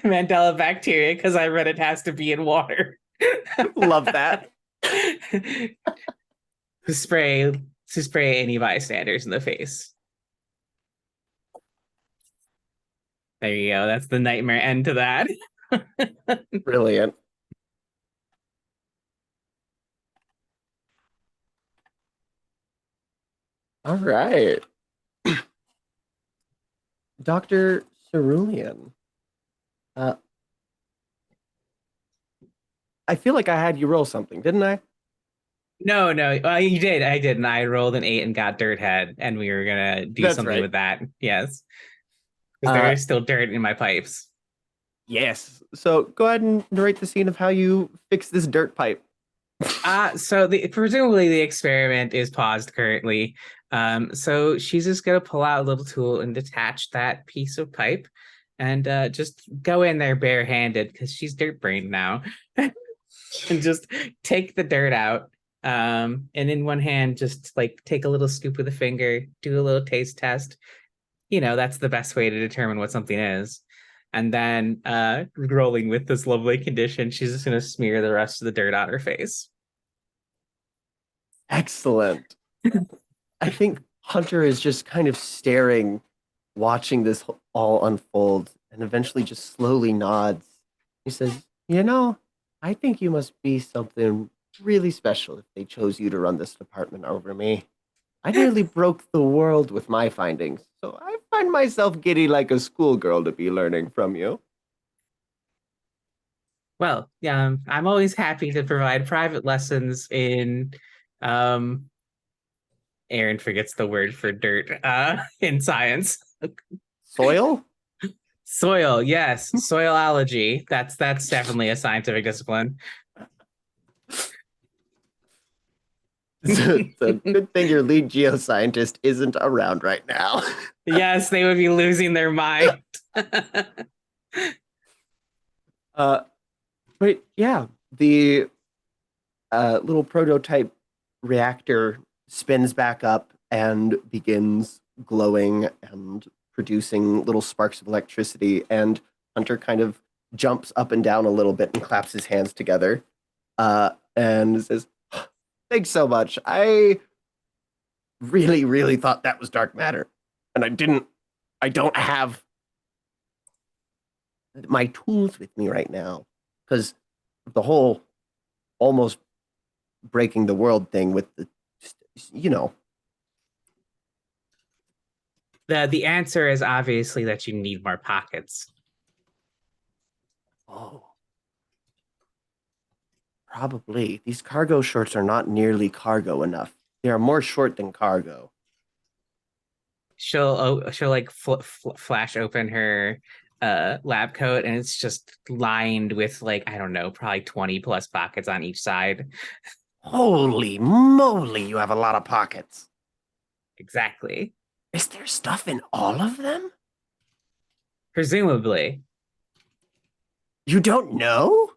Mandela bacteria, because I read it has to be in water. Love that. to spray any bystanders in the face. There you go. That's the nightmare end to that. Brilliant. All right. Dr. Cerulean. I feel like I had you roll something, didn't I? No, you did. I did, and I rolled an 8 and got dirt head, and we were gonna do That's something right. with that. Yes, because there Uh, is still dirt in my pipes. yes. So go ahead and narrate the scene of how you fix this dirt pipe. So presumably the experiment is paused currently. So she's just gonna pull out a little tool and detach that piece of pipe, and just go in there barehanded because she's dirt brained now, and just take the dirt out. And in one hand, just like take a little scoop with a finger, do a little taste test. That's the best way to determine what something is. And then rolling with this lovely condition, she's just gonna smear the rest of the dirt on her face. Excellent. I think Hunter is just kind of staring, watching this all unfold, and eventually just slowly nods. He says, I think you must be something really special if they chose you to run this department over me. I nearly broke the world with my findings, so I find myself giddy like a schoolgirl to be learning from you. Well, yeah, I'm always happy to provide private lessons in um Aaron forgets the word for dirt in science. Soil? Soil, yes, soilology. That's definitely a scientific discipline. It's a good thing your lead geoscientist isn't around right now. Yes, they would be losing their mind. uh, but yeah, the little prototype reactor spins back up and begins glowing and producing little sparks of electricity. And Hunter kind of jumps up and down a little bit and claps his hands together and says, "Thanks so much. I really, really thought that was dark matter. And I don't have my tools with me right now because the whole almost breaking the world thing with the, you know, The answer is obviously that you need more pockets. oh, probably. These cargo shorts are not nearly cargo enough. They are more short than cargo. She'll like flash open her lab coat, and it's just lined with, like, I don't know, probably 20 plus pockets on each side. Holy moly, you have a lot of pockets. Exactly. Is there stuff in all of them? Presumably. You don't know?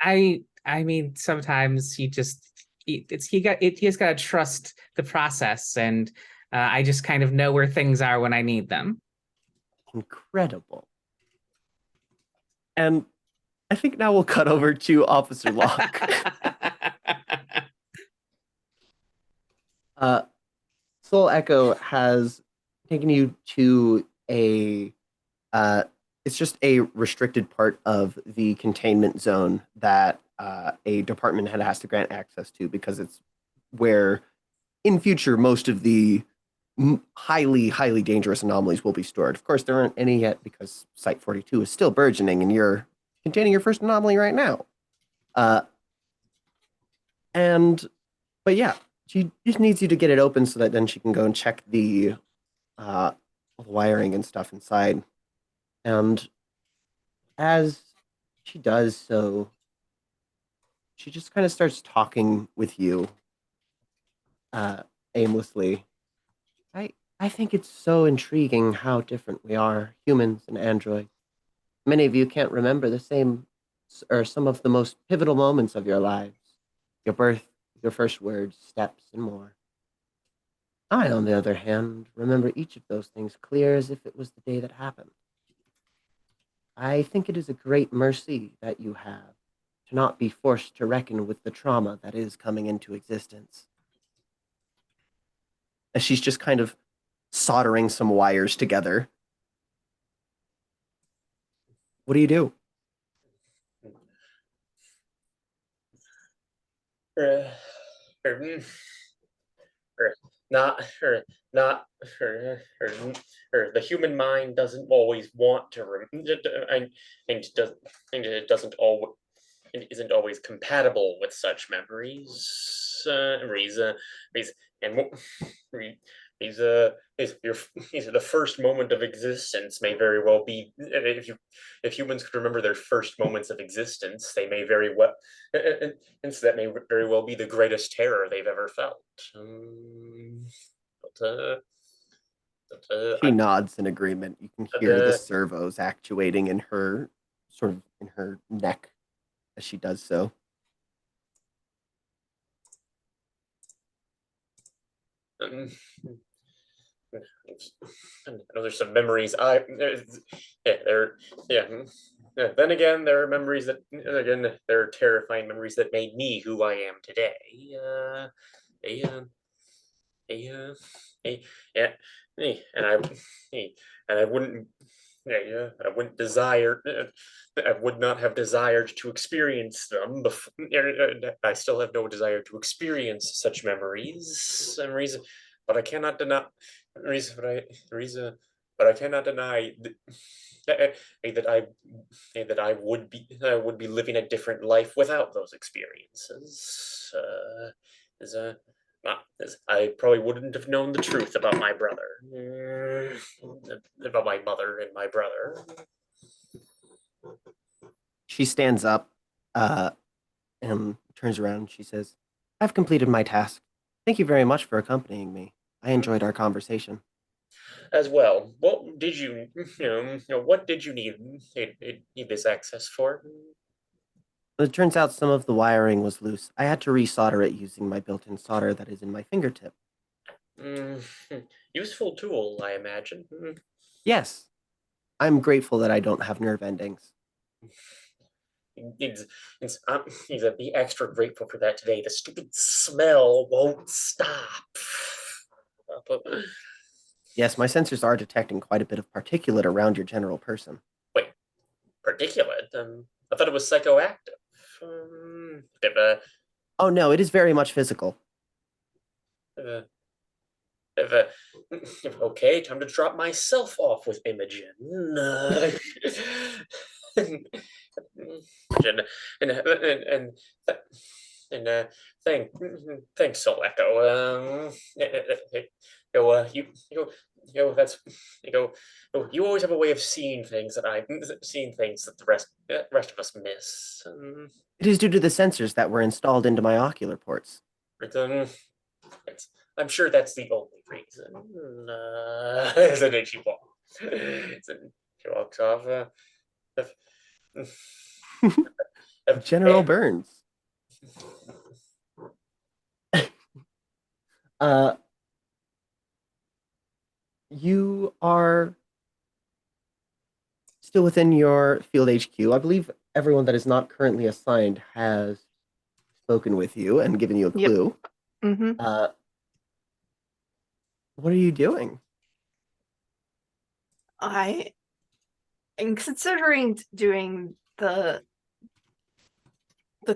I mean, sometimes he just gotta trust the process, and I just kind of know where things are when I need them. Incredible. And I think now we'll cut over to Officer Locke. Soul Echo has taken you to it's just a restricted part of the containment zone that a department head has to grant access to because it's where in future most of the highly, highly dangerous anomalies will be stored. Of course, there aren't any yet because Site 42 is still burgeoning and you're containing your first anomaly right now. But yeah, she just needs you to get it open so that then she can go and check the wiring and stuff inside. And as she does so, she just kind of starts talking with you aimlessly. I think it's so intriguing how different we are, humans and androids. Many of you can't remember the same or some of the most pivotal moments of your lives. Your birth, your first words, steps, and more. I, on the other hand, remember each of those things clear as if it was the day that happened. I think it is a great mercy that you have to not be forced to reckon with the trauma that is coming into existence. As she's just kind of soldering some wires together. What do you do? Not not the human mind doesn't always want to and it doesn't always isn't always compatible with such memories. And these the first moment of existence may very well be, if humans could remember their first moments of existence, they may very well, and so that may very well be the greatest terror they've ever felt. She nods in agreement. You can hear the servos actuating in her neck as she does so. There's some memories. Then again, there are memories that, there are terrifying memories that made me who I am today. And I wouldn't. I wouldn't desire. I would not have desired to experience them. I still have no desire to experience such memories. But I cannot deny. But I cannot deny that I would be living a different life without those experiences. I probably wouldn't have known the truth about my brother, about my mother and my brother. She stands up and turns around and she says, I've completed my task. Thank you very much for accompanying me. I enjoyed our conversation. As well, what did you need this access for? It turns out some of the wiring was loose. I had to resolder it using my built-in solder that is in my fingertip. Useful tool, I imagine. Yes. I'm grateful that I don't have nerve endings. Be extra grateful for that today. The stupid smell won't stop. Yes, my sensors are detecting quite a bit of particulate around your general person. Wait, particulate? I thought it was psychoactive. Oh no, it is very much physical. Okay, time to drop myself off with Imogen. Thanks, Soul Echo. You always have a way of seeing things that the rest of us miss. It is due to the sensors that were installed into my ocular ports. I'm sure that's the only reason. And then she walks off. General Burns. You are still within your field HQ. I believe everyone that is not currently assigned has spoken with you and given you a clue. Yep. Mm-hmm. What are you doing? I am considering doing the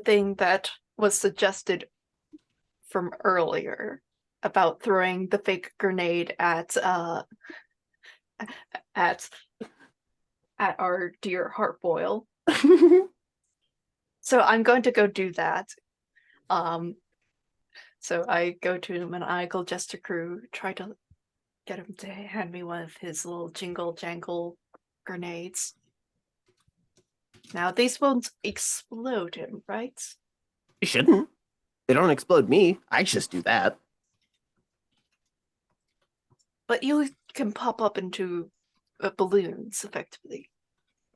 thing that was suggested from earlier about throwing the fake grenade at our dear Heartboil. So I'm going to go do that. So I go to Maniacal Jester Crew, try to get him to hand me one of his little jingle jangle grenades. Now these won't explode him, right? You shouldn't. They don't explode me. I just do that. But you can pop up into balloons, effectively.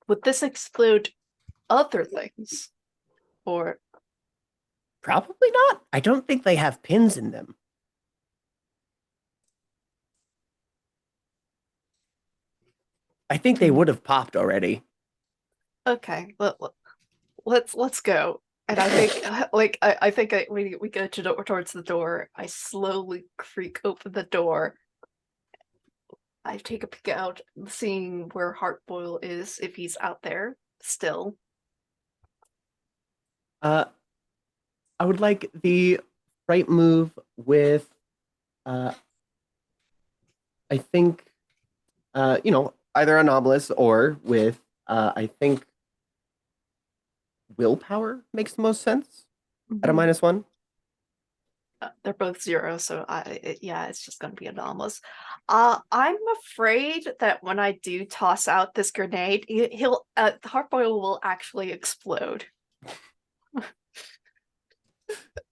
Would this explode other things? Or... Probably not. I don't think they have pins in them. I think they would have popped already. Okay, let's go. And I think, I think we go towards the door. I slowly creak open the door. I take a peek out, seeing where Heartboil is, if he's out there still. I would like the right move with, I think, either anomalous or with, I think, willpower makes the most sense at a Mhm. -1. They're both 0, so yeah, it's just gonna be anomalous. I'm afraid that when I do toss out this grenade, he'll the Hardboil will actually explode.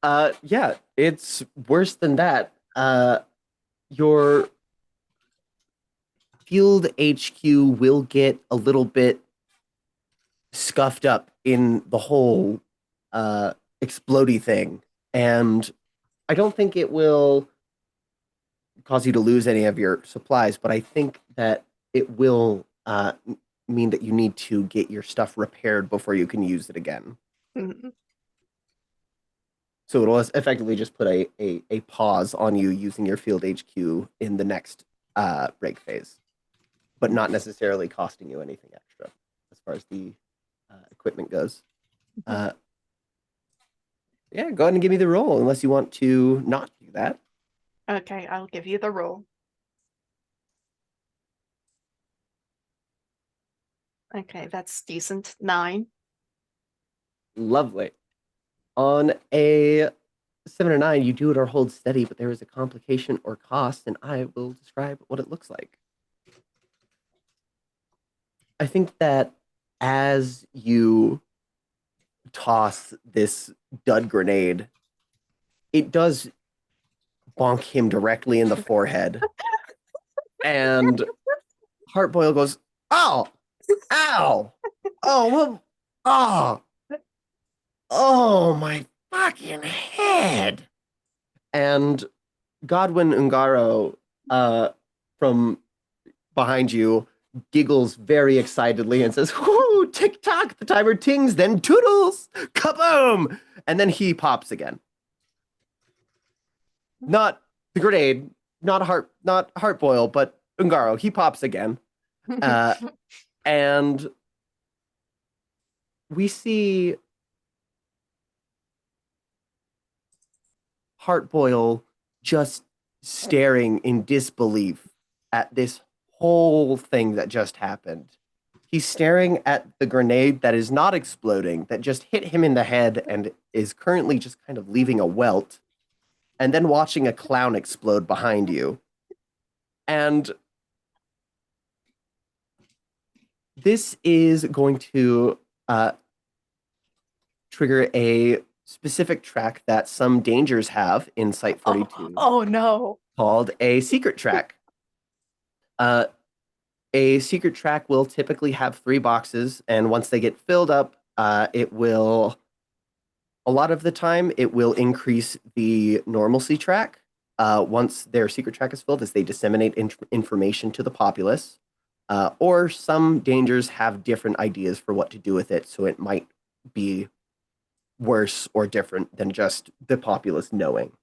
Yeah, it's worse than that. Your field HQ will get a little bit scuffed up in the whole explodey thing, and I don't think it will cause you to lose any of your supplies, but I think that it will mean that you need to get your stuff repaired before you can use it again. Mhm. So it'll effectively just put a pause on you using your field HQ in the next break phase, but not necessarily costing you anything extra as far as the equipment goes. Yeah, go ahead and give me the roll unless you want to not do that. Okay, I'll give you the roll. Okay, that's decent. 9. Lovely. On a 7 or 9, you do it or hold steady, but there is a complication or cost, and I will describe what it looks like. I think that as you toss this dud grenade, it does bonk him directly in the forehead. And Heartboil goes, "Oh, ow, oh, well, oh, oh, my fucking head." And Godwin Ungaro from behind you giggles very excitedly and says, "Whoo, tick tock, the timer tings, then toodles, kaboom!" And then he pops again. Not the grenade, not Heartboil, but Ungaro. He pops again. And we see Heartboil just staring in disbelief at this whole thing that just happened. He's staring at the grenade that is not exploding, that just hit him in the head and is currently just kind of leaving a welt, and then watching a clown explode behind you. And this is going to trigger a specific track that some dangers have in Site 42 Oh no. called a secret track. A secret track will typically have 3 boxes, and once they get filled up, it will, a lot of the time, it will increase the normalcy track once their secret track is filled as they disseminate information to the populace. Or some dangers have different ideas for what to do with it, so it might be worse or different than just the populace knowing.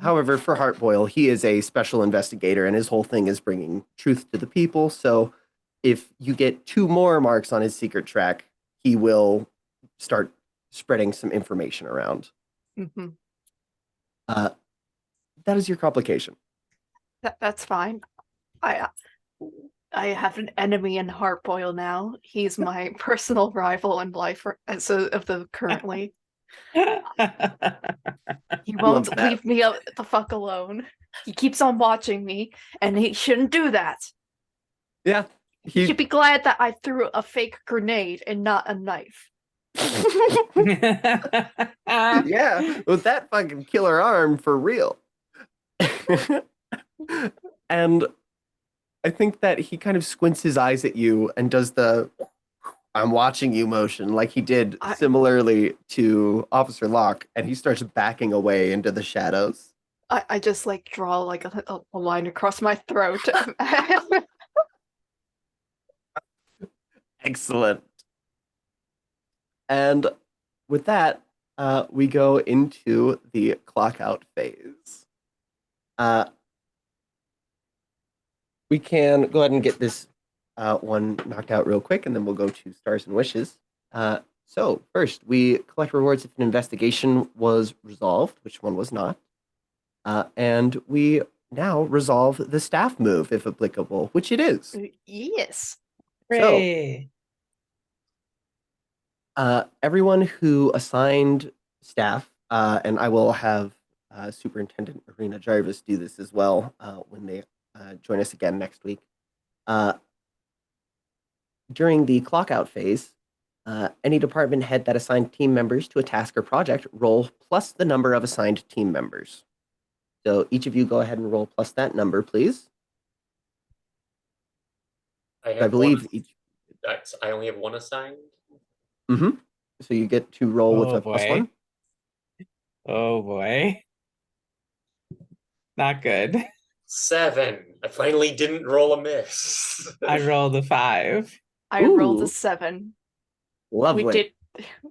However, for Heartboil, he is a special investigator, and his whole thing is bringing truth to the people. So if you get 2 more marks on his secret track, he will start spreading some information around. Mhm. That is your complication. That's fine. I have an enemy in Heartboil now. He's my personal rival in life as of the currently. He Love won't that. leave me the fuck alone. He keeps on watching me, and he shouldn't do that. Yeah. He should be glad that I threw a fake grenade and not a knife. Yeah, with that fucking killer arm for real. And I think that he kind of squints his eyes at you and does the "I'm watching you" motion like he did similarly to Officer Locke, and he starts backing away into the shadows. I just like draw like a line across my throat. Excellent. And with that, we go into the clock out phase. We can go ahead and get this one knocked out real quick, and then we'll go to Stars and Wishes. So first, we collect rewards if an investigation was resolved, which one was not. And we now resolve the staff move, if applicable, which it is. Yes. So, Hooray. Everyone who assigned staff, and I will have Superintendent Arena Jarvis do this as well when they join us again next week. During the clock-out phase, any department head that assigned team members to a task or project roll plus the number of assigned team members. So each of you go ahead and roll plus that number, please. I believe each. I only have one assigned. Mm-hmm. So you get to roll with a plus one. Oh boy. Not good. 7. I finally didn't roll a miss. I rolled a 5. I rolled Ooh. a 7. Lovely.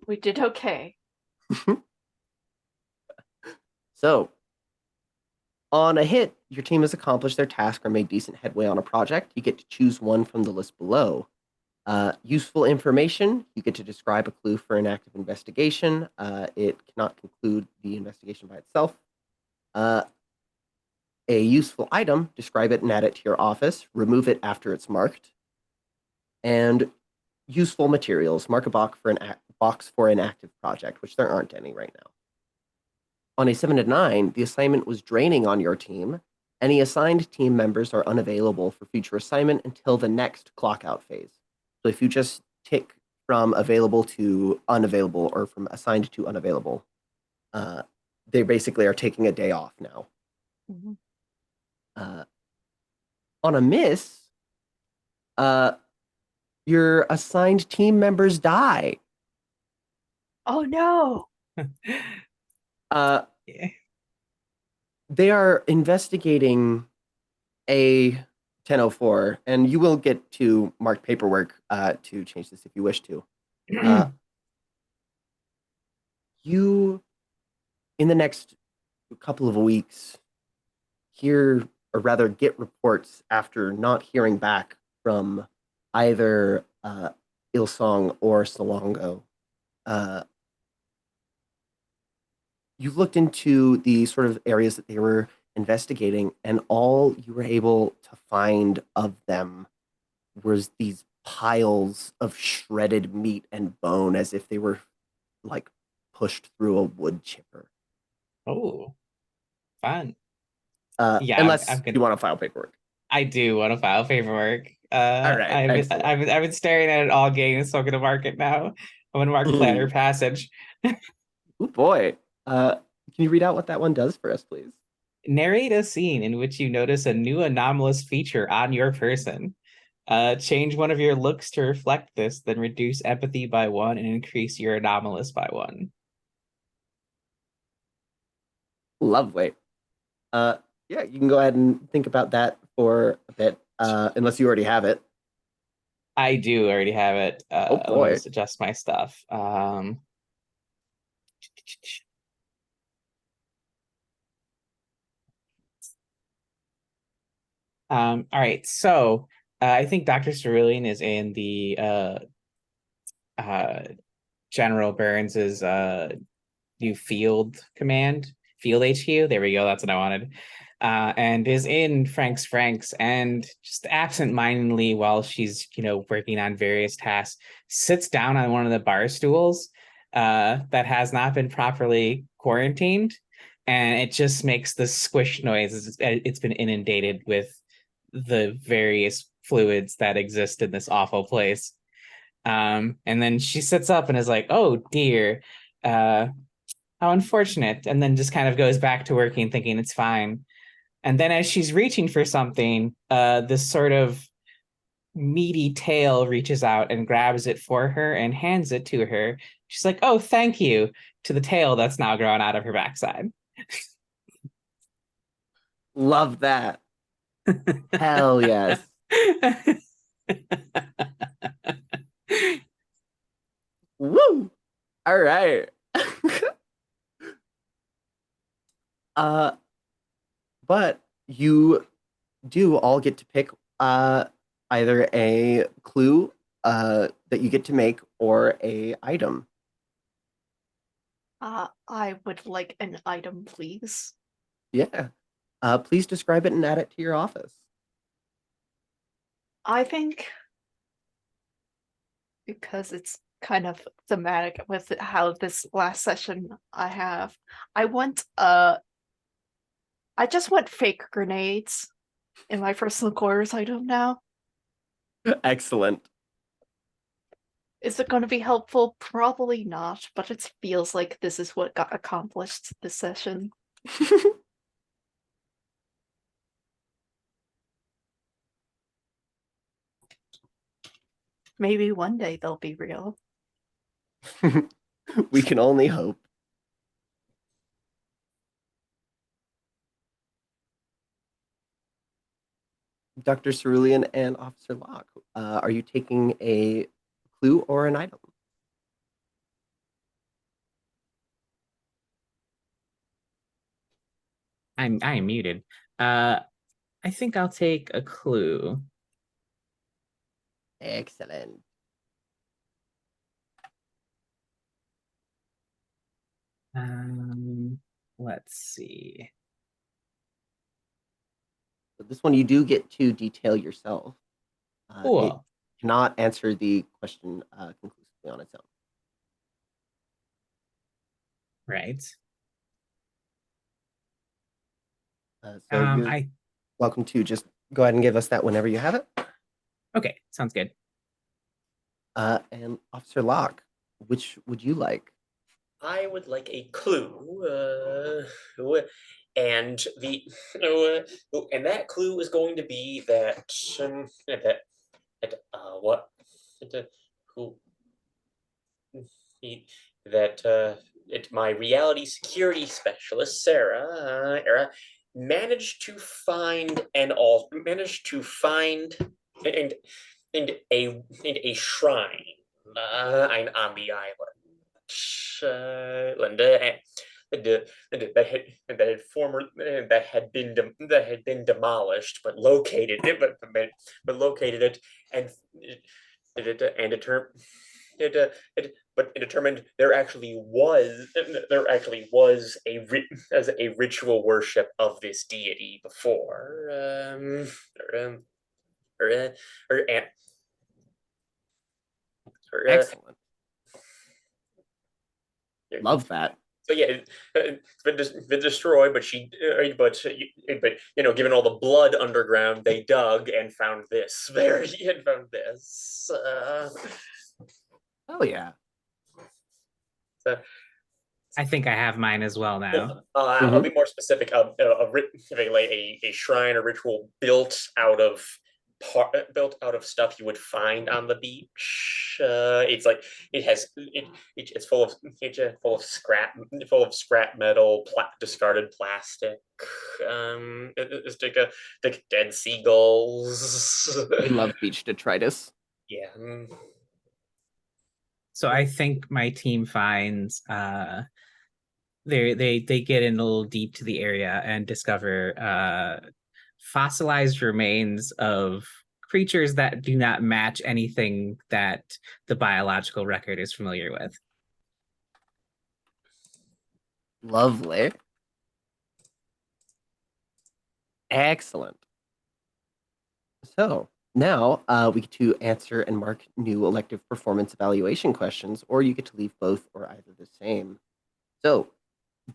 We did okay. So, on a hit, your team has accomplished their task or made decent headway on a project. You get to choose one from the list below. Useful information, you get to describe a clue for an active investigation. It cannot conclude the investigation by itself. A useful item, describe it and add it to your office. Remove it after it's marked. And useful materials, mark a box for an active project, which there aren't any right now. On a 7 to 9, the assignment was draining on your team. Any assigned team members are unavailable for future assignment until the next clock-out phase. So if you just tick from available to unavailable or from assigned to unavailable, they basically are taking a day off now. Mm-hmm. On a miss, your assigned team members die. Oh no! Yeah. They are investigating A-1004, and you will get to mark paperwork to change this if you wish to. You, in the next couple of weeks, hear, or rather get reports after not hearing back from either Ilsong or Salongo. You've looked into the sort of areas that they were investigating, and all you were able to find of them was these piles of shredded meat and bone, as if they were like pushed through a wood chipper. Oh, fun. Yeah, Unless I'm gonna. you want to file paperwork. I do want to file paperwork. All right, excellent. I've been staring at it all game, so I'm gonna mark it now. I'm gonna mark planner passage. Oh boy. Can you read out what that one does for us, please? Narrate a scene in which you notice a new anomalous feature on your person. Change one of your looks to reflect this, then reduce empathy by 1 and increase your anomalous by 1. Lovely. Yeah, you can go ahead and think about that for a bit, unless you already have it. I do already have it. Oh Let me boy. just adjust my stuff. All right, so I think Dr. Cerulean is in the General Burns's new field command, field HQ. There we go. That's what I wanted. And is in Frank's and just absent-mindedly while she's working on various tasks, sits down on one of the bar stools that has not been properly quarantined, and it just makes this squish noise. It's been inundated with the various fluids that exist in this awful place. And then she sits up and is like, "Oh dear, how unfortunate," and then just kind of goes back to working, thinking it's fine. And then as she's reaching for something, this sort of meaty tail reaches out and grabs it for her and hands it to her. She's like, "Oh, thank you," to the tail that's now growing out of her backside. Love that. Hell yes. Woo! All right. But you do all get to pick either a clue that you get to make or a item. I would like an item, please. Yeah. Please describe it and add it to your office. I think because it's kind of thematic with how this last session I have. I just want fake grenades in my personal quarters item now. Excellent. Is it going to be helpful? Probably not, but it feels like this is what got accomplished this session. Maybe one day they'll be real. We can only hope. Dr. Cerulean and Officer Locke, are you taking a clue or an item? I am muted. I think I'll take a clue. Excellent. Let's see. So this one you do get to detail yourself. It Cool. cannot answer the question conclusively on its own. Right. So you're welcome to just go ahead and give us that whenever you have it. Okay, sounds good. And Officer Locke, which would you like? I would like a clue, and and that clue is going to be that what who that my reality security specialist Sarah managed to find and a shrine on the island. Linda, that had been demolished, but located it, but located it, and determined there actually was a ritual worship of this deity before. Excellent. Love that. So yeah, it's been destroyed, but given all the blood underground, they dug and found this. Oh yeah. So I think I have mine as well now. I'll be more specific. A shrine, a ritual built out of stuff you would find on the beach. It's like it's full of scrap metal, discarded plastic. It's like dead seagulls. We love beach detritus. Yeah. So I think my team finds they get in a little deep to the area and discover fossilized remains of creatures that do not match anything that the biological record is familiar with. Lovely. Excellent. So now we get to answer and mark new elective performance evaluation questions, or you get to leave both or either the same. So,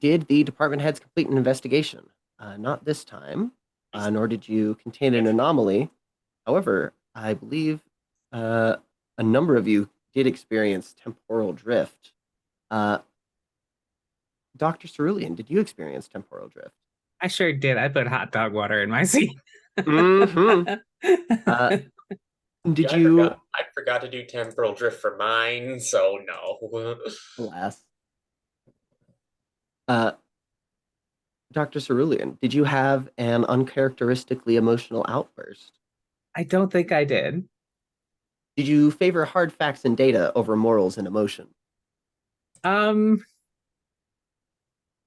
did the department heads complete an investigation? Not this time, nor did you contain an anomaly. However, I believe a number of you did experience temporal drift. Dr. Cerulean, did you experience temporal drift? I sure did. I put hot dog water in my seat. Mm-hmm. Did you? I forgot to do temporal drift for mine, so no. Alas. Dr. Cerulean, did you have an uncharacteristically emotional outburst? I don't think I did. Did you favor hard facts and data over morals and emotion?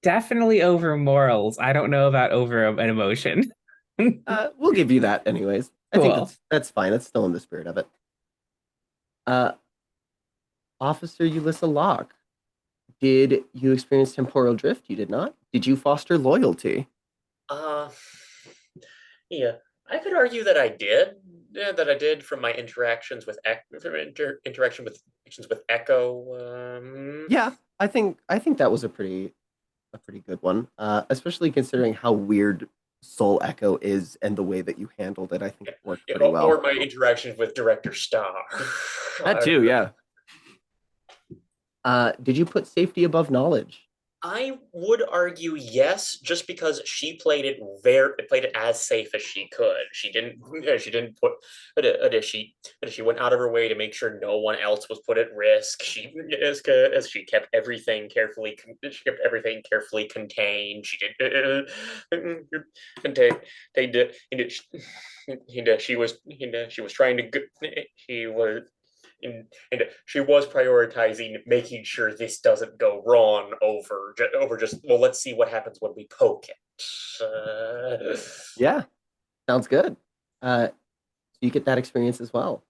Definitely over morals. I don't know about over an emotion. We'll give you that anyways. I think that's fine. That's still in the spirit of it. Officer Ulissa Locke, did you experience temporal drift? You did not. Did you foster loyalty? Yeah, I could argue that I did. that I did from my interactions with interactions with Echo. Yeah, I think that was a pretty good one, especially considering how weird Soul Echo is and the way that you handled it. I think it worked pretty well. Or my interactions with Director Star. That too, yeah. Did you put safety above knowledge? I would argue yes, just because she played it as safe as she could. She didn't put she went out of her way to make sure no one else was put at risk. As she kept everything carefully contained. She did she was trying to she was and she was prioritizing making sure this doesn't go wrong over just, well, let's see what happens when we poke it. Yeah, sounds good. You get that experience as well.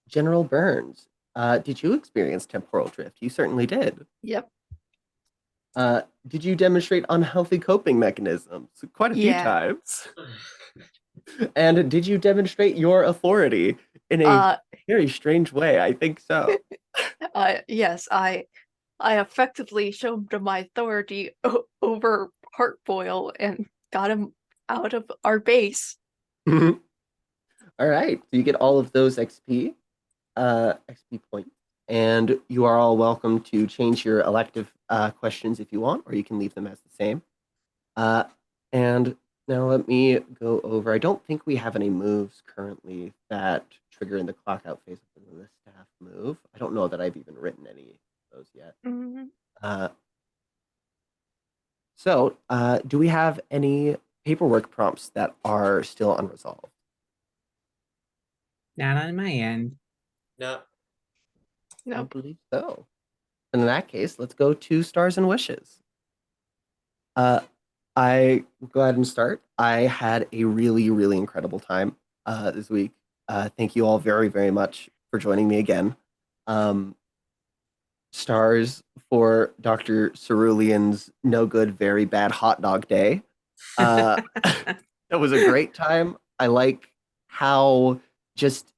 General Burns, did you experience temporal drift? You certainly did. Yep. Did you demonstrate unhealthy coping mechanisms? Quite a few Yeah. times. And did you demonstrate your authority in a very strange way? I think so. Yes, I effectively showed him my authority over Heartboil and got him out of our base. All right, so you get all of those XP points, and you are all welcome to change your elective questions if you want, or you can leave them as the same. And now let me go over. I don't think we have any moves currently that trigger in the clock out phase of the staff move. I don't know that I've even written any of those yet. Mm-hmm. So, do we have any paperwork prompts that are still unresolved? Not on my end. No. I believe so. And in that case, let's go to Stars and Wishes. I go ahead and start. I had a really, really incredible time this week. Thank you all very, very much for joining me again. Stars for Dr. Cerulean's no good, very bad hot dog day. It was a great time. I like how just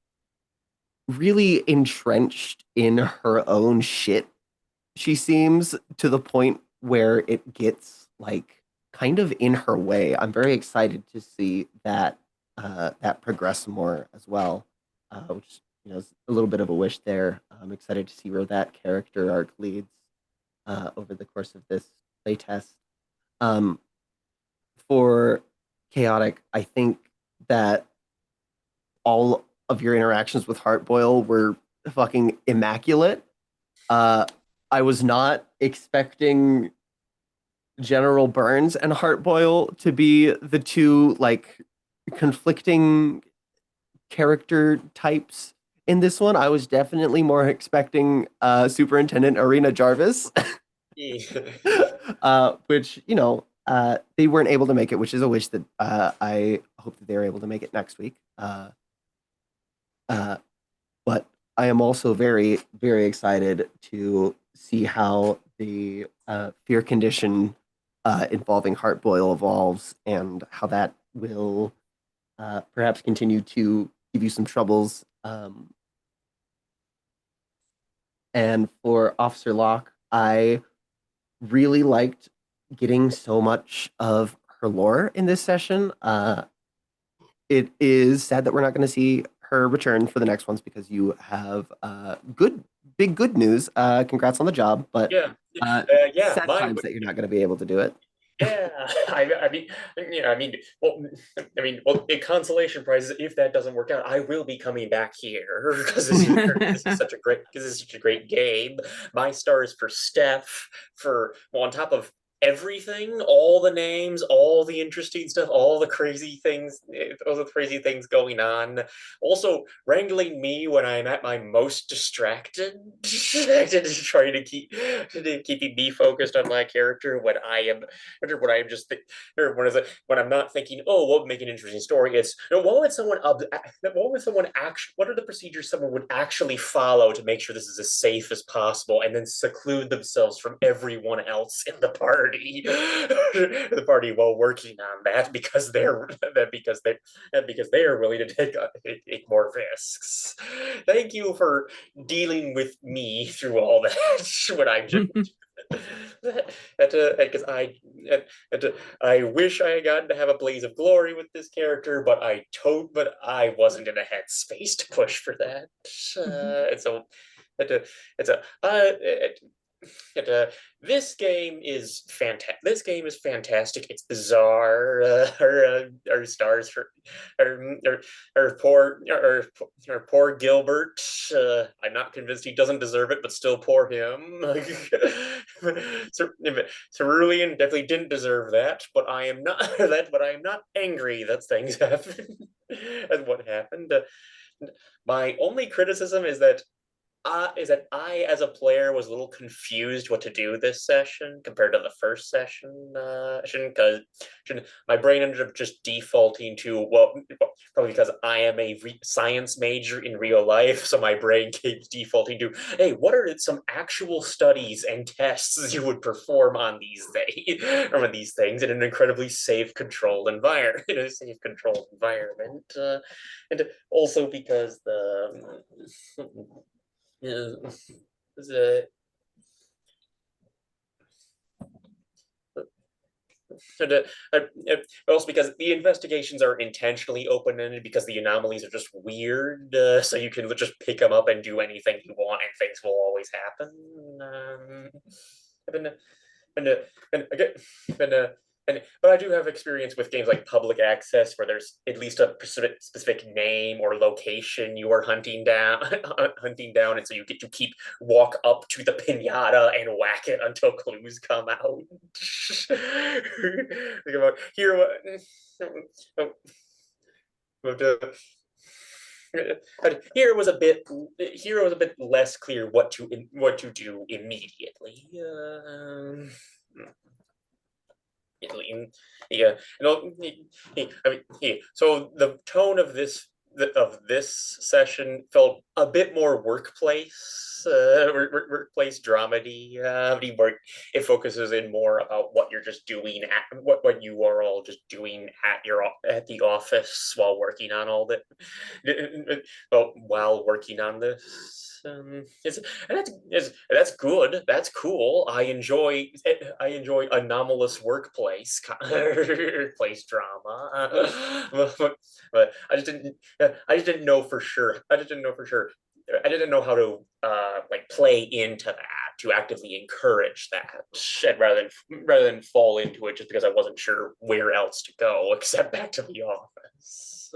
really entrenched in her own shit she seems, to the point where it gets like kind of in her way. I'm very excited to see that that progress more as well, which is a little bit of a wish there. I'm excited to see where that character arc leads over the course of this playtest. For Chaotic, I think that all of your interactions with Heartboil were fucking immaculate. I was not expecting General Burns and Heartboil to be the two like conflicting character types in this one. I was definitely more expecting Superintendent Arena Jarvis, which they weren't able to make it, which is a wish that I hope that they're able to make it next week. But I am also very, very excited to see how the fear condition involving Heartboil evolves and how that will perhaps continue to give you some troubles. And for Officer Locke, I really liked getting so much of her lore in this session. It is sad that we're not going to see her return for the next ones because you have big good news. Congrats on the job, but sad times that you're not going to be able to do it. Yeah, I mean, in consolation prizes, if that doesn't work out, I will be coming back here because this is such a great game. My stars for Steph, on top of everything, all the names, all the interesting stuff, all the crazy things going on. Also, wrangling me when I'm at my most distracted, trying to keeping me focused on my character when I'm not thinking, oh, what would make an interesting story? It's what would someone actually, what are the procedures someone would actually follow to make sure this is as safe as possible, and then seclude themselves from everyone else in the party. party, the party while working on that because they are willing to take more risks. Thank you for dealing with me through all that when I'm just because I wish I had gotten to have a blaze of glory with this character, but I wasn't in a headspace to push for that. And so this game is fantastic. This game is fantastic. It's bizarre. Our stars for our poor Gilbert. I'm not convinced he doesn't deserve it, but still poor him. Cerulean definitely didn't deserve that, but I am not but I am not angry that things happen. And what happened. My only criticism is that I, as a player, was a little confused what to do this session compared to the first session. Because my brain ended up just defaulting to probably because I am a science major in real life, so my brain keeps defaulting to, hey, what are some actual studies and tests you would perform on these things in an incredibly safe, controlled environment, and also because also because the investigations are intentionally open-ended because the anomalies are just weird, so you can just pick them up and do anything you want and things will always happen. But I do have experience with games like Public Access where there's at least a specific name or location you are hunting down, and so you get to walk up to the pinata and whack it until clues come out. Here was a bit less clear what to do immediately. Yeah, so the tone of this session felt a bit more workplace dramedy. It focuses in more about what you're just doing what you are all just doing at the office while working on all that. While working on this. That's good. That's cool. I enjoy anomalous workplace place drama, but I just didn't know for sure. I didn't know how to play into that to actively encourage that, and rather than fall into it just because I wasn't sure where else to go except back to the office.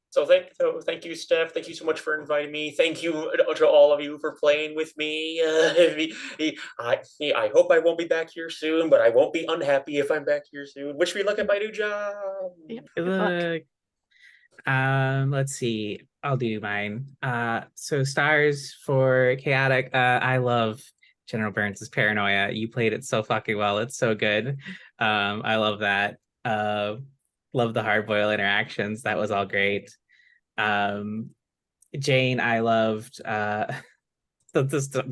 So thank you, Steph. Thank you so much for inviting me. Thank you to all of you for playing with me. I hope I won't be back here soon, but I won't be unhappy if I'm back here soon. Wish me luck at my new job. Yep, Good luck. Let's see. I'll do mine. So stars for chaotic. I love General Burns' paranoia. You played it so fucking well. It's so good. I love that. Love the hardboil interactions. That was all great. Jane, I loved the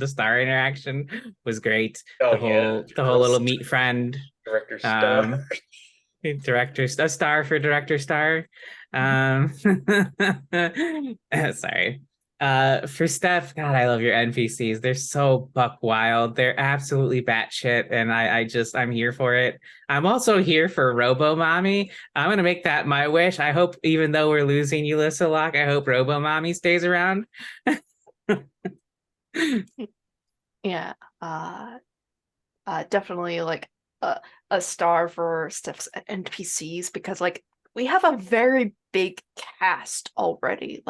star interaction was great. The whole little meat friend. Director Star. Director a star for Director Star. Sorry. For Steph, God, I love your NPCs. They're so buck wild. They're absolutely batshit, and I'm here for it. I'm also here for Robo Mommy. I'm gonna make that my wish. I hope, even though we're losing Ulysses Locke, I hope Robo Mommy stays around. Yeah, definitely like a star for Steph's NPCs because we have a very big cast already.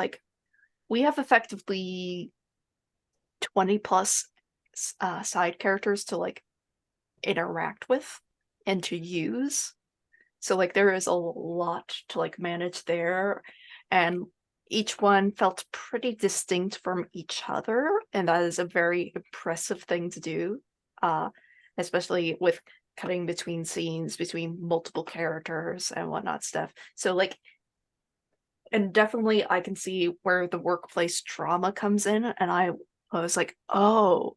We have effectively 20 plus side characters to interact with and to use. So there is a lot to manage there, and each one felt pretty distinct from each other, and that is a very impressive thing to do, especially with cutting between scenes between multiple characters and whatnot stuff. So and definitely I can see where the workplace drama comes in, and I was like, oh,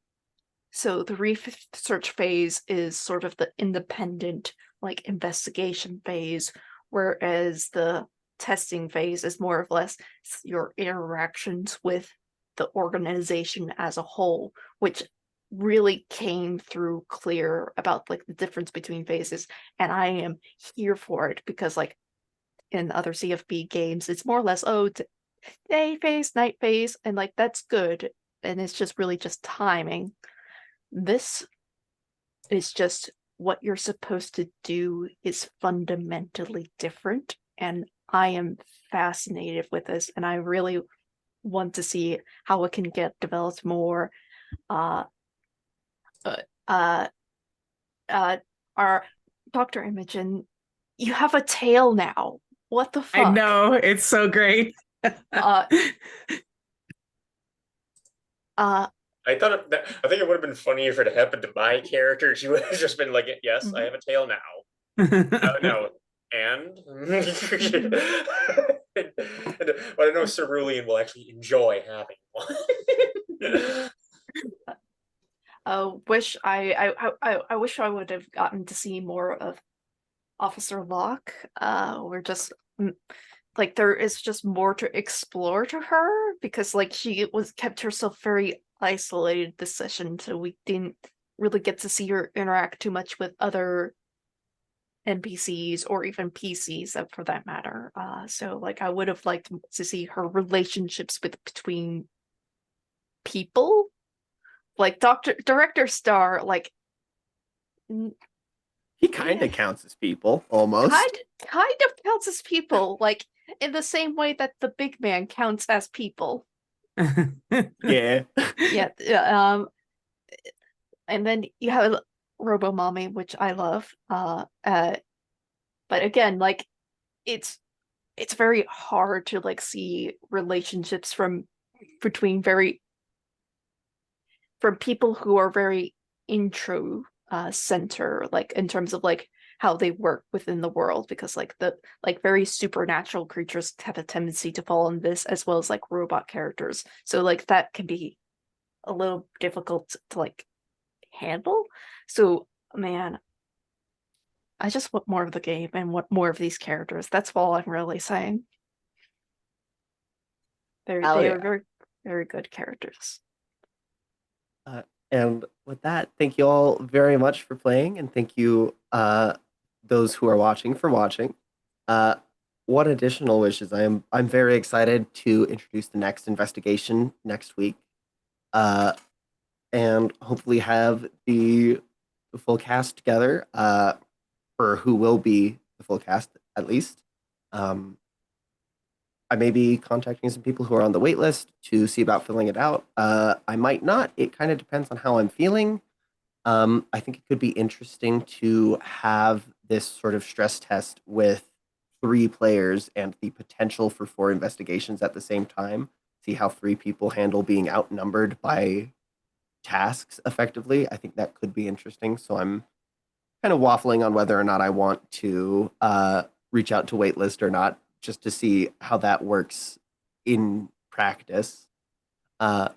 so the research phase is sort of the independent, like, investigation phase, whereas the testing phase is more or less your interactions with the organization as a whole, which really came through clear about like the difference between phases. And I am here for it because, like, in other CFB games, it's more or less, oh, day phase, night phase, and like that's good. And it's just really just timing. This is just what you're supposed to do is fundamentally different. And I am fascinated with this, and I really want to see how it can get developed more. Our Dr. Imogen, you have a tail now. What the fuck? I know, it's so great. I think it would have been funny if it happened to my character. She would have just been like, "Yes, I have a tail now." No, and but I know Cerulean will actually enjoy having one. I wish I would have gotten to see more of Officer Locke. We're just like there is just more to explore to her because like she kept herself very isolated this session, so we didn't really get to see her interact too much with other NPCs or even PCs for that matter. So like I would have liked to see her relationships between people. Like Director Star, like He kind of counts as people, almost. kind of counts as people, like in the same way that the big man counts as people. Yeah. Yeah. And then you have Robo Mommy, which I love. But again, like it's very hard to like see relationships from people who are very intro center, like in terms of like how they work within the world, because like the like very supernatural creatures have a tendency to fall in this as well as like robot characters. So like that can be a little difficult to like handle. So man, I just want more of the game and want more of these characters. That's all I'm really saying. They are very, very good characters. And with that, thank you all very much for playing, and thank you, those who are watching, for watching. What additional wishes? I'm very excited to introduce the next investigation next week, and hopefully have the full cast together, for who will be the full cast at least. I may be contacting some people who are on the wait list to see about filling it out. I might not. It kind of depends on how I'm feeling. I think it could be interesting to have this sort of stress test with 3 players and the potential for 4 investigations at the same time. See how 3 people handle being outnumbered by tasks effectively. I think that could be interesting. So I'm kind of waffling on whether or not I want to reach out to waitlist or not, just to see how that works in practice. But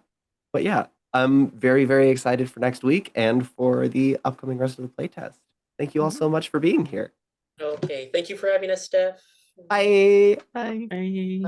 yeah, I'm very, very excited for next week and for the upcoming rest of the playtest. Thank you all so much for being here. Okay, thank you for having us, Steph. Bye. Bye. Bye.